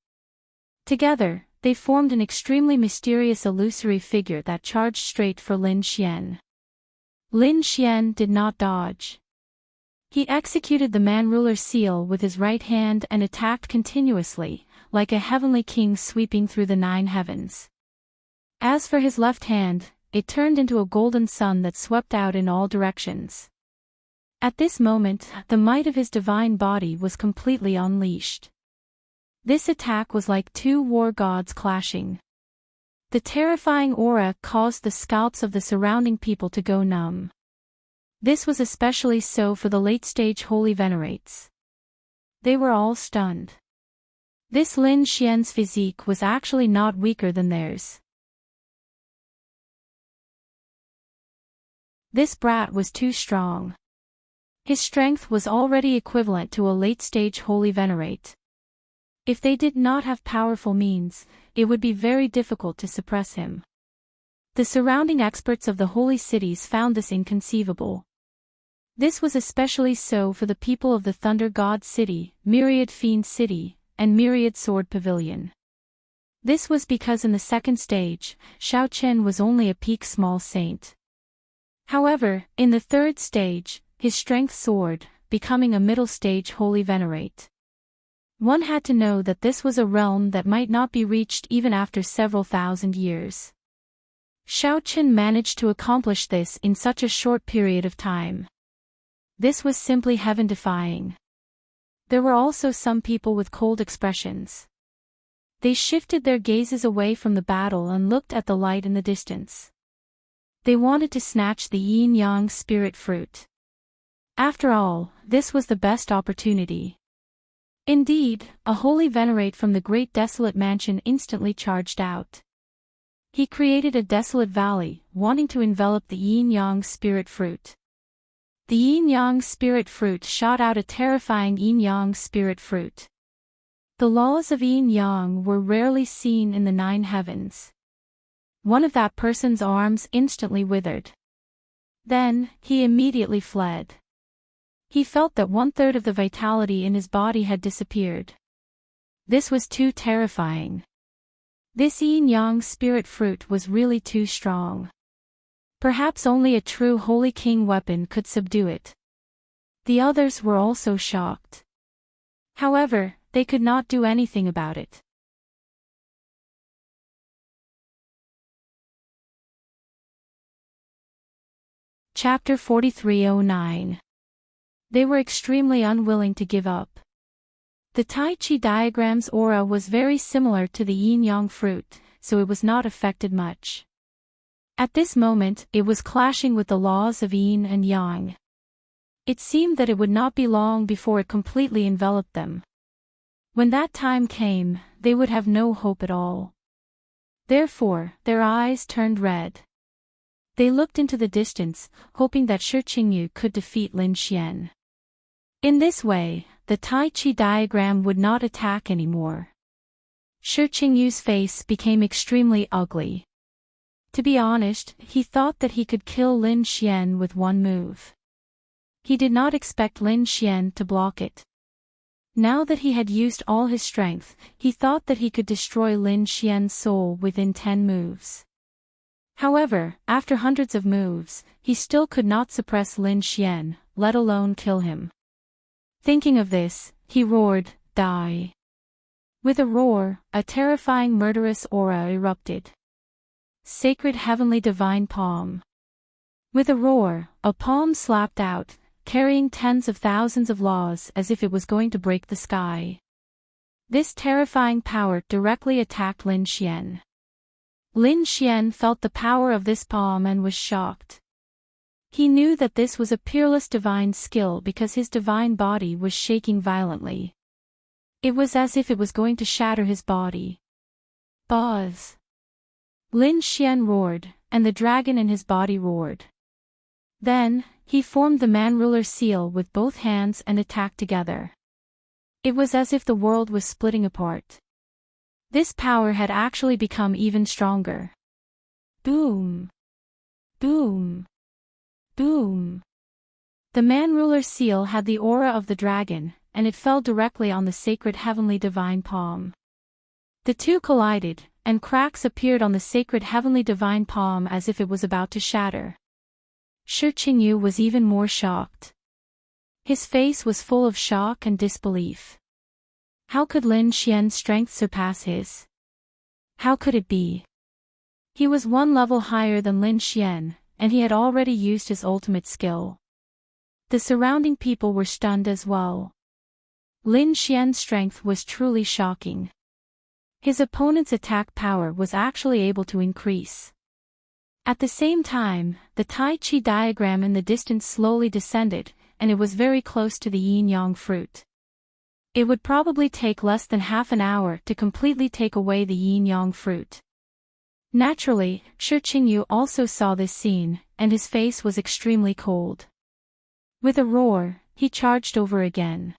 Together, they formed an extremely mysterious illusory figure that charged straight for Lin Xian. Lin Xian did not dodge. He executed the man-ruler seal with his right hand and attacked continuously, like a heavenly king sweeping through the 9 heavens. As for his left hand, it turned into a golden sun that swept out in all directions. At this moment, the might of his divine body was completely unleashed. This attack was like 2 war gods clashing. The terrifying aura caused the scalps of the surrounding people to go numb. This was especially so for the late-stage holy venerates. They were all stunned. This Lin Xian's physique was actually not weaker than theirs. This brat was too strong. His strength was already equivalent to a late-stage holy venerate. If they did not have powerful means, it would be very difficult to suppress him. The surrounding experts of the holy cities found this inconceivable. This was especially so for the people of the Thunder God City, Myriad Fiend City, and Myriad Sword Pavilion. This was because in the second stage, Xiao Chen was only a peak small saint. However, in the third stage, his strength soared, becoming a middle stage holy venerate. One had to know that this was a realm that might not be reached even after several thousand years. Xiao Chen managed to accomplish this in such a short period of time. This was simply heaven-defying. There were also some people with cold expressions. They shifted their gazes away from the battle and looked at the light in the distance. They wanted to snatch the yin-yang spirit fruit. After all, this was the best opportunity. Indeed, a holy venerate from the great desolate mansion instantly charged out. He created a desolate valley, wanting to envelop the yin-yang spirit fruit. The yin-yang spirit fruit shot out a terrifying yin-yang spirit fruit. The laws of yin-yang were rarely seen in the 9 heavens. One of that person's arms instantly withered. Then, he immediately fled. He felt that 1/3 of the vitality in his body had disappeared. This was too terrifying. This yin-yang spirit fruit was really too strong. Perhaps only a true Holy King weapon could subdue it. The others were also shocked. However, they could not do anything about it. Chapter 4309. They were extremely unwilling to give up. The Tai Chi diagram's aura was very similar to the yin-yang fruit, so it was not affected much. At this moment, it was clashing with the laws of yin and yang. It seemed that it would not be long before it completely enveloped them. When that time came, they would have no hope at all. Therefore, their eyes turned red. They looked into the distance, hoping that Shi Qingyu could defeat Lin Xian. In this way, the Tai Chi diagram would not attack anymore. Shi Qingyu's face became extremely ugly. To be honest, he thought that he could kill Lin Xian with one move. He did not expect Lin Xian to block it. Now that he had used all his strength, he thought that he could destroy Lin Xian's soul within 10 moves. However, after hundreds of moves, he still could not suppress Lin Xian, let alone kill him. Thinking of this, he roared, "Die!" With a roar, a terrifying murderous aura erupted. Sacred Heavenly Divine Palm. With a roar, a palm slapped out, carrying tens of thousands of laws as if it was going to break the sky. This terrifying power directly attacked Lin Xian. Lin Xian felt the power of this palm and was shocked. He knew that this was a peerless divine skill because his divine body was shaking violently. It was as if it was going to shatter his body. Buzz! Lin Xian roared, and the dragon in his body roared. Then, he formed the man-ruler seal with both hands and attacked together. It was as if the world was splitting apart. This power had actually become even stronger. Boom! Boom! Boom! The man-ruler seal had the aura of the dragon, and it fell directly on the sacred heavenly divine palm. The two collided, and cracks appeared on the sacred heavenly divine palm as if it was about to shatter. Shi Qingyu was even more shocked. His face was full of shock and disbelief. How could Lin Xian's strength surpass his? How could it be? He was one level higher than Lin Xian, and he had already used his ultimate skill. The surrounding people were stunned as well. Lin Xian's strength was truly shocking. His opponent's attack power was actually able to increase. At the same time, the Tai Chi diagram in the distance slowly descended, and it was very close to the yin-yang fruit. It would probably take less than half an hour to completely take away the yin-yang fruit. Naturally, Shi Qingyu also saw this scene, and his face was extremely cold. With a roar, he charged over again.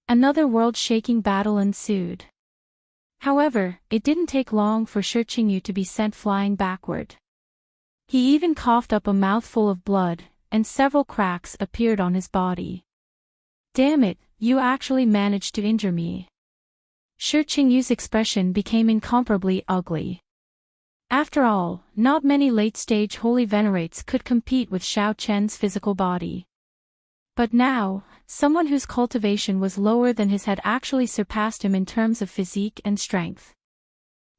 Another world-shaking battle ensued. However, it didn't take long for Shi Qingyu to be sent flying backward. He even coughed up a mouthful of blood, and several cracks appeared on his body. "Damn it, you actually managed to injure me." Shi Qingyu's expression became incomparably ugly. After all, not many late-stage holy venerates could compete with Xiao Chen's physical body. But now, someone whose cultivation was lower than his had actually surpassed him in terms of physique and strength.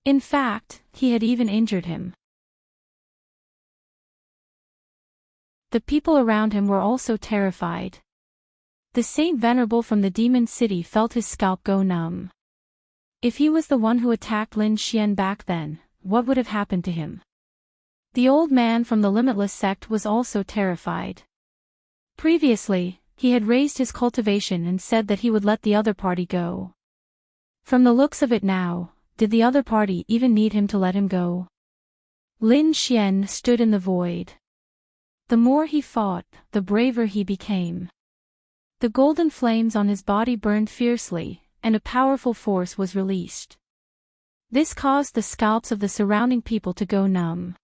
In fact, he had even injured him. The people around him were also terrified. The Saint Venerable from the Demon City felt his scalp go numb. If he was the one who attacked Lin Xian back then, what would have happened to him? The old man from the Limitless sect was also terrified. Previously, he had raised his cultivation and said that he would let the other party go. From the looks of it now, did the other party even need him to let him go? Lin Xian stood in the void. The more he fought, the braver he became. The golden flames on his body burned fiercely, and a powerful force was released. This caused the scalps of the surrounding people to go numb.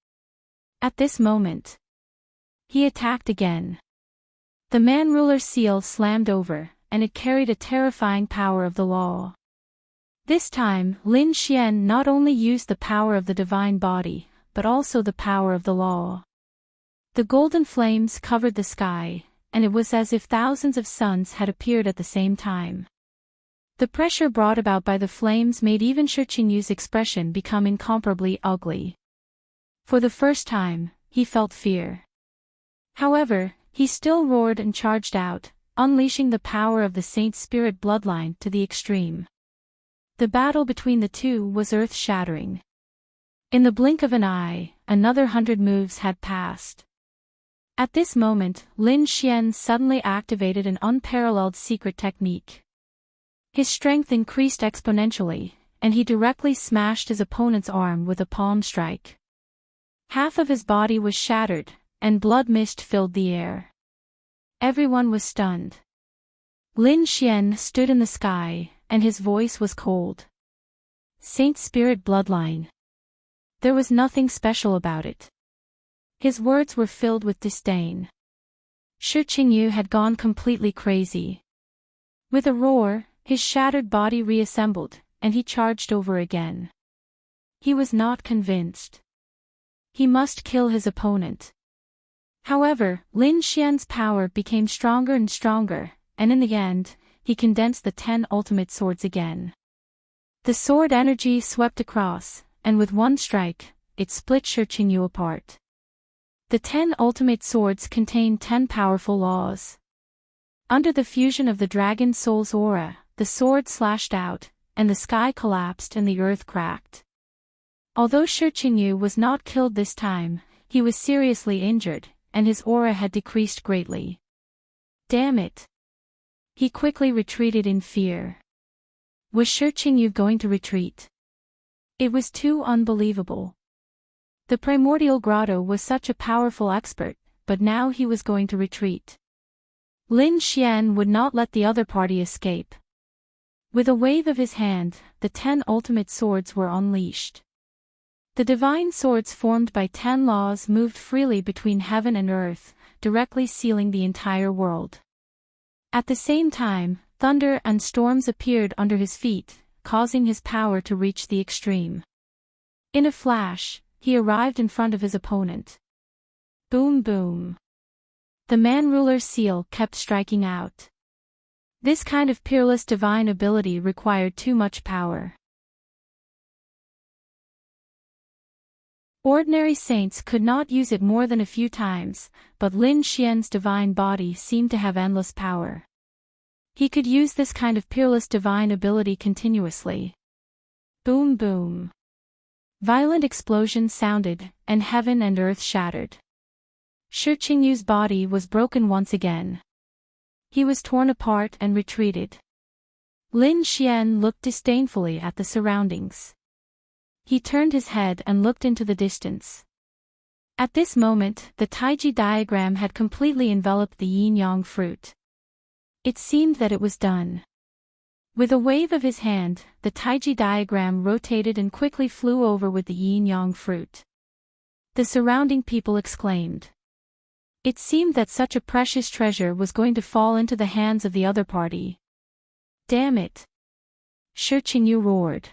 At this moment, he attacked again. The man-ruler seal slammed over, and it carried a terrifying power of the law. This time, Lin Xian not only used the power of the divine body, but also the power of the law. The golden flames covered the sky, and it was as if thousands of suns had appeared at the same time. The pressure brought about by the flames made even Shi Qingyu's expression become incomparably ugly. For the first time, he felt fear. However, he still roared and charged out, unleashing the power of the Saint Spirit bloodline to the extreme. The battle between the two was earth-shattering. In the blink of an eye, another 100 moves had passed. At this moment, Lin Xian suddenly activated an unparalleled secret technique. His strength increased exponentially, and he directly smashed his opponent's arm with a palm strike. Half of his body was shattered, and blood mist filled the air. Everyone was stunned. Lin Xian stood in the sky, and his voice was cold. Saint Spirit bloodline. There was nothing special about it. His words were filled with disdain. Shi Qingyu had gone completely crazy. With a roar, his shattered body reassembled, and he charged over again. He was not convinced. He must kill his opponent. However, Lin Xian's power became stronger and stronger, and in the end, he condensed the 10 ultimate swords again. The sword energy swept across, and with one strike, it split Shi Qingyu apart. The 10 ultimate swords contained 10 powerful laws. Under the fusion of the dragon soul's aura, the sword slashed out, and the sky collapsed and the earth cracked. Although Shi Qingyu was not killed this time, he was seriously injured, and his aura had decreased greatly. Damn it! He quickly retreated in fear. Was Shi Qingyu going to retreat? It was too unbelievable. The primordial grotto was such a powerful expert, but now he was going to retreat. Lin Xian would not let the other party escape. With a wave of his hand, the 10 ultimate swords were unleashed. The divine swords formed by 10 laws moved freely between heaven and earth, directly sealing the entire world. At the same time, thunder and storms appeared under his feet, causing his power to reach the extreme. In a flash, he arrived in front of his opponent. Boom boom. The man-ruler seal kept striking out. This kind of peerless divine ability required too much power. Ordinary saints could not use it more than a few times, but Lin Xian's divine body seemed to have endless power. He could use this kind of peerless divine ability continuously. Boom boom. Violent explosions sounded, and heaven and earth shattered. Shi Qingyu's body was broken once again. He was torn apart and retreated. Lin Xian looked disdainfully at the surroundings. He turned his head and looked into the distance. At this moment, the Taiji diagram had completely enveloped the yin-yang fruit. It seemed that it was done. With a wave of his hand, the Taiji diagram rotated and quickly flew over with the yin-yang fruit. The surrounding people exclaimed. It seemed that such a precious treasure was going to fall into the hands of the other party. Damn it! Shi Qingyu roared.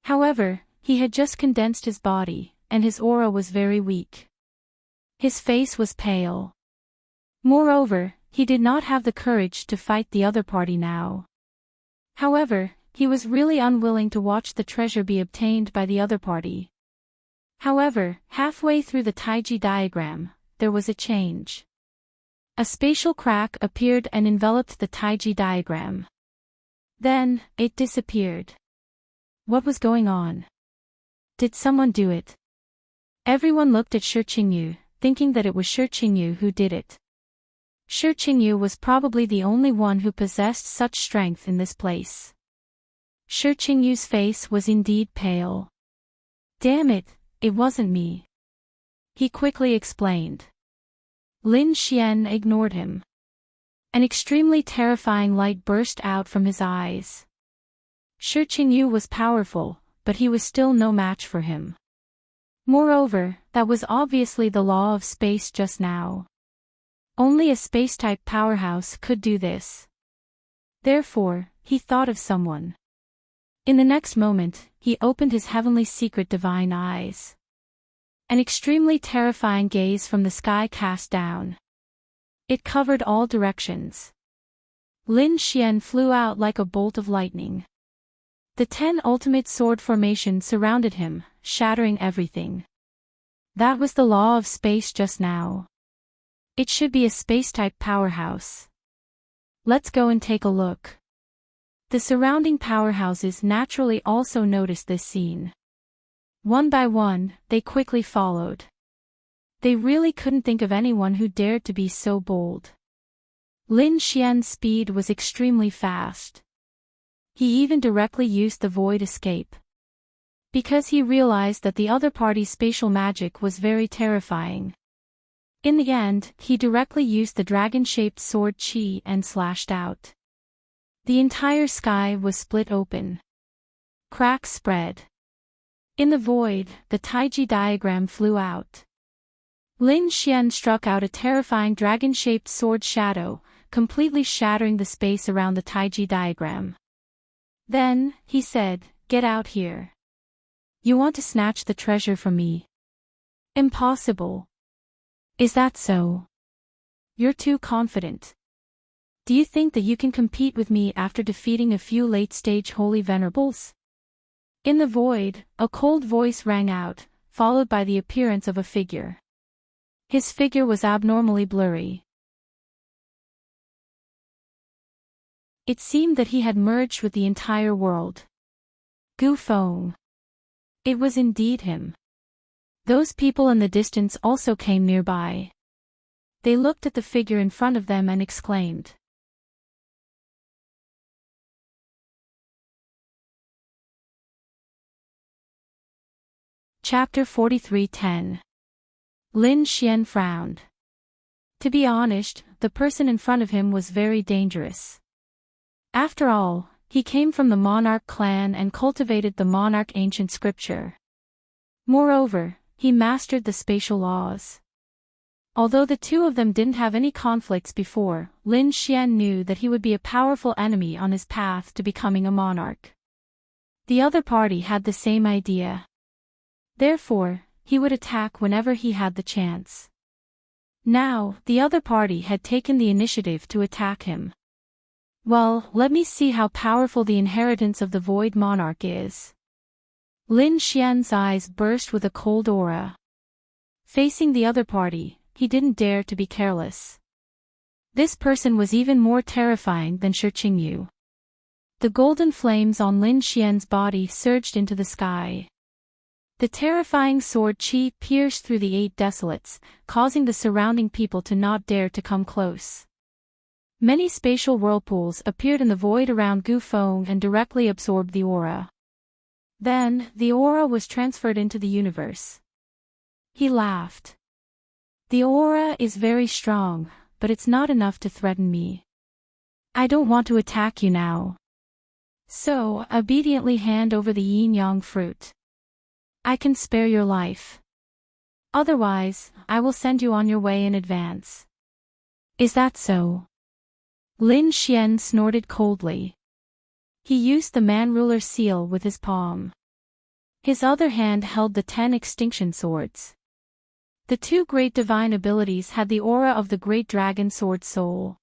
However, he had just condensed his body, and his aura was very weak. His face was pale. Moreover, he did not have the courage to fight the other party now. However, he was really unwilling to watch the treasure be obtained by the other party. However, halfway through the Taiji diagram, there was a change. A spatial crack appeared and enveloped the Taiji diagram. Then, it disappeared. What was going on? Did someone do it? Everyone looked at Shi Qingyu, thinking that it was Shi Qingyu who did it. Shi Qingyu was probably the only one who possessed such strength in this place. Shi Qingyu's face was indeed pale. Damn it, it wasn't me. He quickly explained. Lin Xian ignored him. An extremely terrifying light burst out from his eyes. Shi Qingyu was powerful, but he was still no match for him. Moreover, that was obviously the law of space just now. Only a space-type powerhouse could do this. Therefore, he thought of someone. In the next moment, he opened his heavenly secret divine eyes. An extremely terrifying gaze from the sky cast down. It covered all directions. Lin Xian flew out like a bolt of lightning. The 10 ultimate sword formation surrounded him, shattering everything. That was the law of space just now. It should be a space-type powerhouse. Let's go and take a look. The surrounding powerhouses naturally also noticed this scene. One by one, they quickly followed. They really couldn't think of anyone who dared to be so bold. Lin Xian's speed was extremely fast. He even directly used the void escape. Because he realized that the other party's spatial magic was very terrifying. In the end, he directly used the dragon-shaped sword Qi and slashed out. The entire sky was split open. Cracks spread. In the void, the Taiji diagram flew out. Lin Xian struck out a terrifying dragon-shaped sword shadow, completely shattering the space around the Taiji diagram. Then, he said, "Get out here. You want to snatch the treasure from me? Impossible. Is that so? You're too confident. Do you think that you can compete with me after defeating a few late-stage holy venerables?" In the void, a cold voice rang out, followed by the appearance of a figure. His figure was abnormally blurry. It seemed that he had merged with the entire world. Gu Feng. It was indeed him. Those people in the distance also came nearby. They looked at the figure in front of them and exclaimed. Chapter 43:10. Lin Xian frowned. To be honest, the person in front of him was very dangerous. After all, he came from the monarch clan and cultivated the monarch ancient scripture. Moreover, he mastered the spatial laws. Although the two of them didn't have any conflicts before, Lin Xian knew that he would be a powerful enemy on his path to becoming a monarch. The other party had the same idea. Therefore, he would attack whenever he had the chance. Now, the other party had taken the initiative to attack him. Well, let me see how powerful the inheritance of the Void Monarch is. Lin Xian's eyes burst with a cold aura. Facing the other party, he didn't dare to be careless. This person was even more terrifying than Shi Qingyu. The golden flames on Lin Xian's body surged into the sky. The terrifying sword Qi pierced through the 8 desolates, causing the surrounding people to not dare to come close. Many spatial whirlpools appeared in the void around Gu Feng and directly absorbed the aura. Then, the aura was transferred into the universe. He laughed. The aura is very strong, but it's not enough to threaten me. I don't want to attack you now. So, obediently hand over the yin-yang fruit. I can spare your life. Otherwise, I will send you on your way in advance. Is that so? Lin Xian snorted coldly. He used the man-ruler seal with his palm. His other hand held the 10 extinction swords. The 2 great divine abilities had the aura of the great dragon sword soul.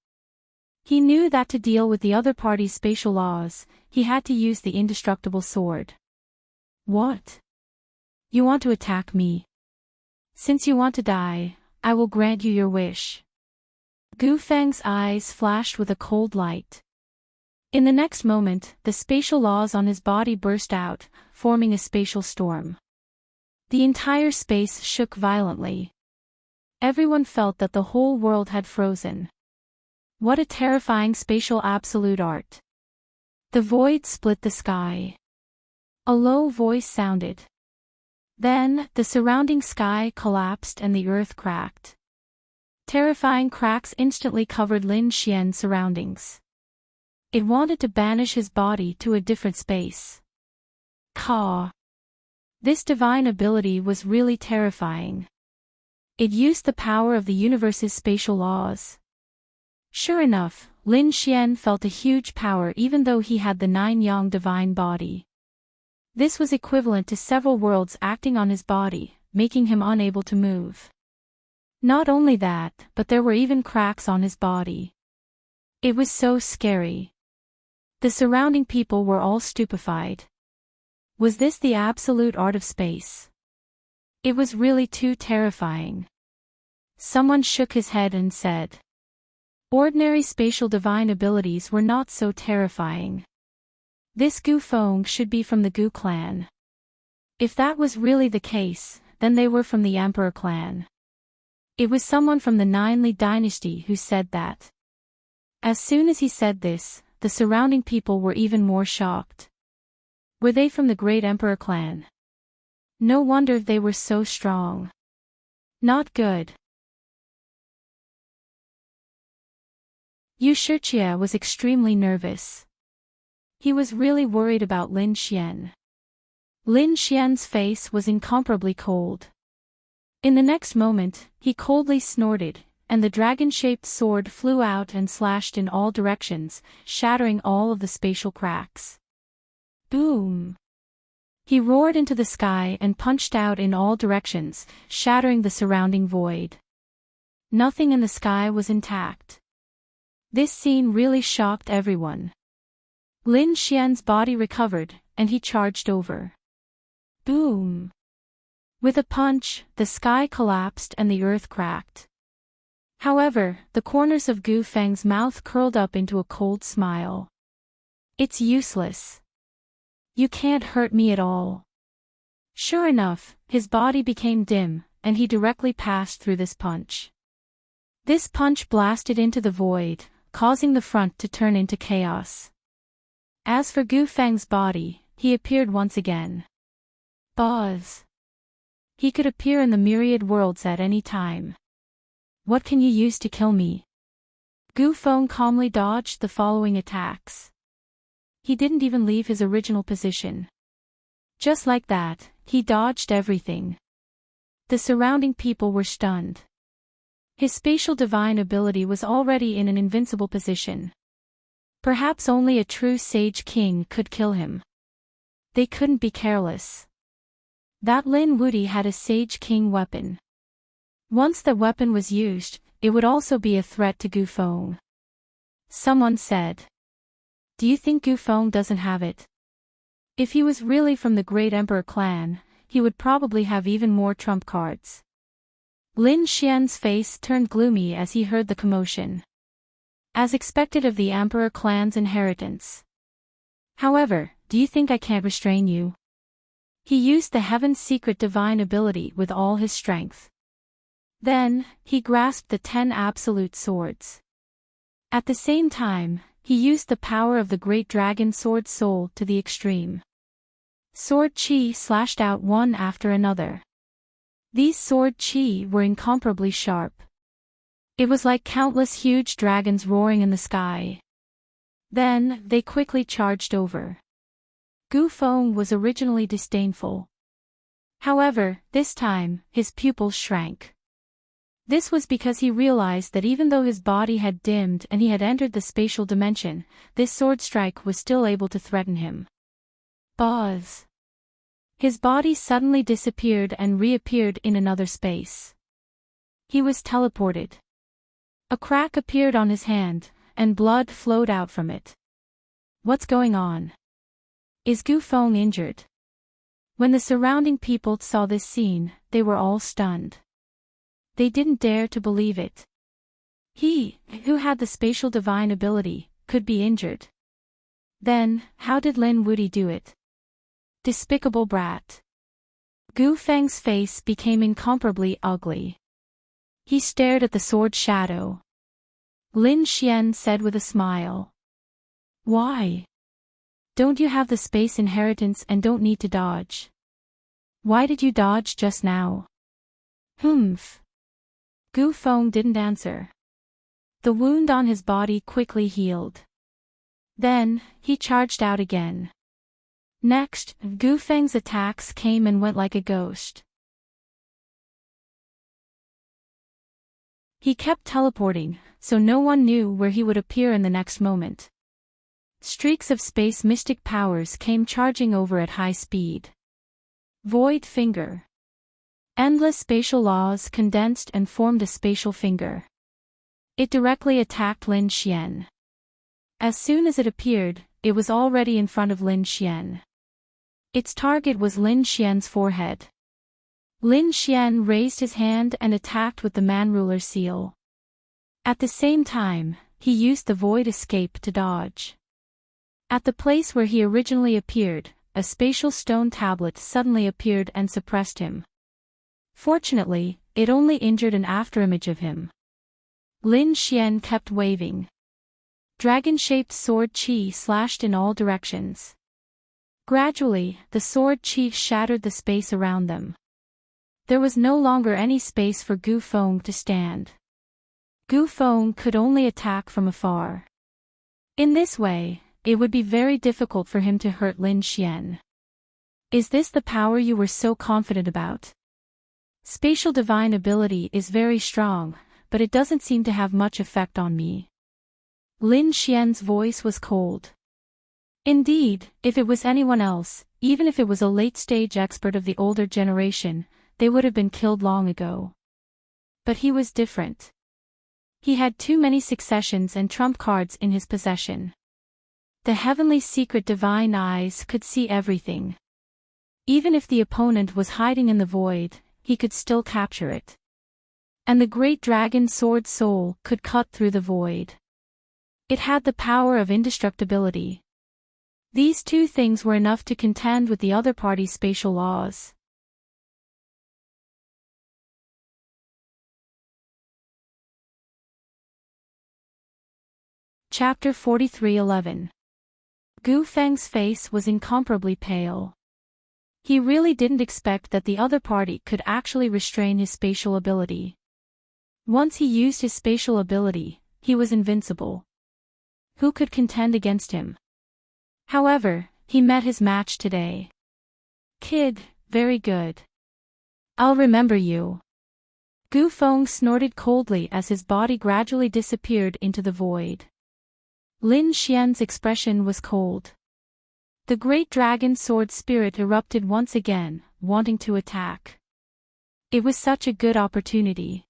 He knew that to deal with the other party's spatial laws, he had to use the indestructible sword. What? You want to attack me? Since you want to die, I will grant you your wish. Gu Feng's eyes flashed with a cold light. In the next moment, the spatial laws on his body burst out, forming a spatial storm. The entire space shook violently. Everyone felt that the whole world had frozen. What a terrifying spatial absolute art. The void split the sky. A low voice sounded. Then, the surrounding sky collapsed and the earth cracked. Terrifying cracks instantly covered Lin Xian's surroundings. It wanted to banish his body to a different space. Caw. This divine ability was really terrifying. It used the power of the universe's spatial laws. Sure enough, Lin Xian felt a huge power even though he had the 9-yang divine body. This was equivalent to several worlds acting on his body, making him unable to move. Not only that, but there were even cracks on his body. It was so scary. The surrounding people were all stupefied. Was this the absolute art of space? It was really too terrifying. Someone shook his head and said, Ordinary spatial divine abilities were not so terrifying. This Gu Feng should be from the Gu clan. If that was really the case, then they were from the Emperor clan. It was someone from the Ninely dynasty who said that. As soon as he said this, the surrounding people were even more shocked. Were they from the Great Emperor clan? No wonder they were so strong. Not good. Yu Shiqie was extremely nervous. He was really worried about Lin Xian. Lin Xian's face was incomparably cold. In the next moment, he coldly snorted, and the dragon-shaped sword flew out and slashed in all directions, shattering all of the spatial cracks. Boom! He roared into the sky and punched out in all directions, shattering the surrounding void. Nothing in the sky was intact. This scene really shocked everyone. Lin Xian's body recovered, and he charged over. Boom! With a punch, the sky collapsed and the earth cracked. However, the corners of Gu Feng's mouth curled up into a cold smile. It's useless. You can't hurt me at all. Sure enough, his body became dim, and he directly passed through this punch. This punch blasted into the void, causing the front to turn into chaos. As for Gu Feng's body, he appeared once again. Buzz. He could appear in the myriad worlds at any time. What can you use to kill me? Gu Feng calmly dodged the following attacks. He didn't even leave his original position. Just like that, he dodged everything. The surrounding people were stunned. His spatial divine ability was already in an invincible position. Perhaps only a true sage king could kill him. They couldn't be careless. That Lin Wuti had a Sage King weapon. Once the weapon was used, it would also be a threat to Gu Feng. Someone said. Do you think Gu Feng doesn't have it? If he was really from the Great Emperor clan, he would probably have even more trump cards. Lin Xian's face turned gloomy as he heard the commotion. As expected of the Emperor clan's inheritance. However, do you think I can't restrain you? He used the Heaven's secret divine ability with all his strength. Then, he grasped the 10 absolute swords. At the same time, he used the power of the great dragon sword soul to the extreme. Sword chi slashed out one after another. These sword chi were incomparably sharp. It was like countless huge dragons roaring in the sky. Then, they quickly charged over. Gu Feng was originally disdainful. However, this time, his pupils shrank. This was because he realized that even though his body had dimmed and he had entered the spatial dimension, this sword strike was still able to threaten him. Buzz! His body suddenly disappeared and reappeared in another space. He was teleported. A crack appeared on his hand, and blood flowed out from it. What's going on? Is Gu Feng injured? When the surrounding people saw this scene, they were all stunned. They didn't dare to believe it. He, who had the spatial divine ability, could be injured. Then, how did Lin Wuti do it? Despicable brat. Gu Feng's face became incomparably ugly. He stared at the sword shadow. Lin Xian said with a smile. Why? Don't you have the space inheritance and don't need to dodge? Why did you dodge just now? Humph. Gu Feng didn't answer. The wound on his body quickly healed. Then, he charged out again. Next, Gu Feng's attacks came and went like a ghost. He kept teleporting, so no one knew where he would appear in the next moment. Streaks of space mystic powers came charging over at high speed. Void Finger. Endless spatial laws condensed and formed a spatial finger. It directly attacked Lin Xian. As soon as it appeared, it was already in front of Lin Xian. Its target was Lin Xian's forehead. Lin Xian raised his hand and attacked with the Man Ruler seal. At the same time, he used the void escape to dodge. At the place where he originally appeared, a spatial stone tablet suddenly appeared and suppressed him. Fortunately, it only injured an afterimage of him. Lin Xian kept waving. Dragon-shaped sword qi slashed in all directions. Gradually, the sword qi shattered the space around them. There was no longer any space for Gu Feng to stand. Gu Feng could only attack from afar. In this way, it would be very difficult for him to hurt Lin Xian. Is this the power you were so confident about? Spatial divine ability is very strong, but it doesn't seem to have much effect on me. Lin Xian's voice was cold. Indeed, if it was anyone else, even if it was a late-stage expert of the older generation, they would have been killed long ago. But he was different. He had too many successions and trump cards in his possession. The heavenly secret divine eyes could see everything. Even if the opponent was hiding in the void, he could still capture it. And the great dragon sword soul could cut through the void. It had the power of indestructibility. These two things were enough to contend with the other party's spatial laws. Chapter 43:11. Gu Feng's face was incomparably pale. He really didn't expect that the other party could actually restrain his spatial ability. Once he used his spatial ability, he was invincible. Who could contend against him? However, he met his match today. Kid, very good. I'll remember you. Gu Feng snorted coldly as his body gradually disappeared into the void. Lin Xian's expression was cold. The great dragon sword spirit erupted once again, wanting to attack. It was such a good opportunity.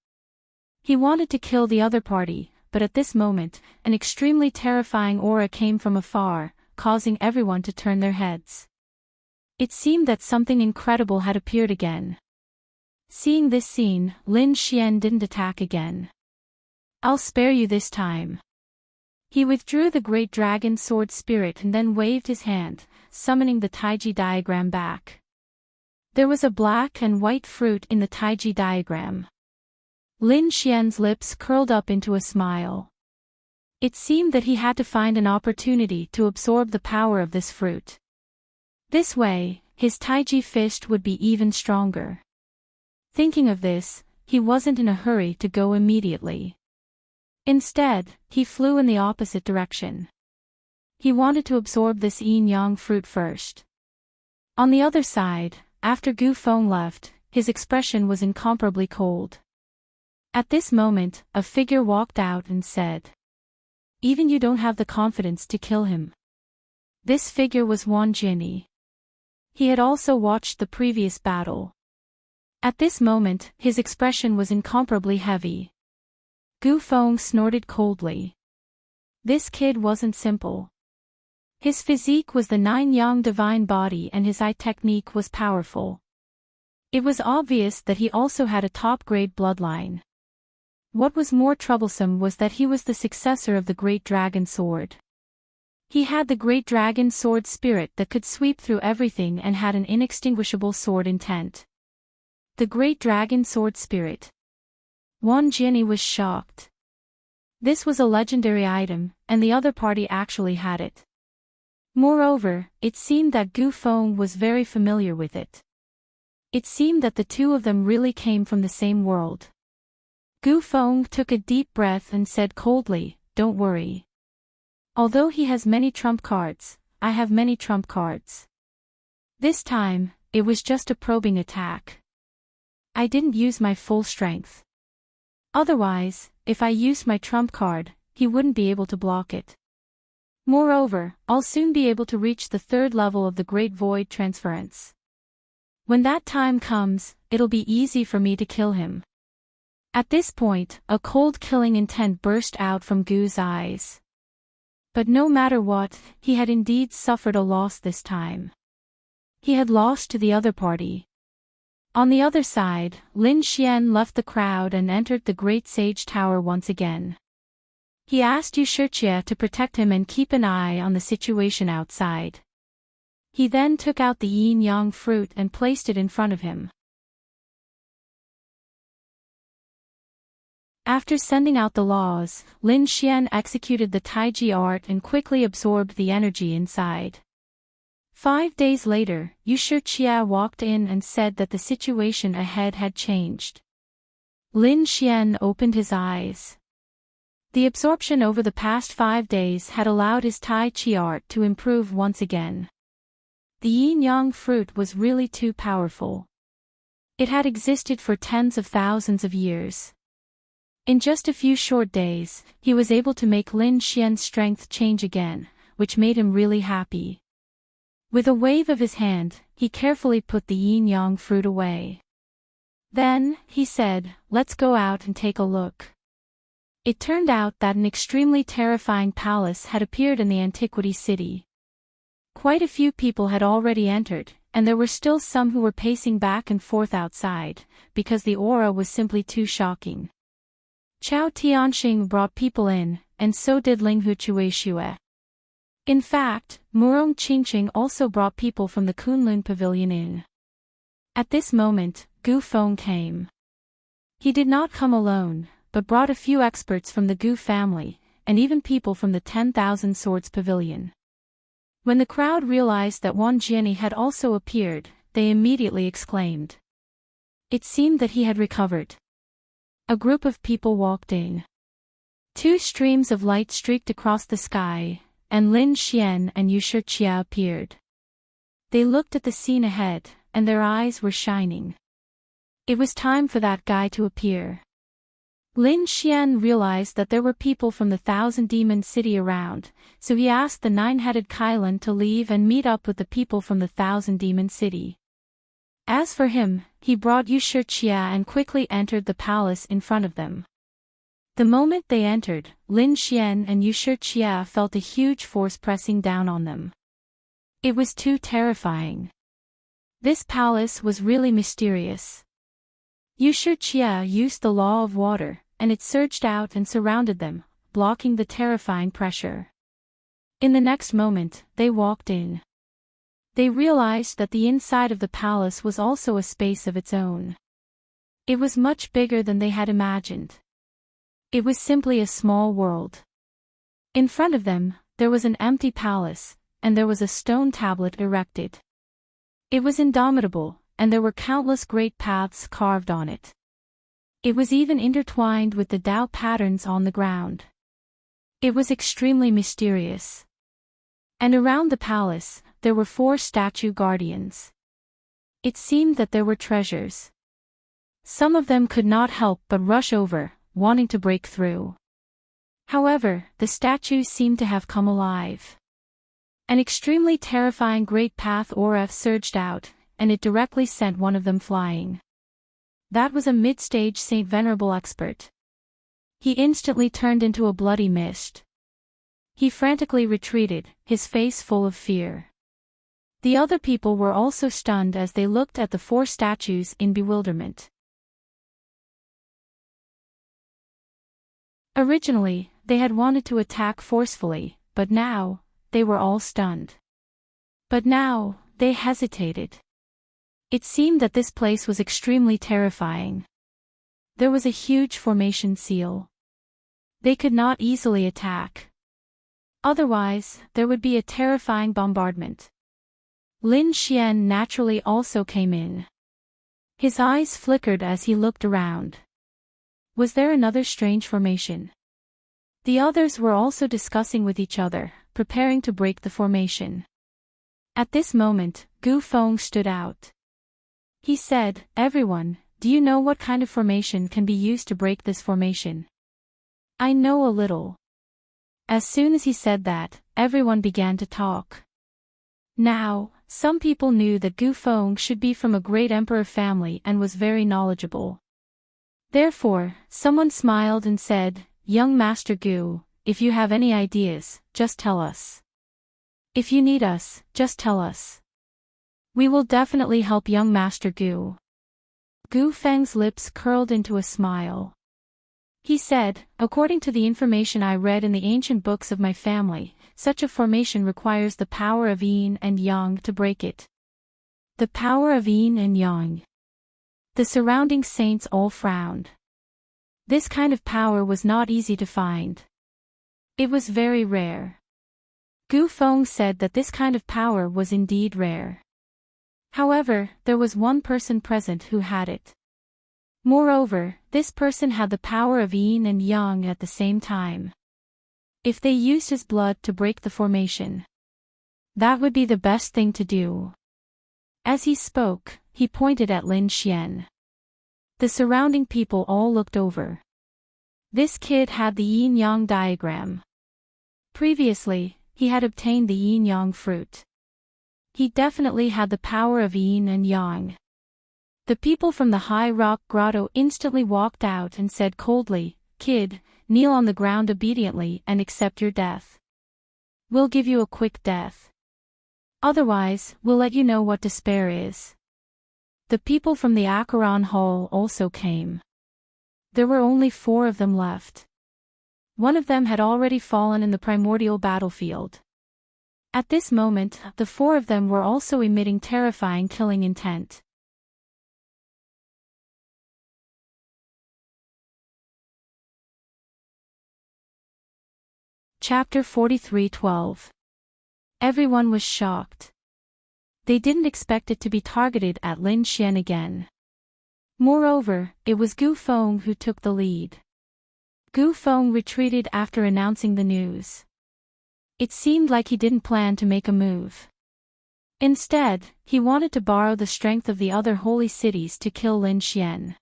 He wanted to kill the other party, but at this moment, an extremely terrifying aura came from afar, causing everyone to turn their heads. It seemed that something incredible had appeared again. Seeing this scene, Lin Xian didn't attack again. I'll spare you this time. He withdrew the great dragon sword spirit and then waved his hand, summoning the Taiji diagram back. There was a black and white fruit in the Taiji diagram. Lin Xian's lips curled up into a smile. It seemed that he had to find an opportunity to absorb the power of this fruit. This way, his Taiji fist would be even stronger. Thinking of this, he wasn't in a hurry to go immediately. Instead, he flew in the opposite direction. He wanted to absorb this yin-yang fruit first. On the other side, after Gu Feng left, his expression was incomparably cold. At this moment, a figure walked out and said, "Even you don't have the confidence to kill him." This figure was Wan Jinyi. He had also watched the previous battle. At this moment, his expression was incomparably heavy. Gu Feng snorted coldly. This kid wasn't simple. His physique was the nine-yang divine body and his eye technique was powerful. It was obvious that he also had a top-grade bloodline. What was more troublesome was that he was the successor of the Great Dragon Sword. He had the Great Dragon Sword spirit that could sweep through everything and had an inextinguishable sword intent. The Great Dragon Sword spirit. Wan Jinyi was shocked. This was a legendary item, and the other party actually had it. Moreover, it seemed that Gu Feng was very familiar with it. It seemed that the two of them really came from the same world. Gu Feng took a deep breath and said coldly, "Don't worry. Although he has many trump cards, I have many trump cards." This time, it was just a probing attack. I didn't use my full strength. Otherwise, if I used my trump card, he wouldn't be able to block it. Moreover, I'll soon be able to reach the third level of the Great Void Transference. When that time comes, it'll be easy for me to kill him. At this point, a cold killing intent burst out from Gu's eyes. But no matter what, he had indeed suffered a loss this time. He had lost to the other party. On the other side, Lin Xian left the crowd and entered the Great Sage Tower once again. He asked Yushirchia to protect him and keep an eye on the situation outside. He then took out the yin-yang fruit and placed it in front of him. After sending out the laws, Lin Xian executed the Taiji art and quickly absorbed the energy inside. 5 days later, Yushirchia walked in and said that the situation ahead had changed. Lin Xian opened his eyes. The absorption over the past 5 days had allowed his Tai Chi art to improve once again. The yin-yang fruit was really too powerful. It had existed for tens of thousands of years. In just a few short days, he was able to make Lin Xian's strength change again, which made him really happy. With a wave of his hand, he carefully put the yin-yang fruit away. Then, he said, "Let's go out and take a look." It turned out that an extremely terrifying palace had appeared in the antiquity city. Quite a few people had already entered, and there were still some who were pacing back and forth outside, because the aura was simply too shocking. Chao Tianxing brought people in, and so did Ling Huchueshue. In fact, Murong Qingqing also brought people from the Kunlun Pavilion in. At this moment, Gu Feng came. He did not come alone, but brought a few experts from the Gu family, and even people from the 10,000 Swords Pavilion. When the crowd realized that Wang Jiani had also appeared, they immediately exclaimed. It seemed that he had recovered. A group of people walked in. 2 streams of light streaked across the sky, and Lin Xian and Yushirchia appeared. They looked at the scene ahead, and their eyes were shining. It was time for that guy to appear. Lin Xian realized that there were people from the 1,000-demon city around, so he asked the 9-headed Kailan to leave and meet up with the people from the 1,000-demon city. As for him, he brought Yushirchia and quickly entered the palace in front of them. The moment they entered, Lin Xian and Yushirchia felt a huge force pressing down on them. It was too terrifying. This palace was really mysterious. Yushirchia used the law of water, and it surged out and surrounded them, blocking the terrifying pressure. In the next moment, they walked in. They realized that the inside of the palace was also a space of its own. It was much bigger than they had imagined. It was simply a small world. In front of them, there was an empty palace, and there was a stone tablet erected. It was indomitable, and there were countless great paths carved on it. It was even intertwined with the Tao patterns on the ground. It was extremely mysterious. And around the palace, there were 4 statue guardians. It seemed that there were treasures. Some of them could not help but rush over, wanting to break through. However, the statues seemed to have come alive. An extremely terrifying great path aura surged out, and it directly sent one of them flying. That was a mid-stage Saint Venerable expert. He instantly turned into a bloody mist. He frantically retreated, his face full of fear. The other people were also stunned as they looked at the 4 statues in bewilderment. Originally, they had wanted to attack forcefully, but now, they were all stunned. But now, they hesitated. It seemed that this place was extremely terrifying. There was a huge formation seal. They could not easily attack. Otherwise, there would be a terrifying bombardment. Lin Xian naturally also came in. His eyes flickered as he looked around. Was there another strange formation? The others were also discussing with each other, preparing to break the formation. At this moment, Gu Feng stood out. He said, "Everyone, do you know what kind of formation can be used to break this formation?" "I know a little." As soon as he said that, everyone began to talk. Now, some people knew that Gu Feng should be from a great emperor family and was very knowledgeable. Therefore, someone smiled and said, "Young Master Gu, if you have any ideas, just tell us. If you need us, just tell us. We will definitely help young Master Gu." Gu Feng's lips curled into a smile. He said, according to the information I read in the ancient books of my family, such a formation requires the power of yin and yang to break it. The power of yin and yang. The surrounding saints all frowned. This kind of power was not easy to find. It was very rare. Gu Feng said that this kind of power was indeed rare. However, there was one person present who had it. Moreover, this person had the power of yin and yang at the same time. If they used his blood to break the formation, that would be the best thing to do. As he spoke, he pointed at Lin Xian. The surrounding people all looked over. This kid had the yin-yang diagram. Previously, he had obtained the yin-yang fruit. He definitely had the power of yin and yang. The people from the high rock grotto instantly walked out and said coldly, "Kid, kneel on the ground obediently and accept your death. We'll give you a quick death. Otherwise, we'll let you know what despair is." The people from the Acheron Hall also came. There were only 4 of them left. One of them had already fallen in the primordial battlefield. At this moment, the 4 of them were also emitting terrifying killing intent. Chapter 43:12. Everyone was shocked. They didn't expect it to be targeted at Lin Xian again. Moreover, it was Gu Feng who took the lead. Gu Feng retreated after announcing the news. It seemed like he didn't plan to make a move. Instead, he wanted to borrow the strength of the other holy cities to kill Lin Xian.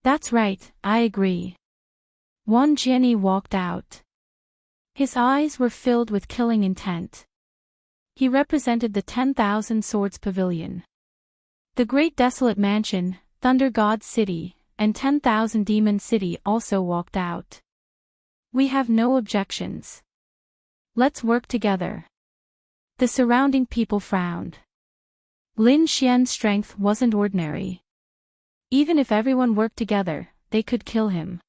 "That's right, I agree." Wan Jianyi walked out. His eyes were filled with killing intent. He represented the 10,000 Swords Pavilion. The Great Desolate Mansion, Thunder God City, and 10,000 Demon City also walked out. "We have no objections. Let's work together." The surrounding people frowned. Lin Xian's strength wasn't ordinary. Even if everyone worked together, they could kill him.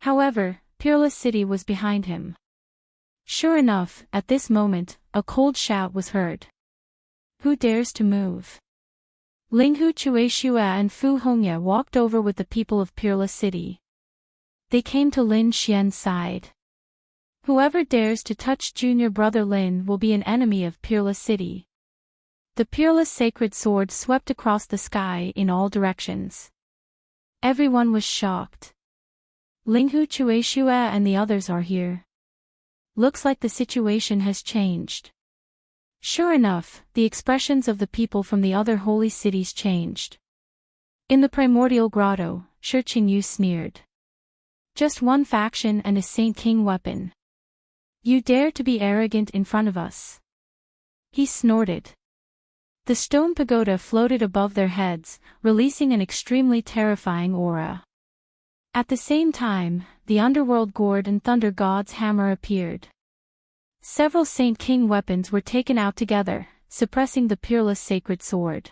However, Peerless City was behind him. Sure enough, at this moment, a cold shout was heard. "Who dares to move?" Linghu Chueshua and Fu Hongya walked over with the people of Peerless City. They came to Lin Xian's side. "Whoever dares to touch junior brother Lin will be an enemy of Peerless City." The Peerless Sacred Sword swept across the sky in all directions. Everyone was shocked. "Linghu Chueshua and the others are here. Looks like the situation has changed." Sure enough, the expressions of the people from the other holy cities changed. In the primordial grotto, Shi Qingyu sneered. "Just one faction and a Saint King weapon. You dare to be arrogant in front of us." He snorted. The stone pagoda floated above their heads, releasing an extremely terrifying aura. At the same time, the underworld gourd and thunder god's hammer appeared. Several Saint King weapons were taken out together, suppressing the peerless sacred sword.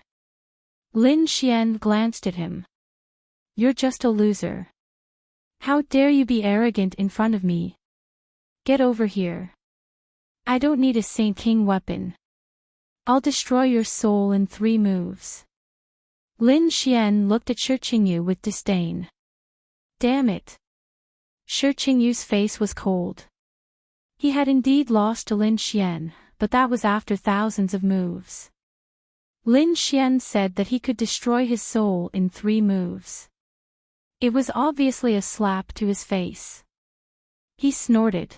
Lin Xian glanced at him. "You're just a loser. How dare you be arrogant in front of me? Get over here. I don't need a Saint King weapon. I'll destroy your soul in 3 moves." Lin Xian looked at Shi Qingyu with disdain. Damn it. Shi Qingyu's face was cold. He had indeed lost to Lin Xian, but that was after thousands of moves. Lin Xian said that he could destroy his soul in 3 moves. It was obviously a slap to his face. He snorted.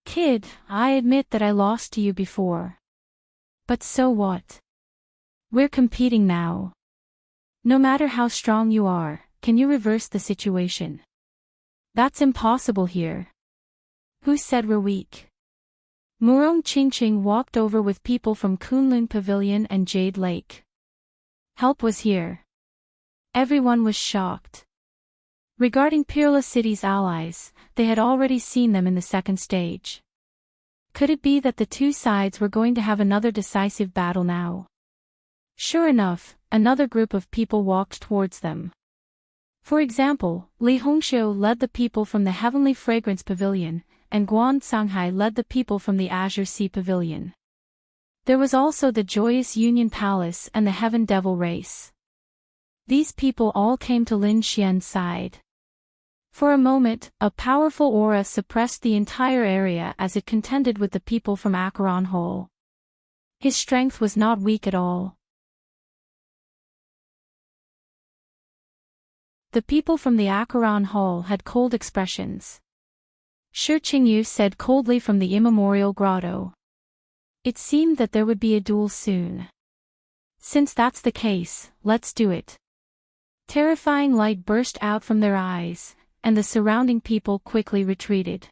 "Kid, I admit that I lost to you before. But so what? We're competing now. No matter how strong you are, can you reverse the situation? That's impossible here. Who said we're weak?" Murong Qingqing walked over with people from Kunlun Pavilion and Jade Lake. Help was here. Everyone was shocked. Regarding Peerless City's allies, they had already seen them in the second stage. Could it be that the 2 sides were going to have another decisive battle now? Sure enough, another group of people walked towards them. For example, Li Hongxiu led the people from the Heavenly Fragrance Pavilion, and Guan Canghai led the people from the Azure Sea Pavilion. There was also the Joyous Union Palace and the Heaven Devil race. These people all came to Lin Xian's side. For a moment, a powerful aura suppressed the entire area as it contended with the people from Acheron Hall. His strength was not weak at all. The people from the Acheron Hall had cold expressions. Shi Qingyu said coldly from the immemorial grotto. It seemed that there would be a duel soon. Since that's the case, let's do it. Terrifying light burst out from their eyes, and the surrounding people quickly retreated.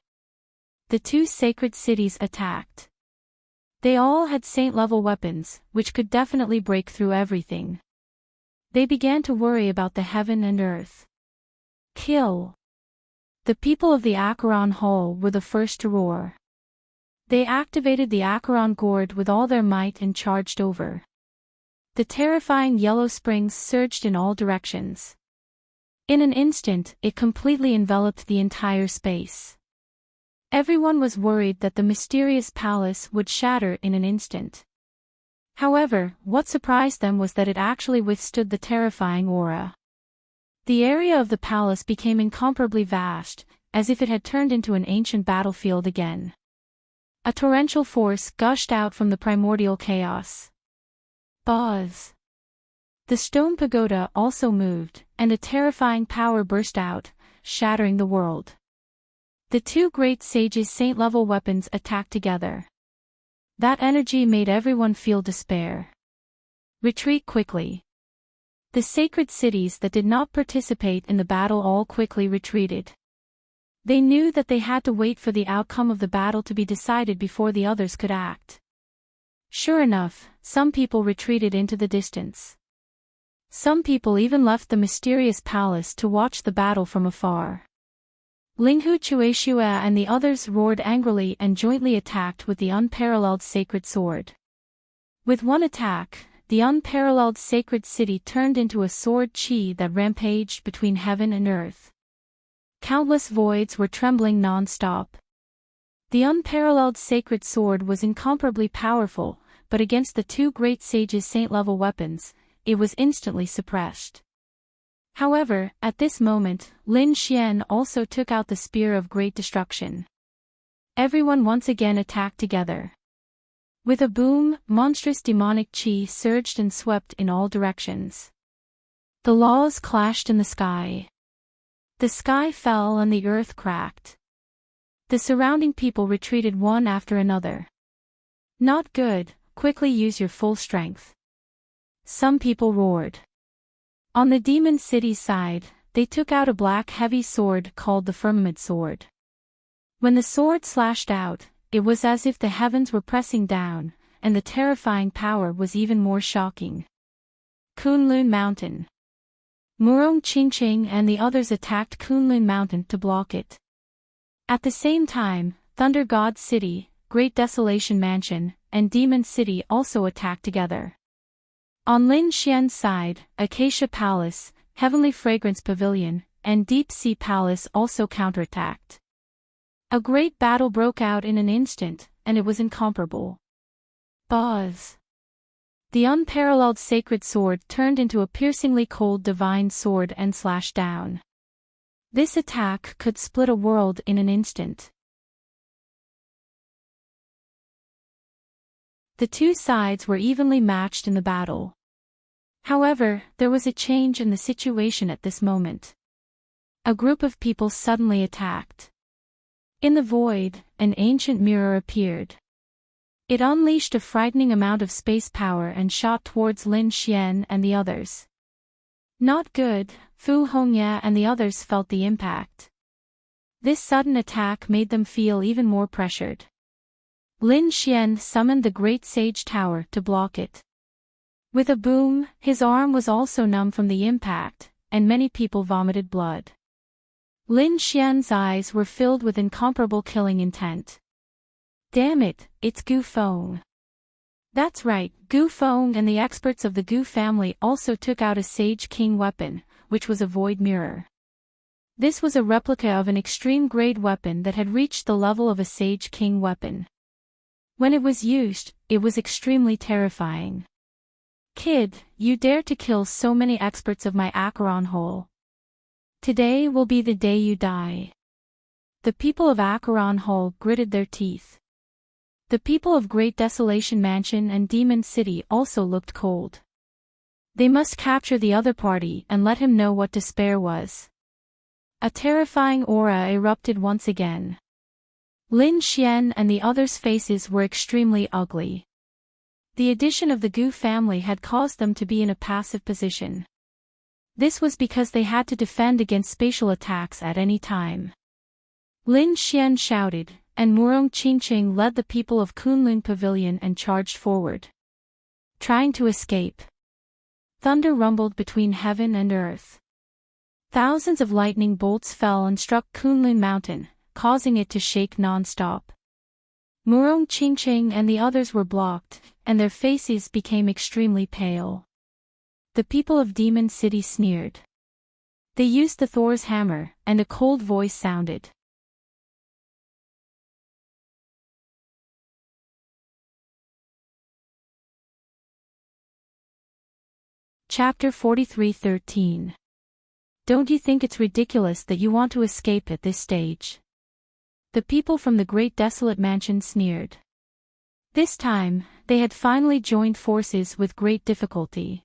The two sacred cities attacked. They all had saint-level weapons, which could definitely break through everything. They began to worry about the heaven and earth. Kill! The people of the Acheron Hall were the first to roar. They activated the Acheron Gourd with all their might and charged over. The terrifying yellow springs surged in all directions. In an instant, it completely enveloped the entire space. Everyone was worried that the mysterious palace would shatter in an instant. However, what surprised them was that it actually withstood the terrifying aura. The area of the palace became incomparably vast, as if it had turned into an ancient battlefield again. A torrential force gushed out from the primordial chaos. Buzz! The stone pagoda also moved, and a terrifying power burst out, shattering the world. The two great sages' saint-level weapons attacked together. That energy made everyone feel despair. Retreat quickly. The sacred cities that did not participate in the battle all quickly retreated. They knew that they had to wait for the outcome of the battle to be decided before the others could act. Sure enough, some people retreated into the distance. Some people even left the mysterious palace to watch the battle from afar. Linghu Chueshue and the others roared angrily and jointly attacked with the unparalleled sacred sword. With one attack, the unparalleled sacred city turned into a sword qi that rampaged between heaven and earth. Countless voids were trembling non-stop. The unparalleled sacred sword was incomparably powerful, but against the two great sages' saint-level weapons, it was instantly suppressed. However, at this moment, Lin Xian also took out the spear of great destruction. Everyone once again attacked together. With a boom, monstrous demonic qi surged and swept in all directions. The laws clashed in the sky. The sky fell and the earth cracked. The surrounding people retreated one after another. Not good, quickly use your full strength. Some people roared. On the demon city's side, they took out a black heavy sword called the Firmament Sword. When the sword slashed out, it was as if the heavens were pressing down, and the terrifying power was even more shocking. Kunlun Mountain. Murong Qingqing and the others attacked Kunlun Mountain to block it. At the same time, Thunder God City, Great Desolation Mansion, and Demon City also attacked together. On Lin Xian's side, Acacia Palace, Heavenly Fragrance Pavilion, and Deep Sea Palace also counterattacked. A great battle broke out in an instant, and it was incomparable. Buzz! The unparalleled sacred sword turned into a piercingly cold divine sword and slashed down. This attack could split a world in an instant. The two sides were evenly matched in the battle. However, there was a change in the situation at this moment. A group of people suddenly attacked. In the void, an ancient mirror appeared. It unleashed a frightening amount of space power and shot towards Lin Xian and the others. Not good, Fu Hongye and the others felt the impact. This sudden attack made them feel even more pressured. Lin Xian summoned the Great Sage Tower to block it. With a boom, his arm was also numb from the impact, and many people vomited blood. Lin Xian's eyes were filled with incomparable killing intent. Damn it, it's Gu Feng. That's right, Gu Feng and the experts of the Gu family also took out a Sage King weapon, which was a void mirror. This was a replica of an extreme-grade weapon that had reached the level of a Sage King weapon. When it was used, it was extremely terrifying. "Kid, you dare to kill so many experts of my Acheron Hole. Today will be the day you die." The people of Acheron Hall gritted their teeth. The people of Great Desolation Mansion and Demon City also looked cold. They must capture the other party and let him know what despair was. A terrifying aura erupted once again. Lin Xian and the others' faces were extremely ugly. The addition of the Gu family had caused them to be in a passive position. This was because they had to defend against spatial attacks at any time. Lin Xian shouted, and Murong Qingqing led the people of Kunlun Pavilion and charged forward, trying to escape. Thunder rumbled between heaven and earth. Thousands of lightning bolts fell and struck Kunlun Mountain, causing it to shake non-stop. Murong Qingqing and the others were blocked, and their faces became extremely pale. The people of Demon City sneered. They used the Thor's hammer, and a cold voice sounded. Chapter 43:13. Don't you think it's ridiculous that you want to escape at this stage? The people from the Great Desolate Mansion sneered. This time, they had finally joined forces with great difficulty.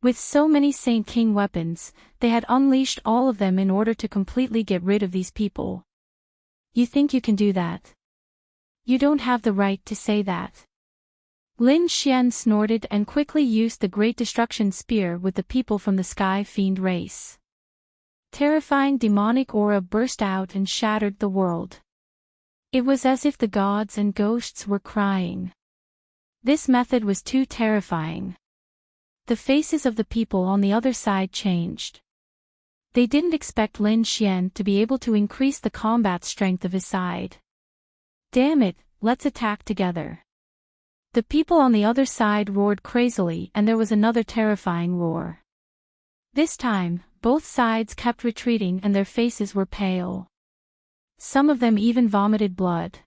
With so many Saint King weapons, they had unleashed all of them in order to completely get rid of these people. You think you can do that? You don't have the right to say that. Lin Xian snorted and quickly used the Great Destruction Spear with the people from the Sky Fiend race. Terrifying demonic aura burst out and shattered the world. It was as if the gods and ghosts were crying. This method was too terrifying. The faces of the people on the other side changed. They didn't expect Lin Xian to be able to increase the combat strength of his side. Damn it, let's attack together. The people on the other side roared crazily, and there was another terrifying roar. This time, both sides kept retreating and their faces were pale. Some of them even vomited blood.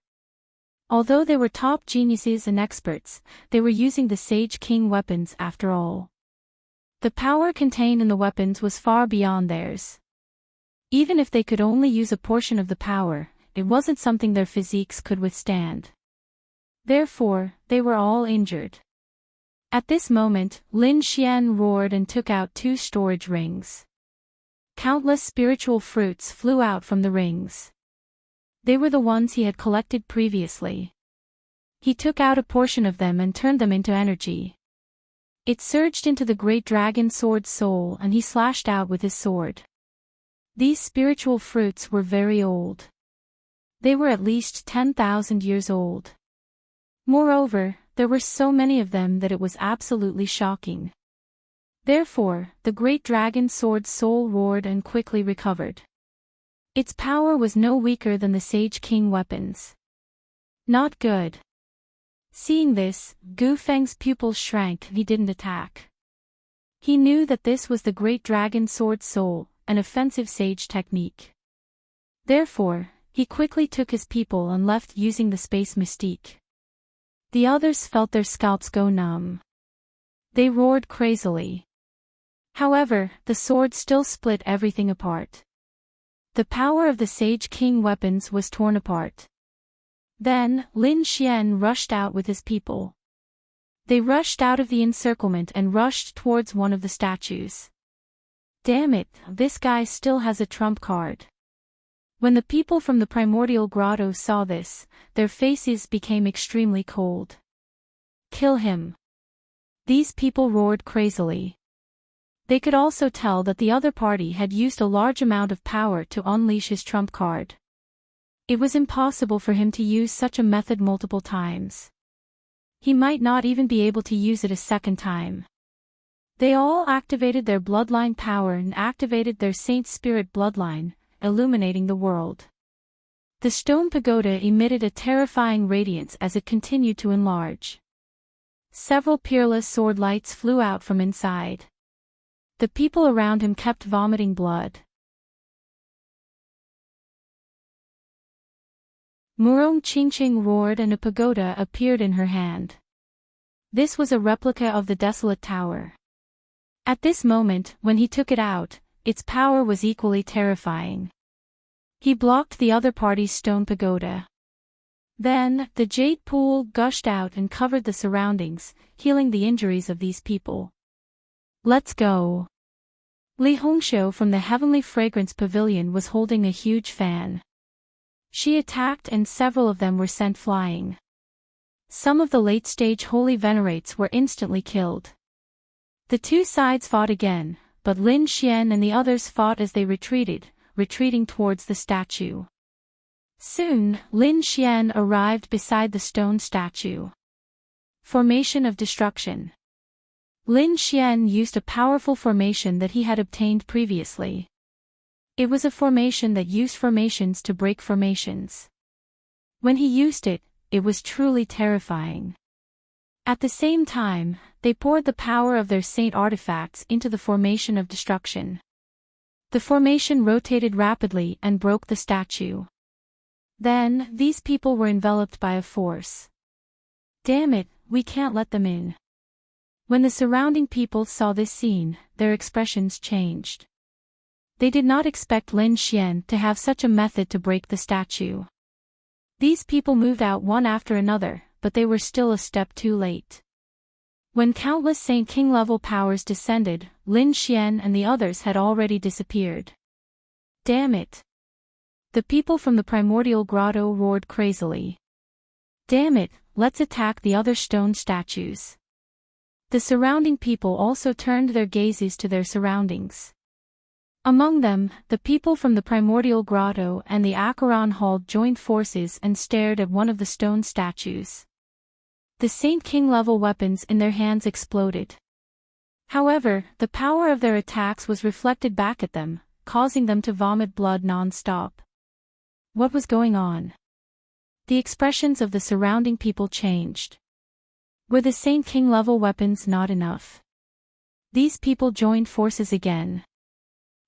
Although they were top geniuses and experts, they were using the Sage King weapons after all. The power contained in the weapons was far beyond theirs. Even if they could only use a portion of the power, it wasn't something their physiques could withstand. Therefore, they were all injured. At this moment, Lin Xian roared and took out 2 storage rings. Countless spiritual fruits flew out from the rings. They were the ones he had collected previously. He took out a portion of them and turned them into energy. It surged into the great dragon sword's soul and he slashed out with his sword. These spiritual fruits were very old. They were at least 10,000 years old. Moreover, there were so many of them that it was absolutely shocking. Therefore, the great dragon sword's soul roared and quickly recovered. Its power was no weaker than the Sage King weapons. Not good. Seeing this, Gu Feng's pupils shrank and he didn't attack. He knew that this was the great dragon sword's soul, an offensive sage technique. Therefore, he quickly took his people and left using the space mystique. The others felt their scalps go numb. They roared crazily. However, the sword still split everything apart. The power of the Sage King weapons was torn apart. Then, Lin Xian rushed out with his people. They rushed out of the encirclement and rushed towards one of the statues. Damn it, this guy still has a trump card. When the people from the primordial grotto saw this, their faces became extremely cold. Kill him. These people roared crazily. They could also tell that the other party had used a large amount of power to unleash his trump card. It was impossible for him to use such a method multiple times. He might not even be able to use it a second time. They all activated their bloodline power and activated their Saint Spirit bloodline, illuminating the world. The stone pagoda emitted a terrifying radiance as it continued to enlarge. Several peerless sword lights flew out from inside. The people around him kept vomiting blood. Murong Chingching roared and a pagoda appeared in her hand. This was a replica of the desolate tower. At this moment, when he took it out, its power was equally terrifying. He blocked the other party's stone pagoda. Then, the jade pool gushed out and covered the surroundings, healing the injuries of these people. Let's go. Li Hongxiu from the Heavenly Fragrance Pavilion was holding a huge fan. She attacked and several of them were sent flying. Some of the late-stage holy venerates were instantly killed. The two sides fought again, but Lin Xian and the others fought as they retreating towards the statue. Soon, Lin Xian arrived beside the stone statue. Formation of Destruction. Lin Xian used a powerful formation that he had obtained previously. It was a formation that used formations to break formations. When he used it, it was truly terrifying. At the same time, they poured the power of their saint artifacts into the formation of destruction. The formation rotated rapidly and broke the statue. Then, these people were enveloped by a force. Damn it, we can't let them in. When the surrounding people saw this scene, their expressions changed. They did not expect Lin Xian to have such a method to break the statue. These people moved out one after another, but they were still a step too late. When countless Saint King level powers descended, Lin Xian and the others had already disappeared. Damn it! The people from the primordial grotto roared crazily. Damn it, let's attack the other stone statues. The surrounding people also turned their gazes to their surroundings. Among them, the people from the primordial grotto and the Acheron Hall joined forces and stared at one of the stone statues. The Saint King level weapons in their hands exploded. However, the power of their attacks was reflected back at them, causing them to vomit blood non-stop. What was going on? The expressions of the surrounding people changed. Were the Saint King level weapons not enough? These people joined forces again.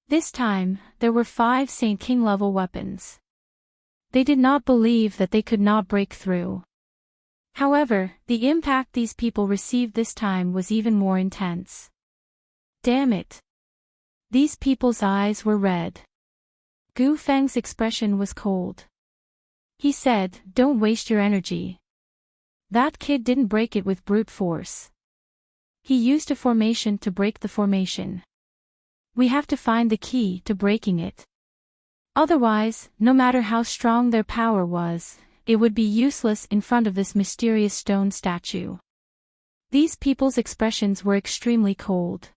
This time, there were 5 Saint King level weapons. They did not believe that they could not break through. However, the impact these people received this time was even more intense. Damn it! These people's eyes were red. Gu Feng's expression was cold. He said, "Don't waste your energy. That kid didn't break it with brute force. He used a formation to break the formation. We have to find the key to breaking it. Otherwise, no matter how strong their power was, it would be useless in front of this mysterious stone statue." These people's expressions were extremely cold.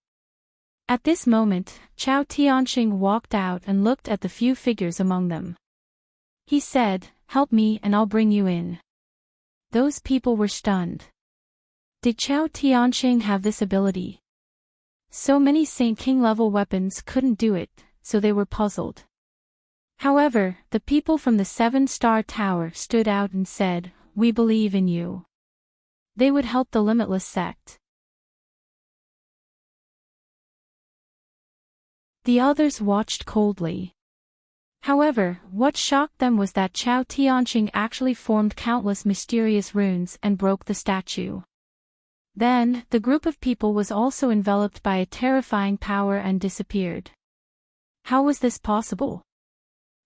At this moment, Chao Tianxing walked out and looked at the few figures among them. He said, "Help me and I'll bring you in." Those people were stunned. Did Chao Tianxing have this ability? So many Saint King level weapons couldn't do it, so they were puzzled. However, the people from the 7-star tower stood out and said, "We believe in you." They would help the Limitless sect. The others watched coldly. However, what shocked them was that Chao Tianxing actually formed countless mysterious runes and broke the statue. Then, the group of people was also enveloped by a terrifying power and disappeared. How was this possible?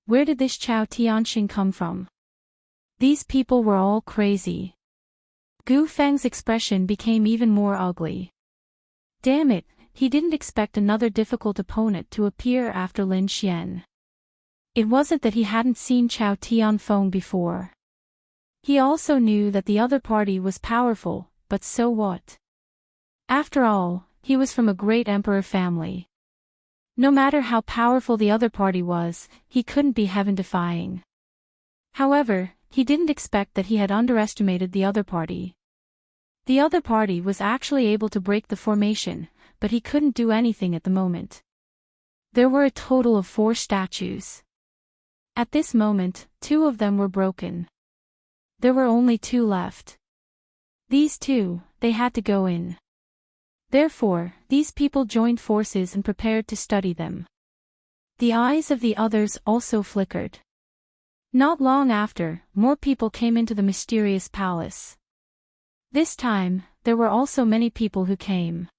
Where did this Chao Tianxing come from? These people were all crazy. Gu Feng's expression became even more ugly. Damn it, he didn't expect another difficult opponent to appear after Lin Xian. It wasn't that he hadn't seen Chao Tianfeng before. He also knew that the other party was powerful, but so what? After all, he was from a great emperor family. No matter how powerful the other party was, he couldn't be heaven-defying. However, he didn't expect that he had underestimated the other party. The other party was actually able to break the formation, but he couldn't do anything at the moment. There were a total of 4 statues. At this moment, 2 of them were broken. There were only 2 left. These 2, they had to go in. Therefore, these people joined forces and prepared to study them. The eyes of the others also flickered. Not long after, more people came into the mysterious palace. This time, there were also many people who came.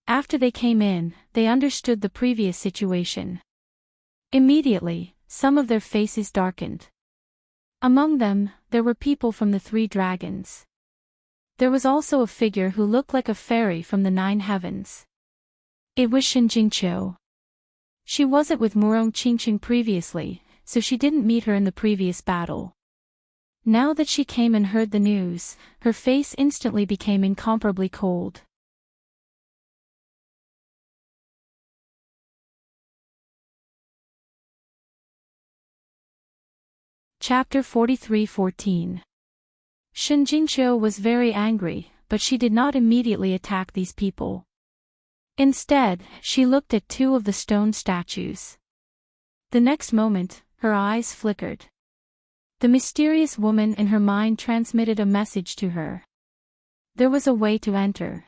After they came in, they understood the previous situation. Immediately, some of their faces darkened. Among them, there were people from the 3 dragons. There was also a figure who looked like a fairy from the 9 heavens. It was Shinjingqiu. She wasn't with Murong Qingqing previously, so she didn't meet her in the previous battle. Now that she came and heard the news, her face instantly became incomparably cold. Chapter 43:14. Shinjingqiu was very angry, but she did not immediately attack these people. Instead, she looked at 2 of the stone statues. The next moment, her eyes flickered. The mysterious woman in her mind transmitted a message to her. There was a way to enter.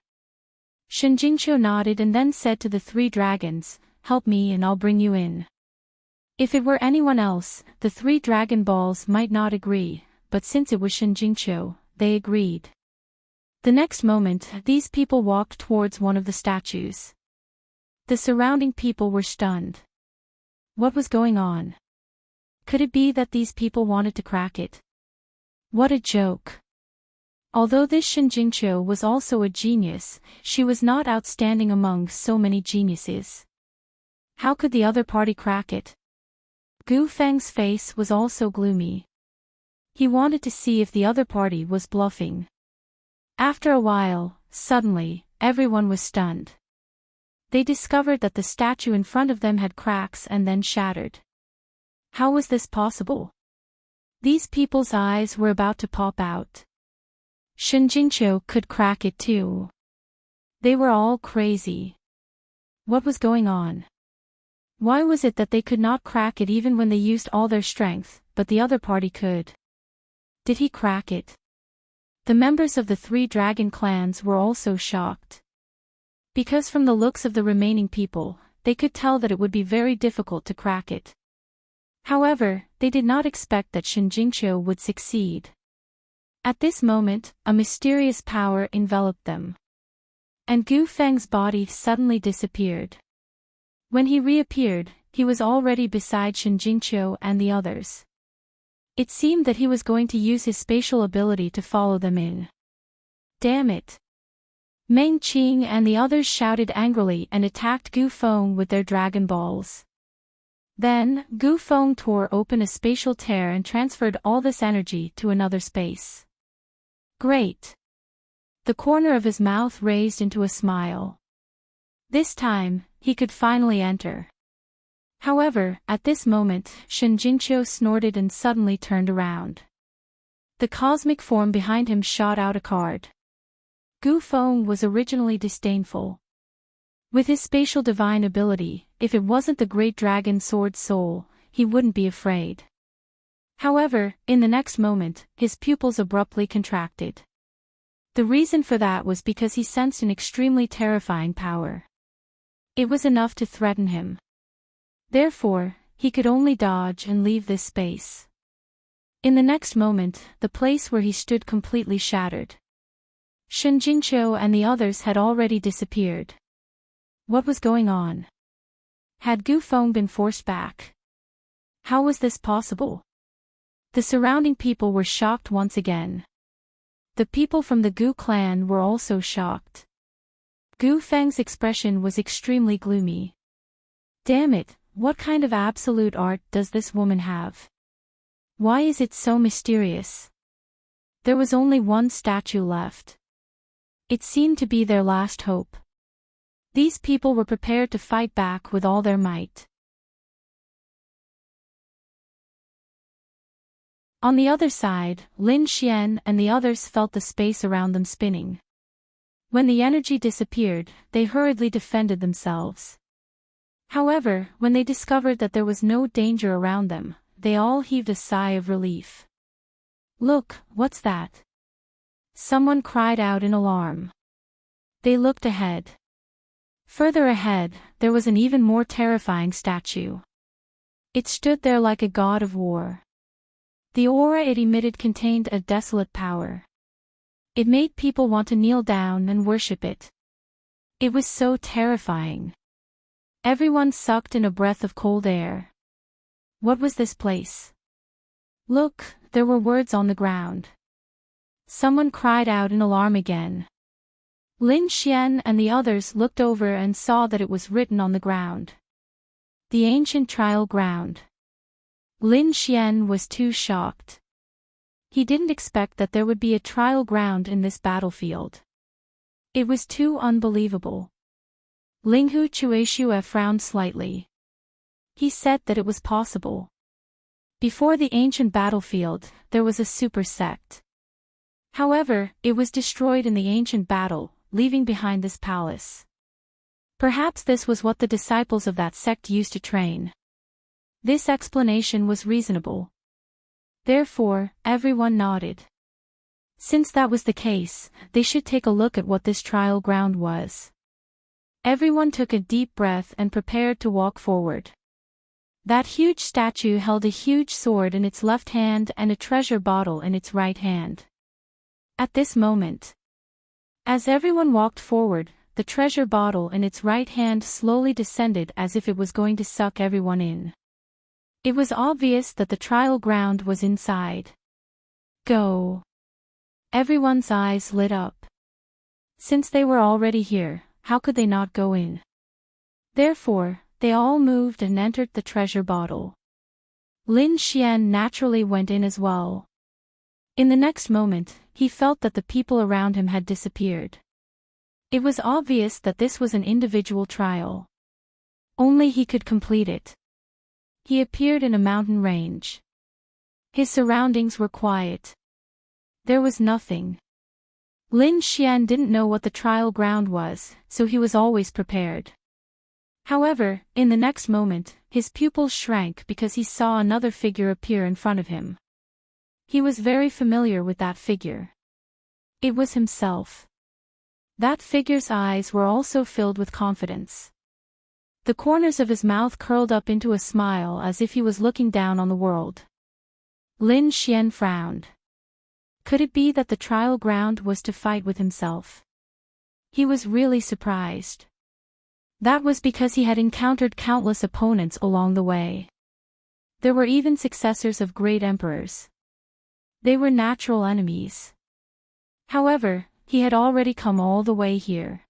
Shinjingqiu nodded and then said to the 3 dragons, "Help me and I'll bring you in." If it were anyone else, the 3 Dragon Balls might not agree, but since it was Shinjingqiu, they agreed. The next moment, these people walked towards one of the statues. The surrounding people were stunned. What was going on? Could it be that these people wanted to crack it? What a joke. Although this Shinjingqiu was also a genius, she was not outstanding among so many geniuses. How could the other party crack it? Gu Feng's face was also gloomy. He wanted to see if the other party was bluffing. After a while, suddenly, everyone was stunned. They discovered that the statue in front of them had cracks and then shattered. How was this possible? These people's eyes were about to pop out. Shinjingqiu could crack it too. They were all crazy. What was going on? Why was it that they could not crack it even when they used all their strength, but the other party could? Did he crack it? The members of the 3 dragon clans were also shocked. Because from the looks of the remaining people, they could tell that it would be very difficult to crack it. However, they did not expect that Shinjingqiu would succeed. At this moment, a mysterious power enveloped them. And Gu Feng's body suddenly disappeared. When he reappeared, he was already beside Shinjingqiu and the others. It seemed that he was going to use his spatial ability to follow them in. Damn it! Meng Qing and the others shouted angrily and attacked Gu Feng with their Dragon Balls. Then, Gu Feng tore open a spatial tear and transferred all this energy to another space. Great! The corner of his mouth raised into a smile. This time, he could finally enter. However, at this moment, Shinjingqiu snorted and suddenly turned around. The cosmic form behind him shot out a card. Gu Feng was originally disdainful. With his spatial divine ability, if it wasn't the great dragon sword soul, he wouldn't be afraid. However, in the next moment, his pupils abruptly contracted. The reason for that was because he sensed an extremely terrifying power. It was enough to threaten him. Therefore, he could only dodge and leave this space. In the next moment, the place where he stood completely shattered. Shinjingqiu and the others had already disappeared. What was going on? Had Gu Feng been forced back? How was this possible? The surrounding people were shocked once again. The people from the Gu clan were also shocked. Gu Feng's expression was extremely gloomy. Damn it, what kind of absolute art does this woman have? Why is it so mysterious? There was only one statue left. It seemed to be their last hope. These people were prepared to fight back with all their might. On the other side, Lin Xian and the others felt the space around them spinning. When the energy disappeared, they hurriedly defended themselves. However, when they discovered that there was no danger around them, they all heaved a sigh of relief. Look, what's that? Someone cried out in alarm. They looked ahead. Further ahead, there was an even more terrifying statue. It stood there like a god of war. The aura it emitted contained a desolate power. It made people want to kneel down and worship it. It was so terrifying. Everyone sucked in a breath of cold air. What was this place? Look, there were words on the ground. Someone cried out in alarm again. Lin Xian and the others looked over and saw that it was written on the ground. The ancient trial ground. Lin Xian was too shocked. He didn't expect that there would be a trial ground in this battlefield. It was too unbelievable. Linghu Chueshue frowned slightly. He said that it was possible. Before the ancient battlefield, there was a super sect. However, it was destroyed in the ancient battle, leaving behind this palace. Perhaps this was what the disciples of that sect used to train. This explanation was reasonable. Therefore, everyone nodded. Since that was the case, they should take a look at what this trial ground was. Everyone took a deep breath and prepared to walk forward. That huge statue held a huge sword in its left hand and a treasure bottle in its right hand. At this moment, as everyone walked forward, the treasure bottle in its right hand slowly descended as if it was going to suck everyone in. It was obvious that the trial ground was inside. Go! Everyone's eyes lit up. Since they were already here, how could they not go in? Therefore, they all moved and entered the treasure bottle. Lin Xian naturally went in as well. In the next moment, he felt that the people around him had disappeared. It was obvious that this was an individual trial. Only he could complete it. He appeared in a mountain range. His surroundings were quiet. There was nothing. Lin Xian didn't know what the trial ground was, so he was always prepared. However, in the next moment, his pupils shrank because he saw another figure appear in front of him. He was very familiar with that figure. It was himself. That figure's eyes were also filled with confidence. The corners of his mouth curled up into a smile as if he was looking down on the world. Lin Xian frowned. Could it be that the trial ground was to fight with himself? He was really surprised. That was because he had encountered countless opponents along the way. There were even successors of great emperors. They were natural enemies. However, he had already come all the way here.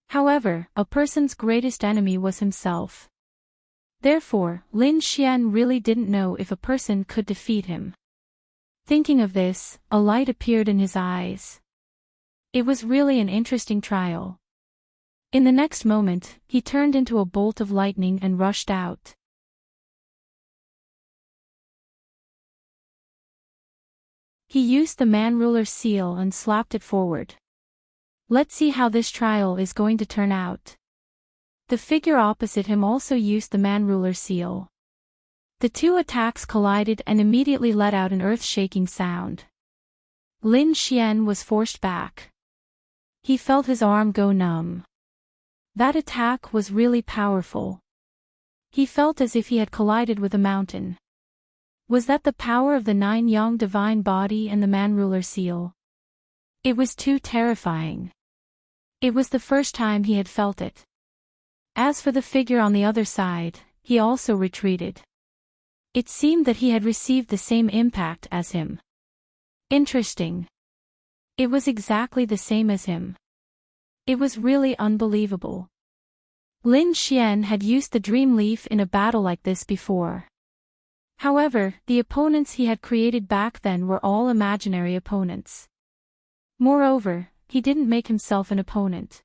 However, a person's greatest enemy was himself. Therefore, Lin Xian really didn't know if a person could defeat him. Thinking of this, a light appeared in his eyes. It was really an interesting trial. In the next moment, he turned into a bolt of lightning and rushed out. He used the man-ruler seal and slapped it forward. Let's see how this trial is going to turn out. The figure opposite him also used the man-ruler seal. The two attacks collided and immediately let out an earth-shaking sound. Lin Xian was forced back. He felt his arm go numb. That attack was really powerful. He felt as if he had collided with a mountain. Was that the power of the 9 Yang divine body and the man-ruler seal? It was too terrifying. It was the first time he had felt it. As for the figure on the other side, he also retreated. It seemed that he had received the same impact as him. Interesting. It was exactly the same as him. It was really unbelievable. Lin Xian had used the dream leaf in a battle like this before. However, the opponents he had created back then were all imaginary opponents. Moreover, he didn't make himself an opponent.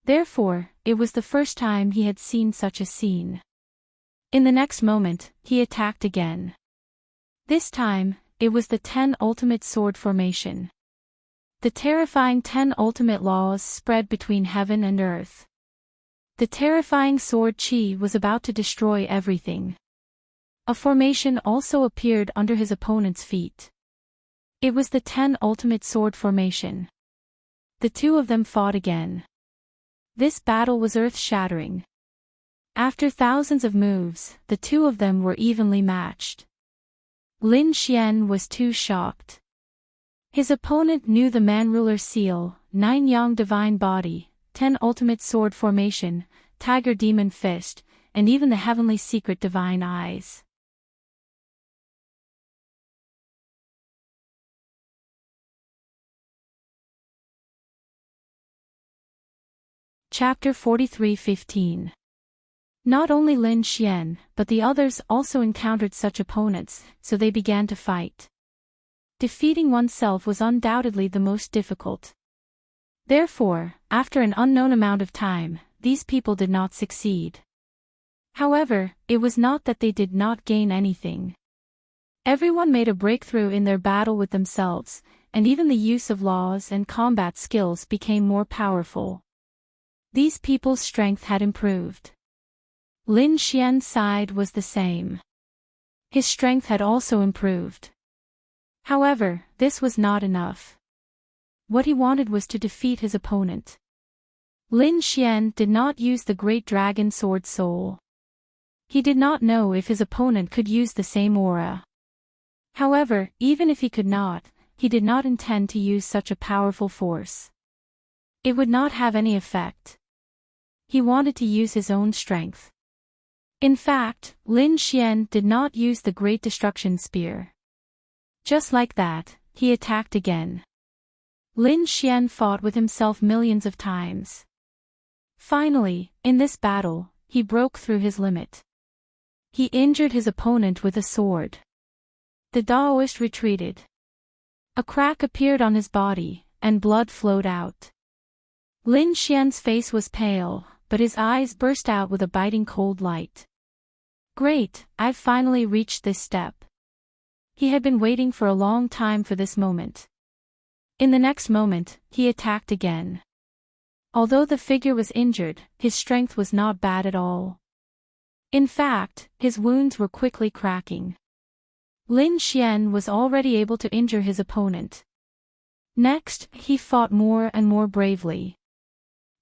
Therefore, it was the first time he had seen such a scene. In the next moment, he attacked again. This time, it was the 10 ultimate sword formation. The terrifying 10 ultimate laws spread between heaven and earth. The terrifying sword qi was about to destroy everything. A formation also appeared under his opponent's feet. It was the 10 ultimate sword formation. The two of them fought again. This battle was earth-shattering. After thousands of moves, the two of them were evenly matched. Lin Xian was too shocked. His opponent knew the Man-Ruler Seal, 9 Yang Divine Body, 10 Ultimate Sword Formation, Tiger Demon Fist, and even the Heavenly Secret Divine Eyes. Chapter 43:15. Not only Lin Xian, but the others also encountered such opponents, so they began to fight. Defeating oneself was undoubtedly the most difficult. Therefore, after an unknown amount of time, these people did not succeed. However, it was not that they did not gain anything. Everyone made a breakthrough in their battle with themselves, and even the use of laws and combat skills became more powerful. These people's strength had improved. Lin Xian's side was the same. His strength had also improved. However, this was not enough. What he wanted was to defeat his opponent. Lin Xian did not use the Great Dragon Sword Soul. He did not know if his opponent could use the same aura. However, even if he could not, he did not intend to use such a powerful force. It would not have any effect. He wanted to use his own strength. In fact, Lin Xian did not use the Great Destruction Spear. Just like that, he attacked again. Lin Xian fought with himself millions of times. Finally, in this battle, he broke through his limit. He injured his opponent with a sword. The Daoist retreated. A crack appeared on his body, and blood flowed out. Lin Xian's face was pale, but his eyes burst out with a biting cold light. Great, I've finally reached this step. He had been waiting for a long time for this moment. In the next moment, he attacked again. Although the figure was injured, his strength was not bad at all. In fact, his wounds were quickly cracking. Lin Xian was already able to injure his opponent. Next, he fought more and more bravely.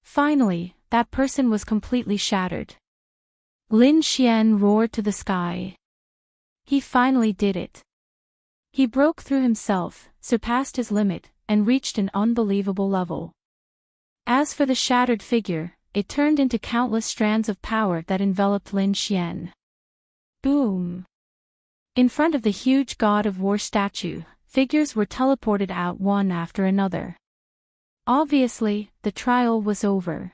Finally, that person was completely shattered. Lin Xian roared to the sky. He finally did it. He broke through himself, surpassed his limit, and reached an unbelievable level. As for the shattered figure, it turned into countless strands of power that enveloped Lin Xian. Boom! In front of the huge God of War statue, figures were teleported out one after another. Obviously, the trial was over.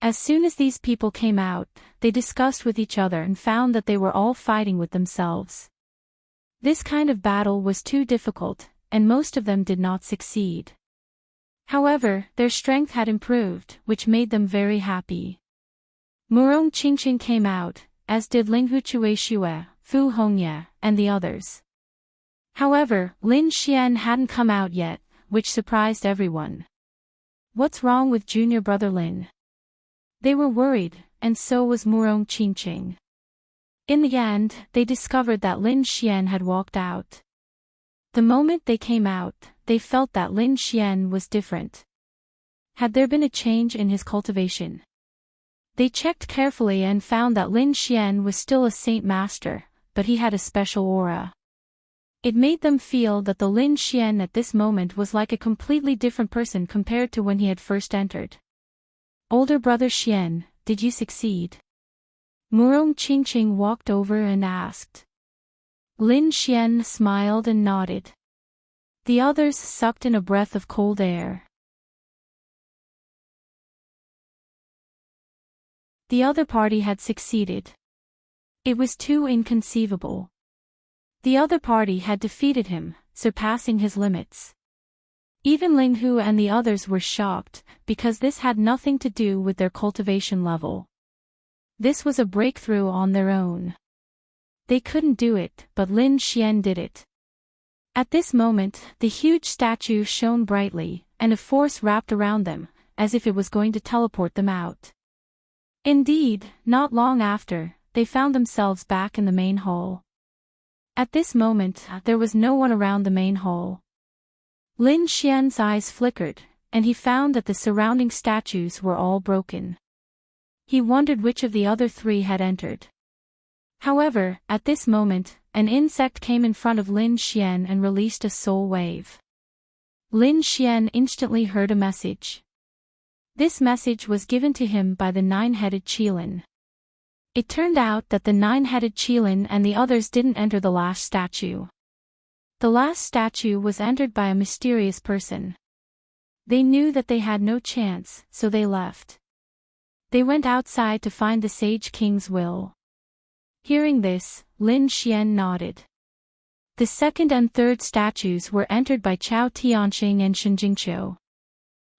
As soon as these people came out, they discussed with each other and found that they were all fighting with themselves. This kind of battle was too difficult, and most of them did not succeed. However, their strength had improved, which made them very happy. Murong Qingqing came out, as did Linghu Chuexue, Fu Hongye, and the others. However, Lin Xian hadn't come out yet, which surprised everyone. What's wrong with junior brother Lin? They were worried, and so was Murong Qingqing. In the end, they discovered that Lin Xian had walked out. The moment they came out, they felt that Lin Xian was different. Had there been a change in his cultivation? They checked carefully and found that Lin Xian was still a Saint Master, but he had a special aura. It made them feel that the Lin Xian at this moment was like a completely different person compared to when he had first entered. Older brother Xian, did you succeed? Murong Qingqing walked over and asked. Lin Xian smiled and nodded. The others sucked in a breath of cold air. The other party had succeeded. It was too inconceivable. The other party had defeated him, surpassing his limits. Even Linghu and the others were shocked, because this had nothing to do with their cultivation level. This was a breakthrough on their own. They couldn't do it, but Lin Xian did it. At this moment, the huge statue shone brightly, and a force wrapped around them, as if it was going to teleport them out. Indeed, not long after, they found themselves back in the main hall. At this moment, there was no one around the main hall. Lin Xian's eyes flickered, and he found that the surrounding statues were all broken. He wondered which of the other three had entered. However, at this moment, an insect came in front of Lin Xian and released a soul wave. Lin Xian instantly heard a message. This message was given to him by the nine-headed Qilin. It turned out that the nine-headed Qilin and the others didn't enter the last statue. The last statue was entered by a mysterious person. They knew that they had no chance, so they left. They went outside to find the Sage King's will. Hearing this, Lin Xian nodded. The second and third statues were entered by Chao Tianqing and Shen Jingqiu.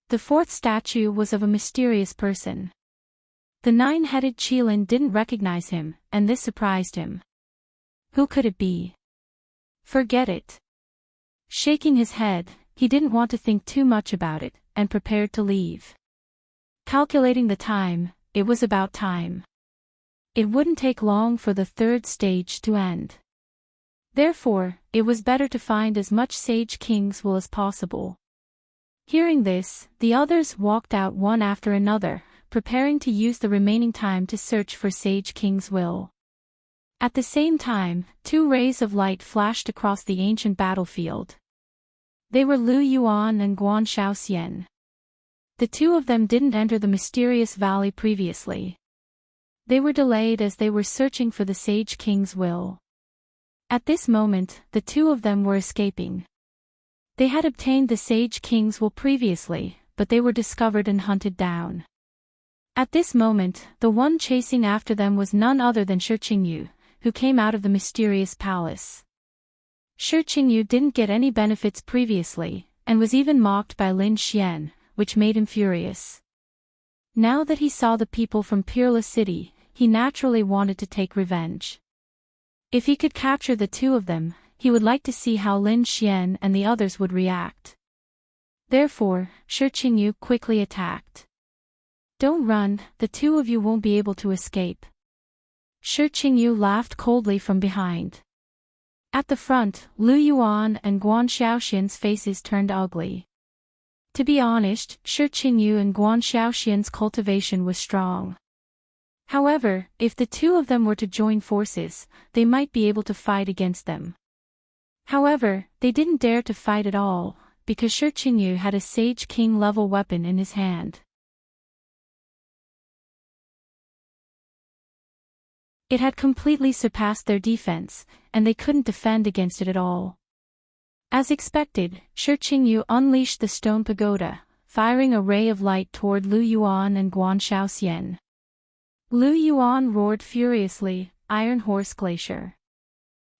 The fourth statue was of a mysterious person. The nine-headed Qilin didn't recognize him, and this surprised him. Who could it be? Forget it. Shaking his head, he didn't want to think too much about it, and prepared to leave. Calculating the time, it was about time. It wouldn't take long for the third stage to end. Therefore, it was better to find as much Sage King's will as possible. Hearing this, the others walked out one after another, preparing to use the remaining time to search for Sage King's will. At the same time, two rays of light flashed across the ancient battlefield. They were Lu Yuan and Guan Shaoxian. The two of them didn't enter the mysterious valley previously. They were delayed as they were searching for the Sage King's will. At this moment, the two of them were escaping. They had obtained the Sage King's will previously, but they were discovered and hunted down. At this moment, the one chasing after them was none other than Shi Qingyu, who came out of the mysterious palace. Shi Qingyu didn't get any benefits previously, and was even mocked by Lin Xian, which made him furious. Now that he saw the people from Peerless City, he naturally wanted to take revenge. If he could capture the two of them, he would like to see how Lin Xian and the others would react. Therefore, Shi Qingyu quickly attacked. Don't run, the two of you won't be able to escape. Shi Qingyu laughed coldly from behind. At the front, Lu Yuan and Guan Shaoxian's faces turned ugly. To be honest, Shi Qingyu and Guan Shaoxian's cultivation was strong. However, if the two of them were to join forces, they might be able to fight against them. However, they didn't dare to fight at all, because Shi Qingyu had a Sage King level weapon in his hand. It had completely surpassed their defense, and they couldn't defend against it at all. As expected, Shi Qingyu unleashed the stone pagoda, firing a ray of light toward Lu Yuan and Guan Shaoxian. Lu Yuan roared furiously, Iron Horse Glacier.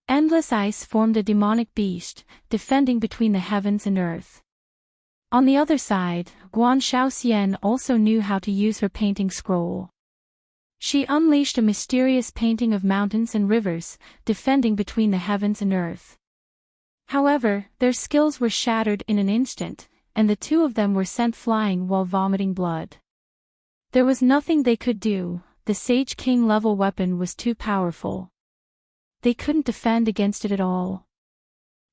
Endless ice formed a demonic beast, defending between the heavens and earth. On the other side, Guan Shaoxian also knew how to use her painting scroll. She unleashed a mysterious painting of mountains and rivers, defending between the heavens and earth. However, their skills were shattered in an instant, and the two of them were sent flying while vomiting blood. There was nothing they could do, the Sage King level weapon was too powerful. They couldn't defend against it at all.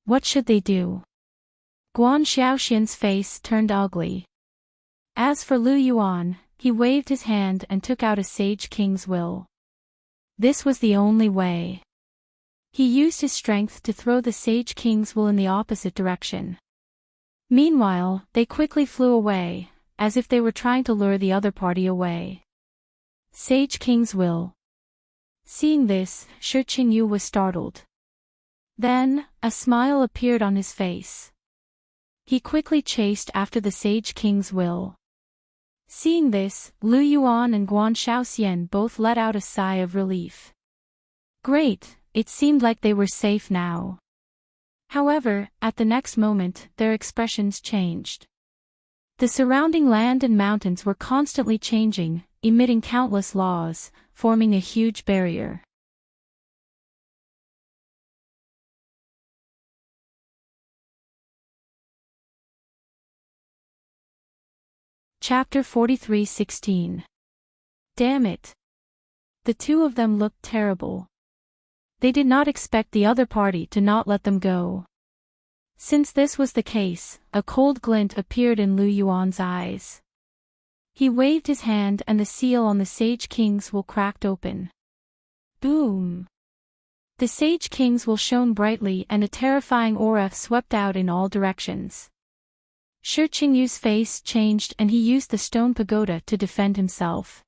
What should they do? Guan Shaoxian's face turned ugly. As for Lu Yuan, he waved his hand and took out a Sage King's will. This was the only way. He used his strength to throw the Sage King's will in the opposite direction. Meanwhile, they quickly flew away, as if they were trying to lure the other party away. Sage King's will. Seeing this, Shi Qingyu was startled. Then, a smile appeared on his face. He quickly chased after the Sage King's will. Seeing this, Lu Yuan and Guan Shaoxian both let out a sigh of relief. Great, it seemed like they were safe now. However, at the next moment, their expressions changed. The surrounding land and mountains were constantly changing, emitting countless laws, forming a huge barrier. Chapter 43:16. Damn it. The two of them looked terrible. They did not expect the other party to not let them go. Since this was the case, a cold glint appeared in Lu Yuan's eyes. He waved his hand and the seal on the Sage King's will cracked open. Boom! The Sage King's will shone brightly and a terrifying aura swept out in all directions. Shi Qingyu's face changed and he used the stone pagoda to defend himself.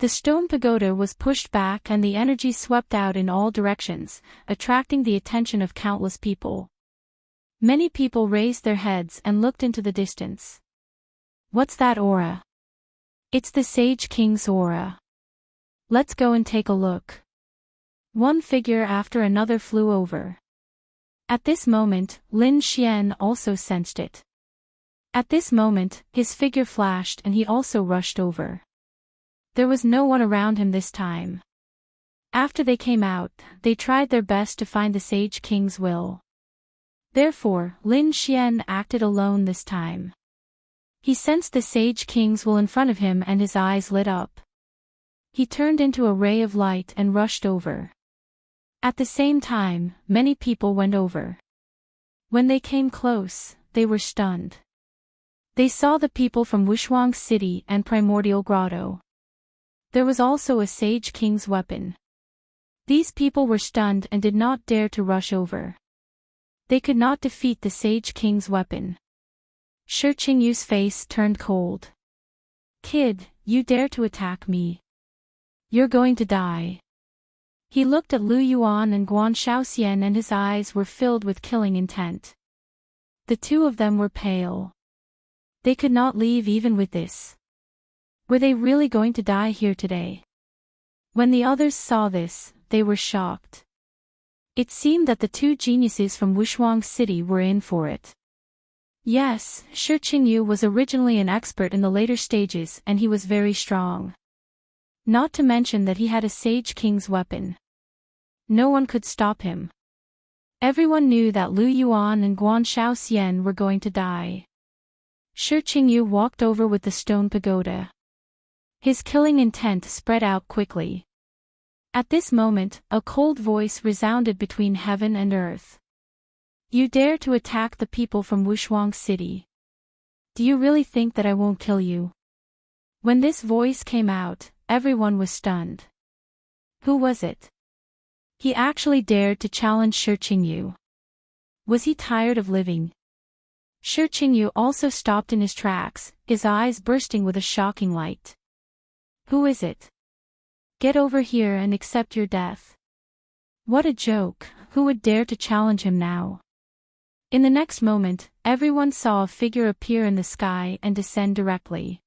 The stone pagoda was pushed back and the energy swept out in all directions, attracting the attention of countless people. Many people raised their heads and looked into the distance. What's that aura? It's the Sage King's aura. Let's go and take a look. One figure after another flew over. At this moment, Lin Xian also sensed it. At this moment, his figure flashed and he also rushed over. There was no one around him this time. After they came out, they tried their best to find the Sage King's will. Therefore, Lin Xian acted alone this time. He sensed the Sage King's will in front of him and his eyes lit up. He turned into a ray of light and rushed over. At the same time, many people went over. When they came close, they were stunned. They saw the people from Wushuang City and Primordial Grotto. There was also a Sage King's weapon. These people were stunned and did not dare to rush over. They could not defeat the Sage King's weapon. Shi Qingyu's face turned cold. Kid, you dare to attack me? You're going to die. He looked at Lu Yuan and Guan Shaoxian and his eyes were filled with killing intent. The two of them were pale. They could not leave even with this. Were they really going to die here today? When the others saw this, they were shocked. It seemed that the two geniuses from Wushuang City were in for it. Yes, Shi Qingyu was originally an expert in the later stages and he was very strong. Not to mention that he had a Sage King's weapon. No one could stop him. Everyone knew that Lu Yuan and Guan Shaoxian were going to die. Shi Qingyu walked over with the stone pagoda. His killing intent spread out quickly. At this moment, a cold voice resounded between heaven and earth. You dare to attack the people from Wushuang City. Do you really think that I won't kill you? When this voice came out, everyone was stunned. Who was it? He actually dared to challenge Shi Qingyu. Was he tired of living? Shi Qingyu also stopped in his tracks, his eyes bursting with a shocking light. Who is it? Get over here and accept your death. What a joke, who would dare to challenge him now? In the next moment, everyone saw a figure appear in the sky and descend directly.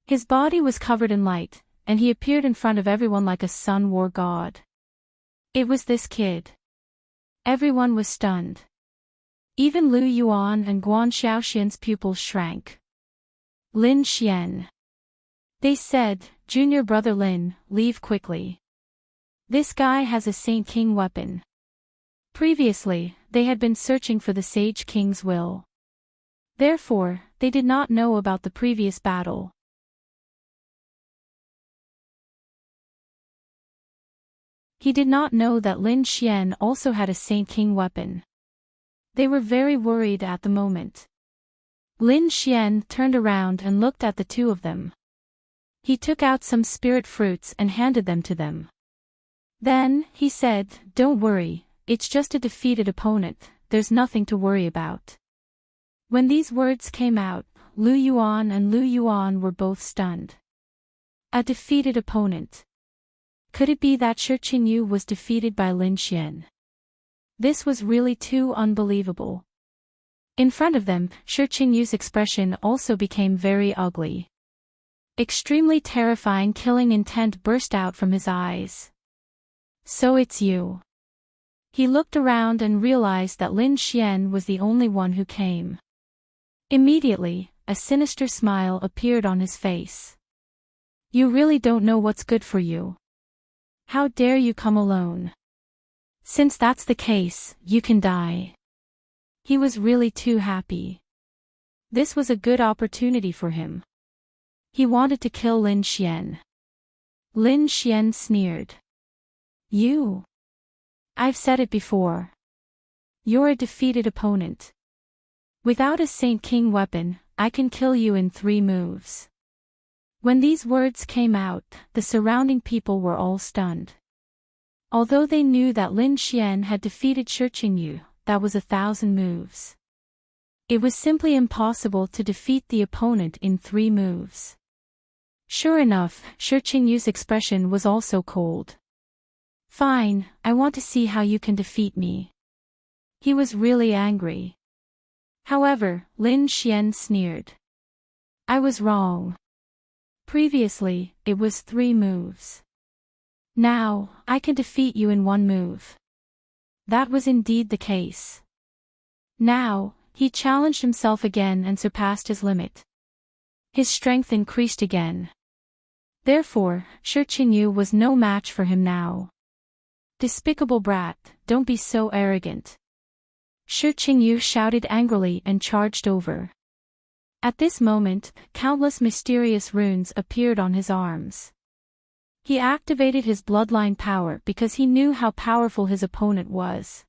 His body was covered in light, and he appeared in front of everyone like a sun war god. It was this kid. Everyone was stunned. Even Lu Yuan and Guan Shaoxian's pupils shrank. Lin Xian. They said, Junior brother Lin, leave quickly. This guy has a Saint King weapon. Previously, they had been searching for the Sage King's will. Therefore, they did not know about the previous battle. He did not know that Lin Xian also had a Saint King weapon. They were very worried at the moment. Lin Xian turned around and looked at the two of them. He took out some spirit fruits and handed them to them. Then, he said, Don't worry, it's just a defeated opponent, there's nothing to worry about. When these words came out, Lu Yuan and Lu Yuan were both stunned. A defeated opponent. Could it be that Shi Qingyu was defeated by Lin Xian? This was really too unbelievable. In front of them, Shi Qingyu's expression also became very ugly. Extremely terrifying killing intent burst out from his eyes. So it's you. He looked around and realized that Lin Xian was the only one who came. Immediately, a sinister smile appeared on his face. You really don't know what's good for you. How dare you come alone? Since that's the case, you can die. He was really too happy. This was a good opportunity for him. He wanted to kill Lin Xian. Lin Xian sneered. You. I've said it before. You're a defeated opponent. Without a Saint King weapon, I can kill you in 3 moves. When these words came out, the surrounding people were all stunned. Although they knew that Lin Xian had defeated Shi Qingyu, that was 1,000 moves. It was simply impossible to defeat the opponent in 3 moves. Sure enough, Shi Qingyu's expression was also cold. Fine, I want to see how you can defeat me. He was really angry. However, Lin Xian sneered. I was wrong. Previously, it was 3 moves. Now, I can defeat you in 1 move. That was indeed the case. Now, he challenged himself again and surpassed his limit. His strength increased again. Therefore, Shi Qingyu was no match for him now. Despicable brat, don't be so arrogant. Shi Qingyu shouted angrily and charged over. At this moment, countless mysterious runes appeared on his arms. He activated his bloodline power because he knew how powerful his opponent was.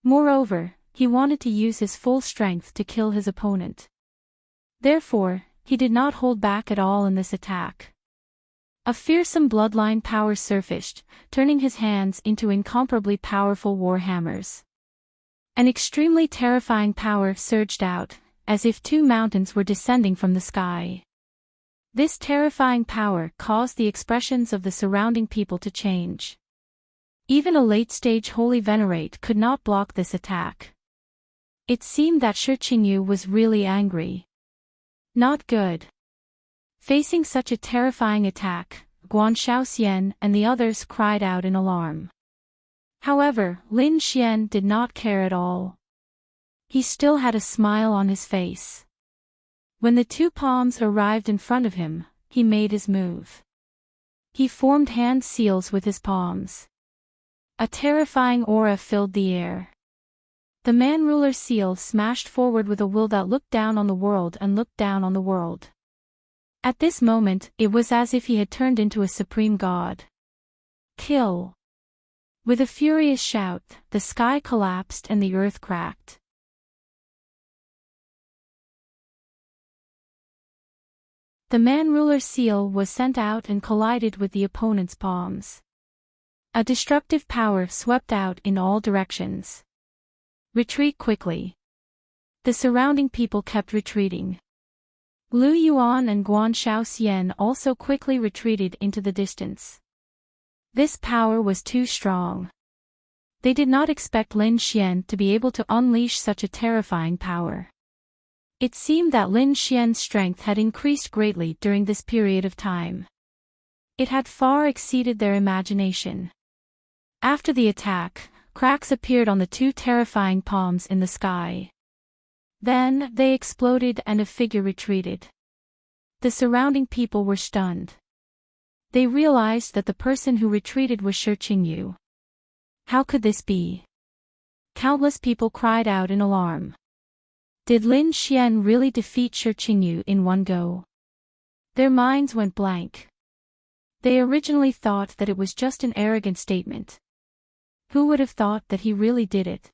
Moreover, he wanted to use his full strength to kill his opponent. Therefore, he did not hold back at all in this attack. A fearsome bloodline power surfaced, turning his hands into incomparably powerful warhammers. An extremely terrifying power surged out, as if 2 mountains were descending from the sky. This terrifying power caused the expressions of the surrounding people to change. Even a late-stage holy venerate could not block this attack. It seemed that Shi Qingyu was really angry. Not good. Facing such a terrifying attack, Guan Shaoxian and the others cried out in alarm. However, Lin Xian did not care at all. He still had a smile on his face. When the 2 palms arrived in front of him, he made his move. He formed hand seals with his palms. A terrifying aura filled the air. The man-ruler seal smashed forward with a will that looked down on the world and looked down on the world. At this moment, it was as if he had turned into a supreme god. Kill! With a furious shout, the sky collapsed and the earth cracked. The man-ruler seal was sent out and collided with the opponent's palms. A destructive power swept out in all directions. Retreat quickly. The surrounding people kept retreating. Lu Yuan and Guan Shaoxian also quickly retreated into the distance. This power was too strong. They did not expect Lin Xian to be able to unleash such a terrifying power. It seemed that Lin Xian's strength had increased greatly during this period of time. It had far exceeded their imagination. After the attack, cracks appeared on the 2 terrifying palms in the sky. Then, they exploded and a figure retreated. The surrounding people were stunned. They realized that the person who retreated was Shi Qingyu. How could this be? Countless people cried out in alarm. Did Lin Xian really defeat Shi Qingyu in 1 go? Their minds went blank. They originally thought that it was just an arrogant statement. Who would have thought that he really did it?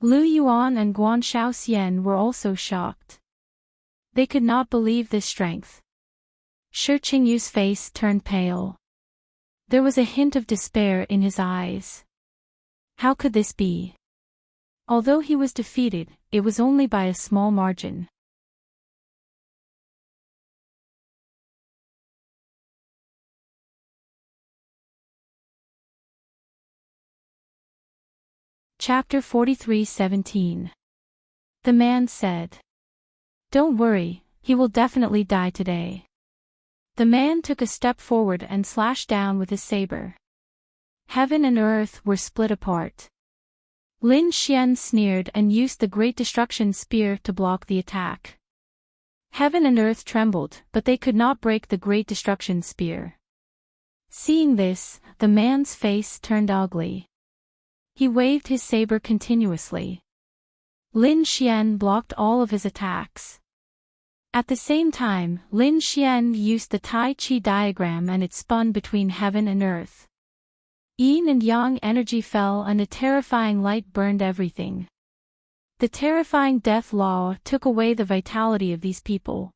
Lu Yuan and Guan Shaoxian were also shocked. They could not believe this strength. Shi Qingyu's face turned pale. There was a hint of despair in his eyes. How could this be? Although he was defeated, it was only by a small margin. Chapter 43:17. The man said. Don't worry, he will definitely die today. The man took a step forward and slashed down with his saber. Heaven and earth were split apart. Lin Xian sneered and used the Great Destruction Spear to block the attack. Heaven and earth trembled, but they could not break the Great Destruction Spear. Seeing this, the man's face turned ugly. He waved his saber continuously. Lin Xian blocked all of his attacks. At the same time, Lin Xian used the Tai Chi diagram and it spun between heaven and earth. Yin and yang energy fell and a terrifying light burned everything. The terrifying death law took away the vitality of these people.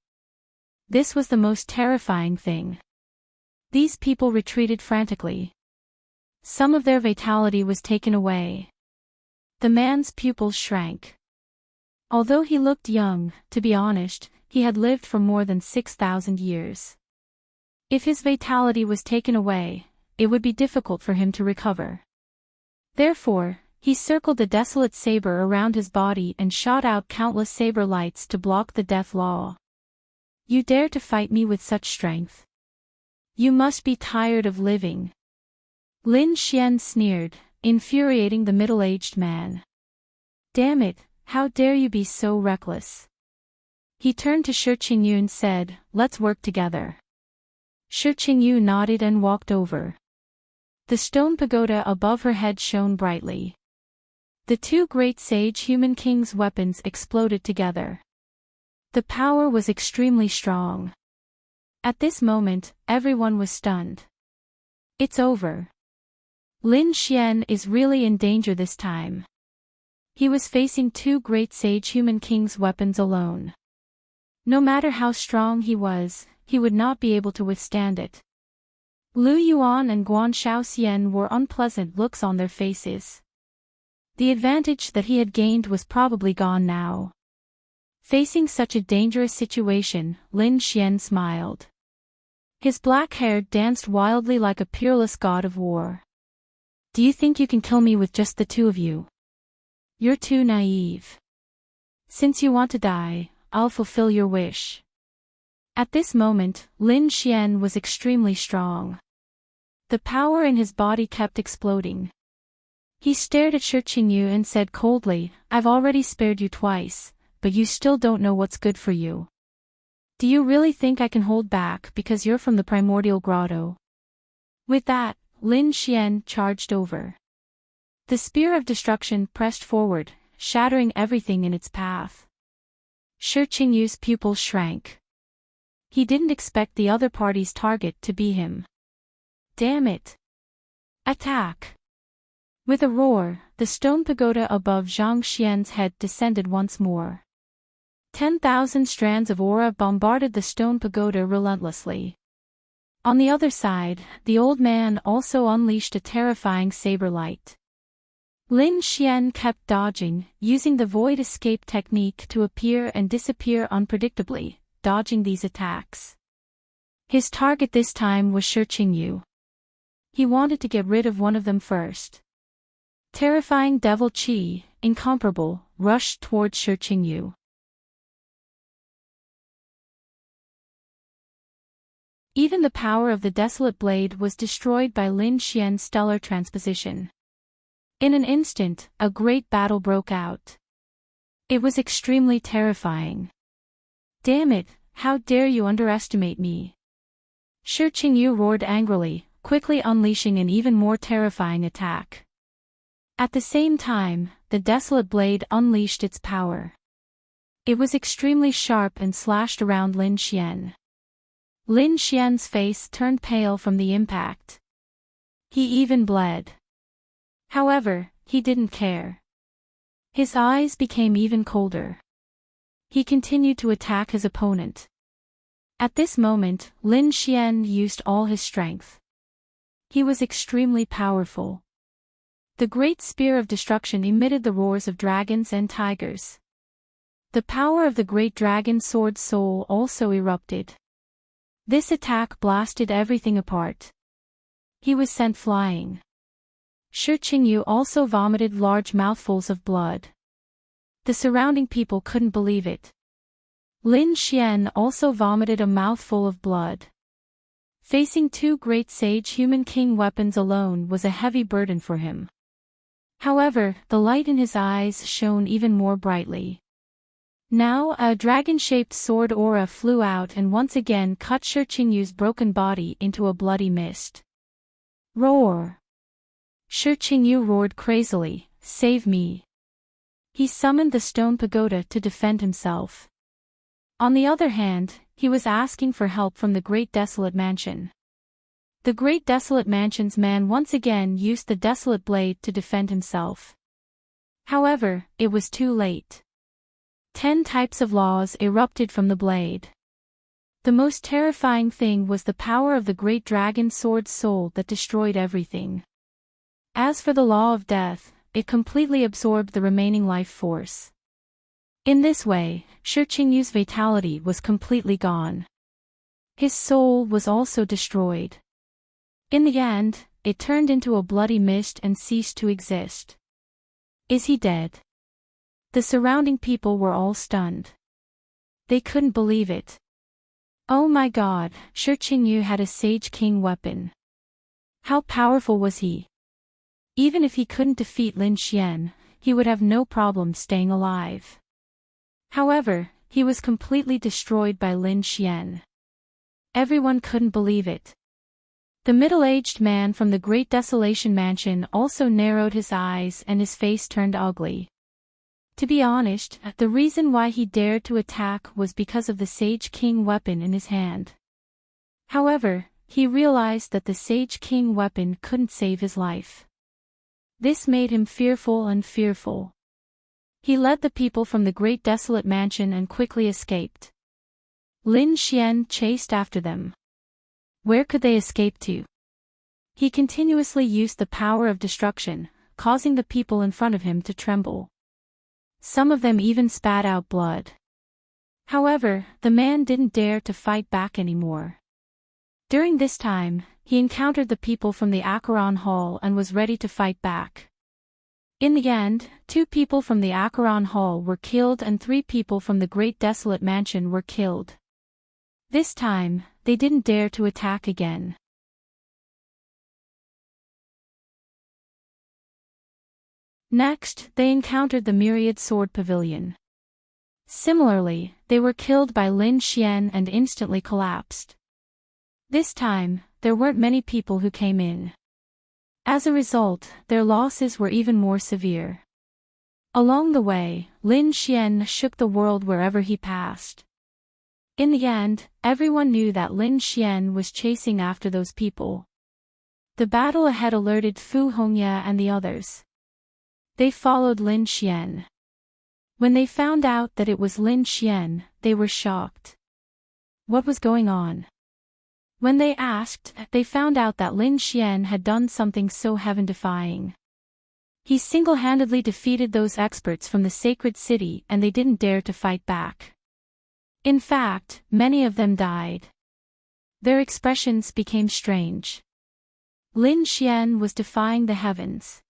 This was the most terrifying thing. These people retreated frantically. Some of their vitality was taken away. The man's pupils shrank. Although he looked young, to be honest, he had lived for more than 6,000 years. If his vitality was taken away, it would be difficult for him to recover. Therefore, he circled the desolate saber around his body and shot out countless saber lights to block the death law. You dare to fight me with such strength? You must be tired of living. Lin Xian sneered, infuriating the middle-aged man. Damn it, how dare you be so reckless? He turned to Shi Qingyu and said, let's work together. Shi Qingyu nodded and walked over. The stone pagoda above her head shone brightly. The two great sage human kings' weapons exploded together. The power was extremely strong. At this moment, everyone was stunned. It's over. Lin Xian is really in danger this time. He was facing two great sage human kings' weapons alone. No matter how strong he was, he would not be able to withstand it. Lu Yuan and Guan Shaoxian wore unpleasant looks on their faces. The advantage that he had gained was probably gone now. Facing such a dangerous situation, Lin Xian smiled. His black hair danced wildly like a peerless god of war. Do you think you can kill me with just the two of you? You're too naive. Since you want to die, I'll fulfill your wish. At this moment, Lin Xian was extremely strong. The power in his body kept exploding. He stared at Shi Qingyu and said coldly, I've already spared you twice, but you still don't know what's good for you. Do you really think I can hold back because you're from the primordial grotto? With that, Lin Xian charged over. The spear of destruction pressed forward, shattering everything in its path. Shi Qingyu's pupils shrank. He didn't expect the other party's target to be him. Damn it! Attack! With a roar, the stone pagoda above Zhang Xian's head descended once more. 10,000 strands of aura bombarded the stone pagoda relentlessly. On the other side, the old man also unleashed a terrifying saber light. Lin Xian kept dodging, using the void escape technique to appear and disappear unpredictably, dodging these attacks. His target this time was Shi Qingyu. He wanted to get rid of one of them first. Terrifying devil Qi, incomparable, rushed towards Shi Qingyu. Even the power of the desolate blade was destroyed by Lin Xian's stellar transposition. In an instant, a great battle broke out. It was extremely terrifying. Damn it, how dare you underestimate me? Shi Qingyu roared angrily, quickly unleashing an even more terrifying attack. At the same time, the desolate blade unleashed its power. It was extremely sharp and slashed around Lin Xian. Lin Xian's face turned pale from the impact. He even bled. However, he didn't care. His eyes became even colder. He continued to attack his opponent. At this moment, Lin Xian used all his strength. He was extremely powerful. The great spear of destruction emitted the roars of dragons and tigers. The power of the great dragon sword soul also erupted. This attack blasted everything apart. He was sent flying. Shi Qingyu also vomited large mouthfuls of blood. The surrounding people couldn't believe it. Lin Xian also vomited a mouthful of blood. Facing two great sage human king weapons alone was a heavy burden for him. However, the light in his eyes shone even more brightly. Now a dragon-shaped sword aura flew out and once again cut Shi Qingyu's broken body into a bloody mist. Roar! Shi Qingyu roared crazily, "Save me!" He summoned the stone pagoda to defend himself. On the other hand, he was asking for help from the great desolate mansion. The great desolate mansion's man once again used the desolate blade to defend himself. However, it was too late. 10 types of laws erupted from the blade. The most terrifying thing was the power of the great dragon sword's soul that destroyed everything. As for the law of death, it completely absorbed the remaining life force. In this way, Shirqingyu's vitality was completely gone. His soul was also destroyed. In the end, it turned into a bloody mist and ceased to exist. Is he dead? The surrounding people were all stunned. They couldn't believe it. Oh my God, Shirqingyu had a Sage King weapon. How powerful was he? Even if he couldn't defeat Lin Xian, he would have no problem staying alive. However, he was completely destroyed by Lin Xian. Everyone couldn't believe it. The middle-aged man from the Great Desolation Mansion also narrowed his eyes and his face turned ugly. To be honest, the reason why he dared to attack was because of the Sage King weapon in his hand. However, he realized that the Sage King weapon couldn't save his life. This made him fearful and fearful. He led the people from the Great Desolate Mansion and quickly escaped. Lin Xian chased after them. Where could they escape to? He continuously used the power of destruction, causing the people in front of him to tremble. Some of them even spat out blood. However, the man didn't dare to fight back anymore. During this time, he encountered the people from the Acheron Hall and was ready to fight back. In the end, 2 people from the Acheron Hall were killed and 3 people from the Great Desolate Mansion were killed. This time, they didn't dare to attack again. Next, they encountered the Myriad Sword Pavilion. Similarly, they were killed by Lin Xian and instantly collapsed. This time, there weren't many people who came in. As a result, their losses were even more severe. Along the way, Lin Xian shook the world wherever he passed. In the end, everyone knew that Lin Xian was chasing after those people. The battle ahead alerted Fu Hongya and the others. They followed Lin Xian. When they found out that it was Lin Xian, they were shocked. What was going on? When they asked, they found out that Lin Xian had done something so heaven-defying. He single-handedly defeated those experts from the sacred city and they didn't dare to fight back. In fact, many of them died. Their expressions became strange. Lin Xian was defying the heavens.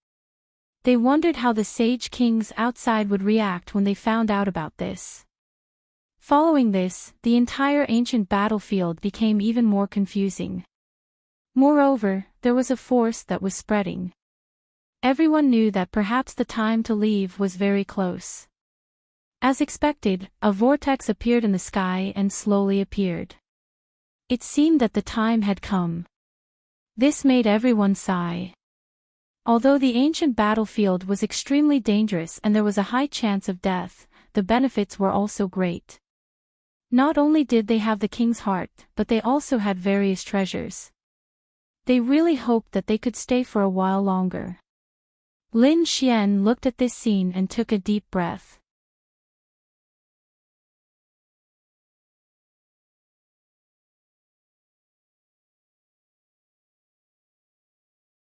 They wondered how the Sage Kings outside would react when they found out about this. Following this, the entire ancient battlefield became even more confusing. Moreover, there was a force that was spreading. Everyone knew that perhaps the time to leave was very close. As expected, a vortex appeared in the sky and slowly appeared. It seemed that the time had come. This made everyone sigh. Although the ancient battlefield was extremely dangerous and there was a high chance of death, the benefits were also great. Not only did they have the king's heart, but they also had various treasures. They really hoped that they could stay for a while longer. Lin Xian looked at this scene and took a deep breath.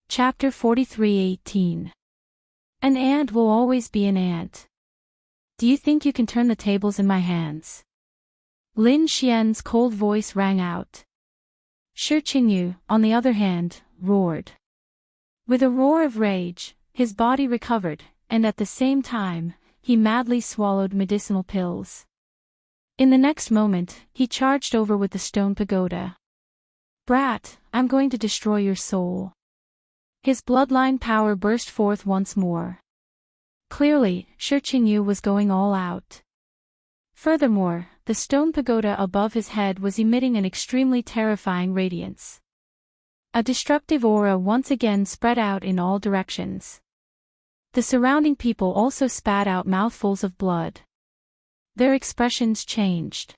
Chapter 43:18. An ant will always be an ant. Do you think you can turn the tables in my hands? Lin Xian's cold voice rang out. Shirqingyu, on the other hand, roared. With a roar of rage, his body recovered, and at the same time, he madly swallowed medicinal pills. In the next moment, he charged over with the stone pagoda. Brat, I'm going to destroy your soul. His bloodline power burst forth once more. Clearly, Shirqingyu was going all out. Furthermore, the stone pagoda above his head was emitting an extremely terrifying radiance. A destructive aura once again spread out in all directions. The surrounding people also spat out mouthfuls of blood. Their expressions changed.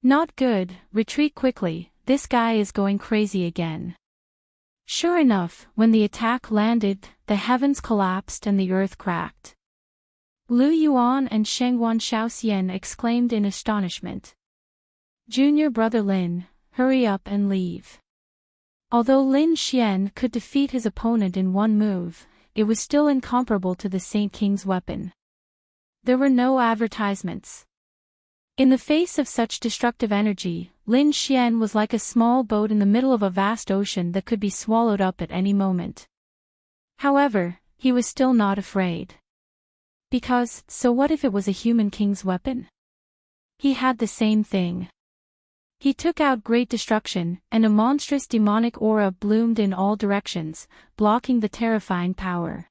Not good, retreat quickly, this guy is going crazy again. Sure enough, when the attack landed, the heavens collapsed and the earth cracked. Lu Yuan and Shengguan Shaoxian exclaimed in astonishment. Junior brother Lin, hurry up and leave. Although Lin Xian could defeat his opponent in one move, it was still incomparable to the Saint King's weapon. There were no advertisements. In the face of such destructive energy, Lin Xian was like a small boat in the middle of a vast ocean that could be swallowed up at any moment. However, he was still not afraid. Because, so what if it was a human king's weapon? He had the same thing. He took out great destruction, and a monstrous demonic aura bloomed in all directions, blocking the terrifying power.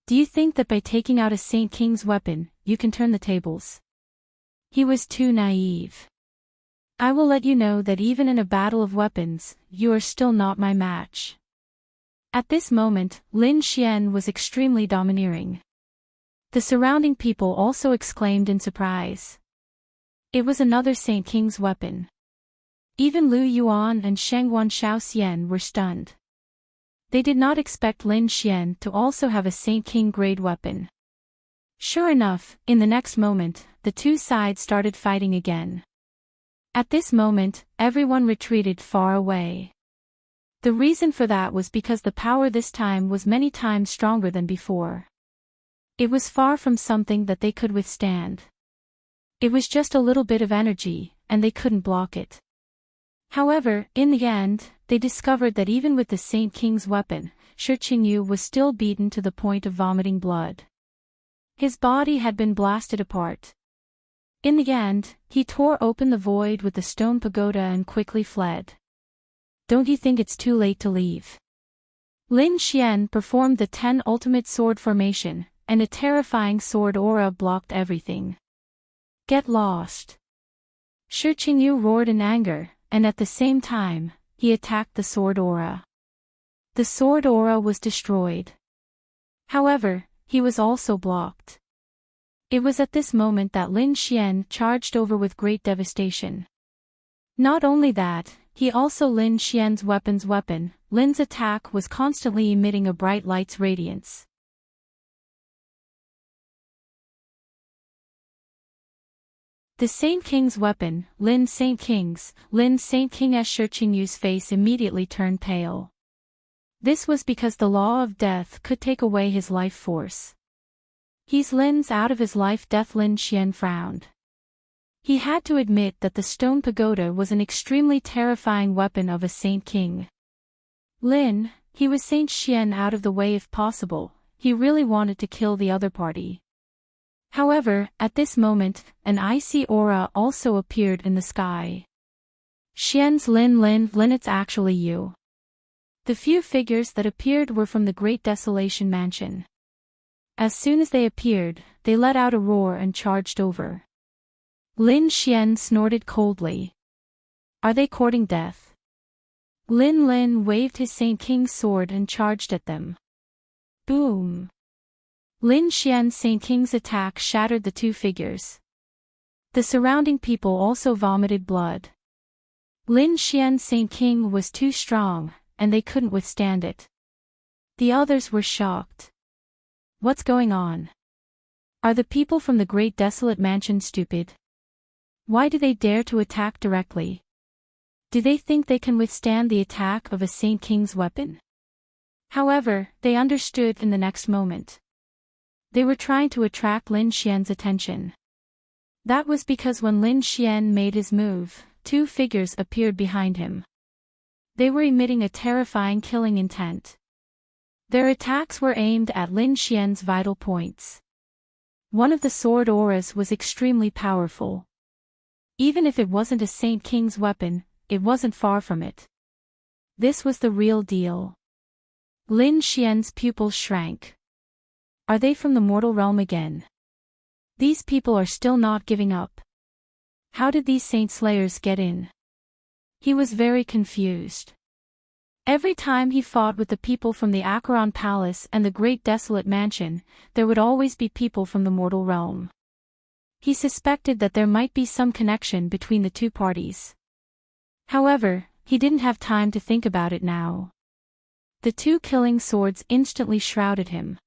Do you think that by taking out a Saint King's weapon, you can turn the tables? He was too naive. I will let you know that even in a battle of weapons, you are still not my match. At this moment, Lin Xian was extremely domineering. The surrounding people also exclaimed in surprise. It was another Saint King's weapon. Even Lu Yuan and Shengguan Shaoxian were stunned. They did not expect Lin Xian to also have a Saint King grade weapon. Sure enough, in the next moment, the two sides started fighting again. At this moment, everyone retreated far away. The reason for that was because the power this time was many times stronger than before. It was far from something that they could withstand. It was just a little bit of energy, and they couldn't block it. However, in the end, they discovered that even with the Saint King's weapon, Shi Qingyu was still beaten to the point of vomiting blood. His body had been blasted apart. In the end, he tore open the void with the stone pagoda and quickly fled. Don't you think it's too late to leave? Lin Xian performed the 10 ultimate sword formation, and a terrifying sword aura blocked everything. Get lost. Shi Qingyu roared in anger, and at the same time, he attacked the sword aura. The sword aura was destroyed. However, he was also blocked. It was at this moment that Lin Xian charged over with great devastation. Not only that, he also Lin Xian's weapon. Lin's attack was constantly emitting a bright light's radiance. The Saint King's weapon, Lin Saint King's Shi Qingyu's face immediately turned pale. This was because the law of death could take away his life force. He's Lin's out of his life death. Lin Xian frowned. He had to admit that the stone pagoda was an extremely terrifying weapon of a Saint King. Lin, he was Saint Xian out of the way if possible, he really wanted to kill the other party. However, at this moment, an icy aura also appeared in the sky. Xian's Lin, it's actually you. The few figures that appeared were from the Great Desolation Mansion. As soon as they appeared, they let out a roar and charged over. Lin Xian snorted coldly. Are they courting death? Lin waved his Saint King's sword and charged at them. Boom! Lin Xian's Saint King's attack shattered the two figures. The surrounding people also vomited blood. Lin Xian's Saint King was too strong, and they couldn't withstand it. The others were shocked. What's going on? Are the people from the Great Desolate Mansion stupid? Why do they dare to attack directly? Do they think they can withstand the attack of a Saint King's weapon? However, they understood in the next moment. They were trying to attract Lin Xian's attention. That was because when Lin Xian made his move, two figures appeared behind him. They were emitting a terrifying killing intent. Their attacks were aimed at Lin Xian's vital points. One of the sword auras was extremely powerful. Even if it wasn't a Saint King's weapon, it wasn't far from it. This was the real deal. Lin Xian's pupils shrank. Are they from the mortal realm again? These people are still not giving up. How did these Saint Slayers get in? He was very confused. Every time he fought with the people from the Acheron Palace and the Great Desolate Mansion, there would always be people from the mortal realm. He suspected that there might be some connection between the two parties. However, he didn't have time to think about it now. The two killing swords instantly shrouded him.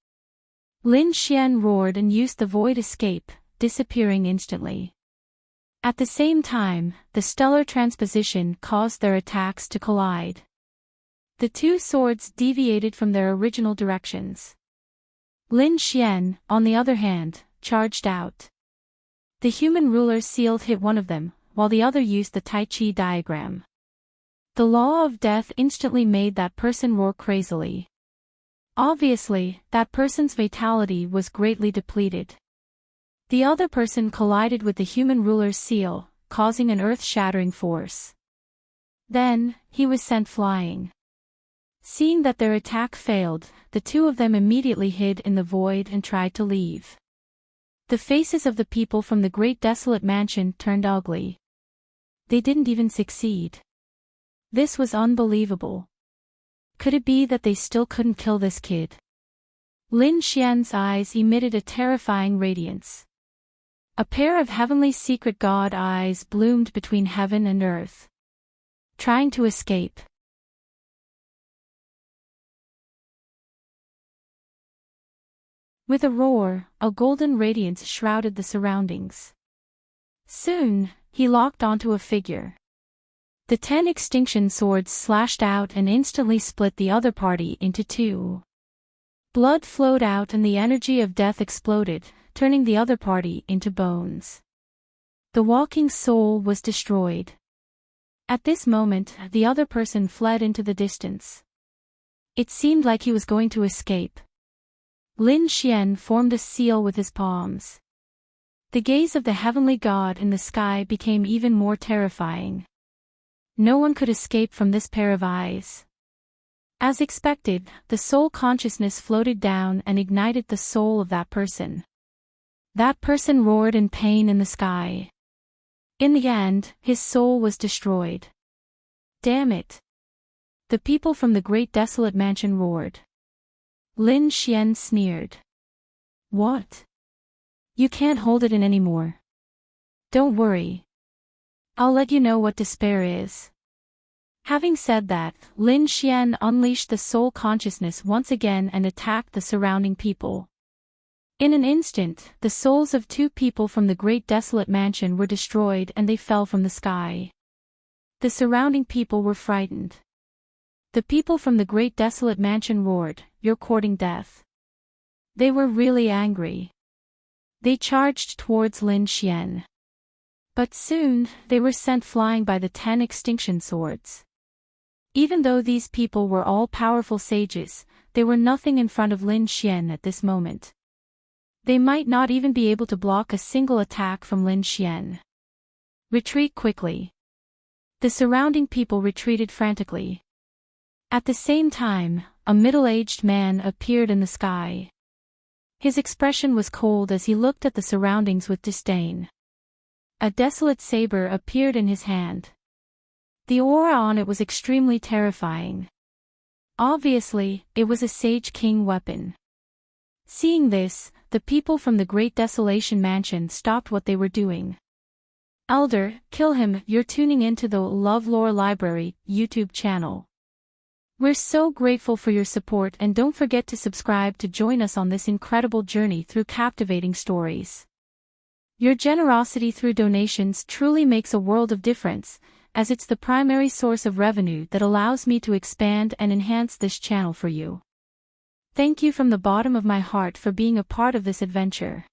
Lin Xian roared and used the void escape, disappearing instantly. At the same time, the stellar transposition caused their attacks to collide. The two swords deviated from their original directions. Lin Xian, on the other hand, charged out. The human ruler's seal hit one of them, while the other used the Tai Chi diagram. The law of death instantly made that person roar crazily. Obviously, that person's vitality was greatly depleted. The other person collided with the human ruler's seal, causing an earth-shattering force. Then, he was sent flying. Seeing that their attack failed, the two of them immediately hid in the void and tried to leave. The faces of the people from the great desolate mansion turned ugly. They didn't even succeed. This was unbelievable. Could it be that they still couldn't kill this kid? Lin Xian's eyes emitted a terrifying radiance. A pair of heavenly secret god eyes bloomed between heaven and earth. Trying to escape. With a roar, a golden radiance shrouded the surroundings. Soon, he locked onto a figure. The 10 extinction swords slashed out and instantly split the other party into two. Blood flowed out and the energy of death exploded, turning the other party into bones. The walking soul was destroyed. At this moment, the other person fled into the distance. It seemed like he was going to escape. Lin Xian formed a seal with his palms. The gaze of the heavenly god in the sky became even more terrifying. No one could escape from this pair of eyes. As expected, the soul consciousness floated down and ignited the soul of that person. That person roared in pain in the sky. In the end, his soul was destroyed. Damn it! The people from the great desolate mansion roared. Lin Xian sneered. What? You can't hold it in anymore. Don't worry. I'll let you know what despair is. Having said that, Lin Xian unleashed the soul consciousness once again and attacked the surrounding people. In an instant, the souls of two people from the great desolate mansion were destroyed and they fell from the sky. The surrounding people were frightened. The people from the great desolate mansion roared, "You're courting death." They were really angry. They charged towards Lin Xian. But soon, they were sent flying by the 10 extinction swords. Even though these people were all powerful sages, they were nothing in front of Lin Xian at this moment. They might not even be able to block a single attack from Lin Xian. Retreat quickly. The surrounding people retreated frantically. At the same time, a middle-aged man appeared in the sky. His expression was cold as he looked at the surroundings with disdain. A desolate saber appeared in his hand. The aura on it was extremely terrifying. Obviously, it was a Sage King weapon. Seeing this, the people from the Great Desolation Mansion stopped what they were doing. Elder, kill him. You're tuning into the LoveLore Library YouTube channel. We're so grateful for your support and don't forget to subscribe to join us on this incredible journey through captivating stories. Your generosity through donations truly makes a world of difference, as it's the primary source of revenue that allows me to expand and enhance this channel for you. Thank you from the bottom of my heart for being a part of this adventure.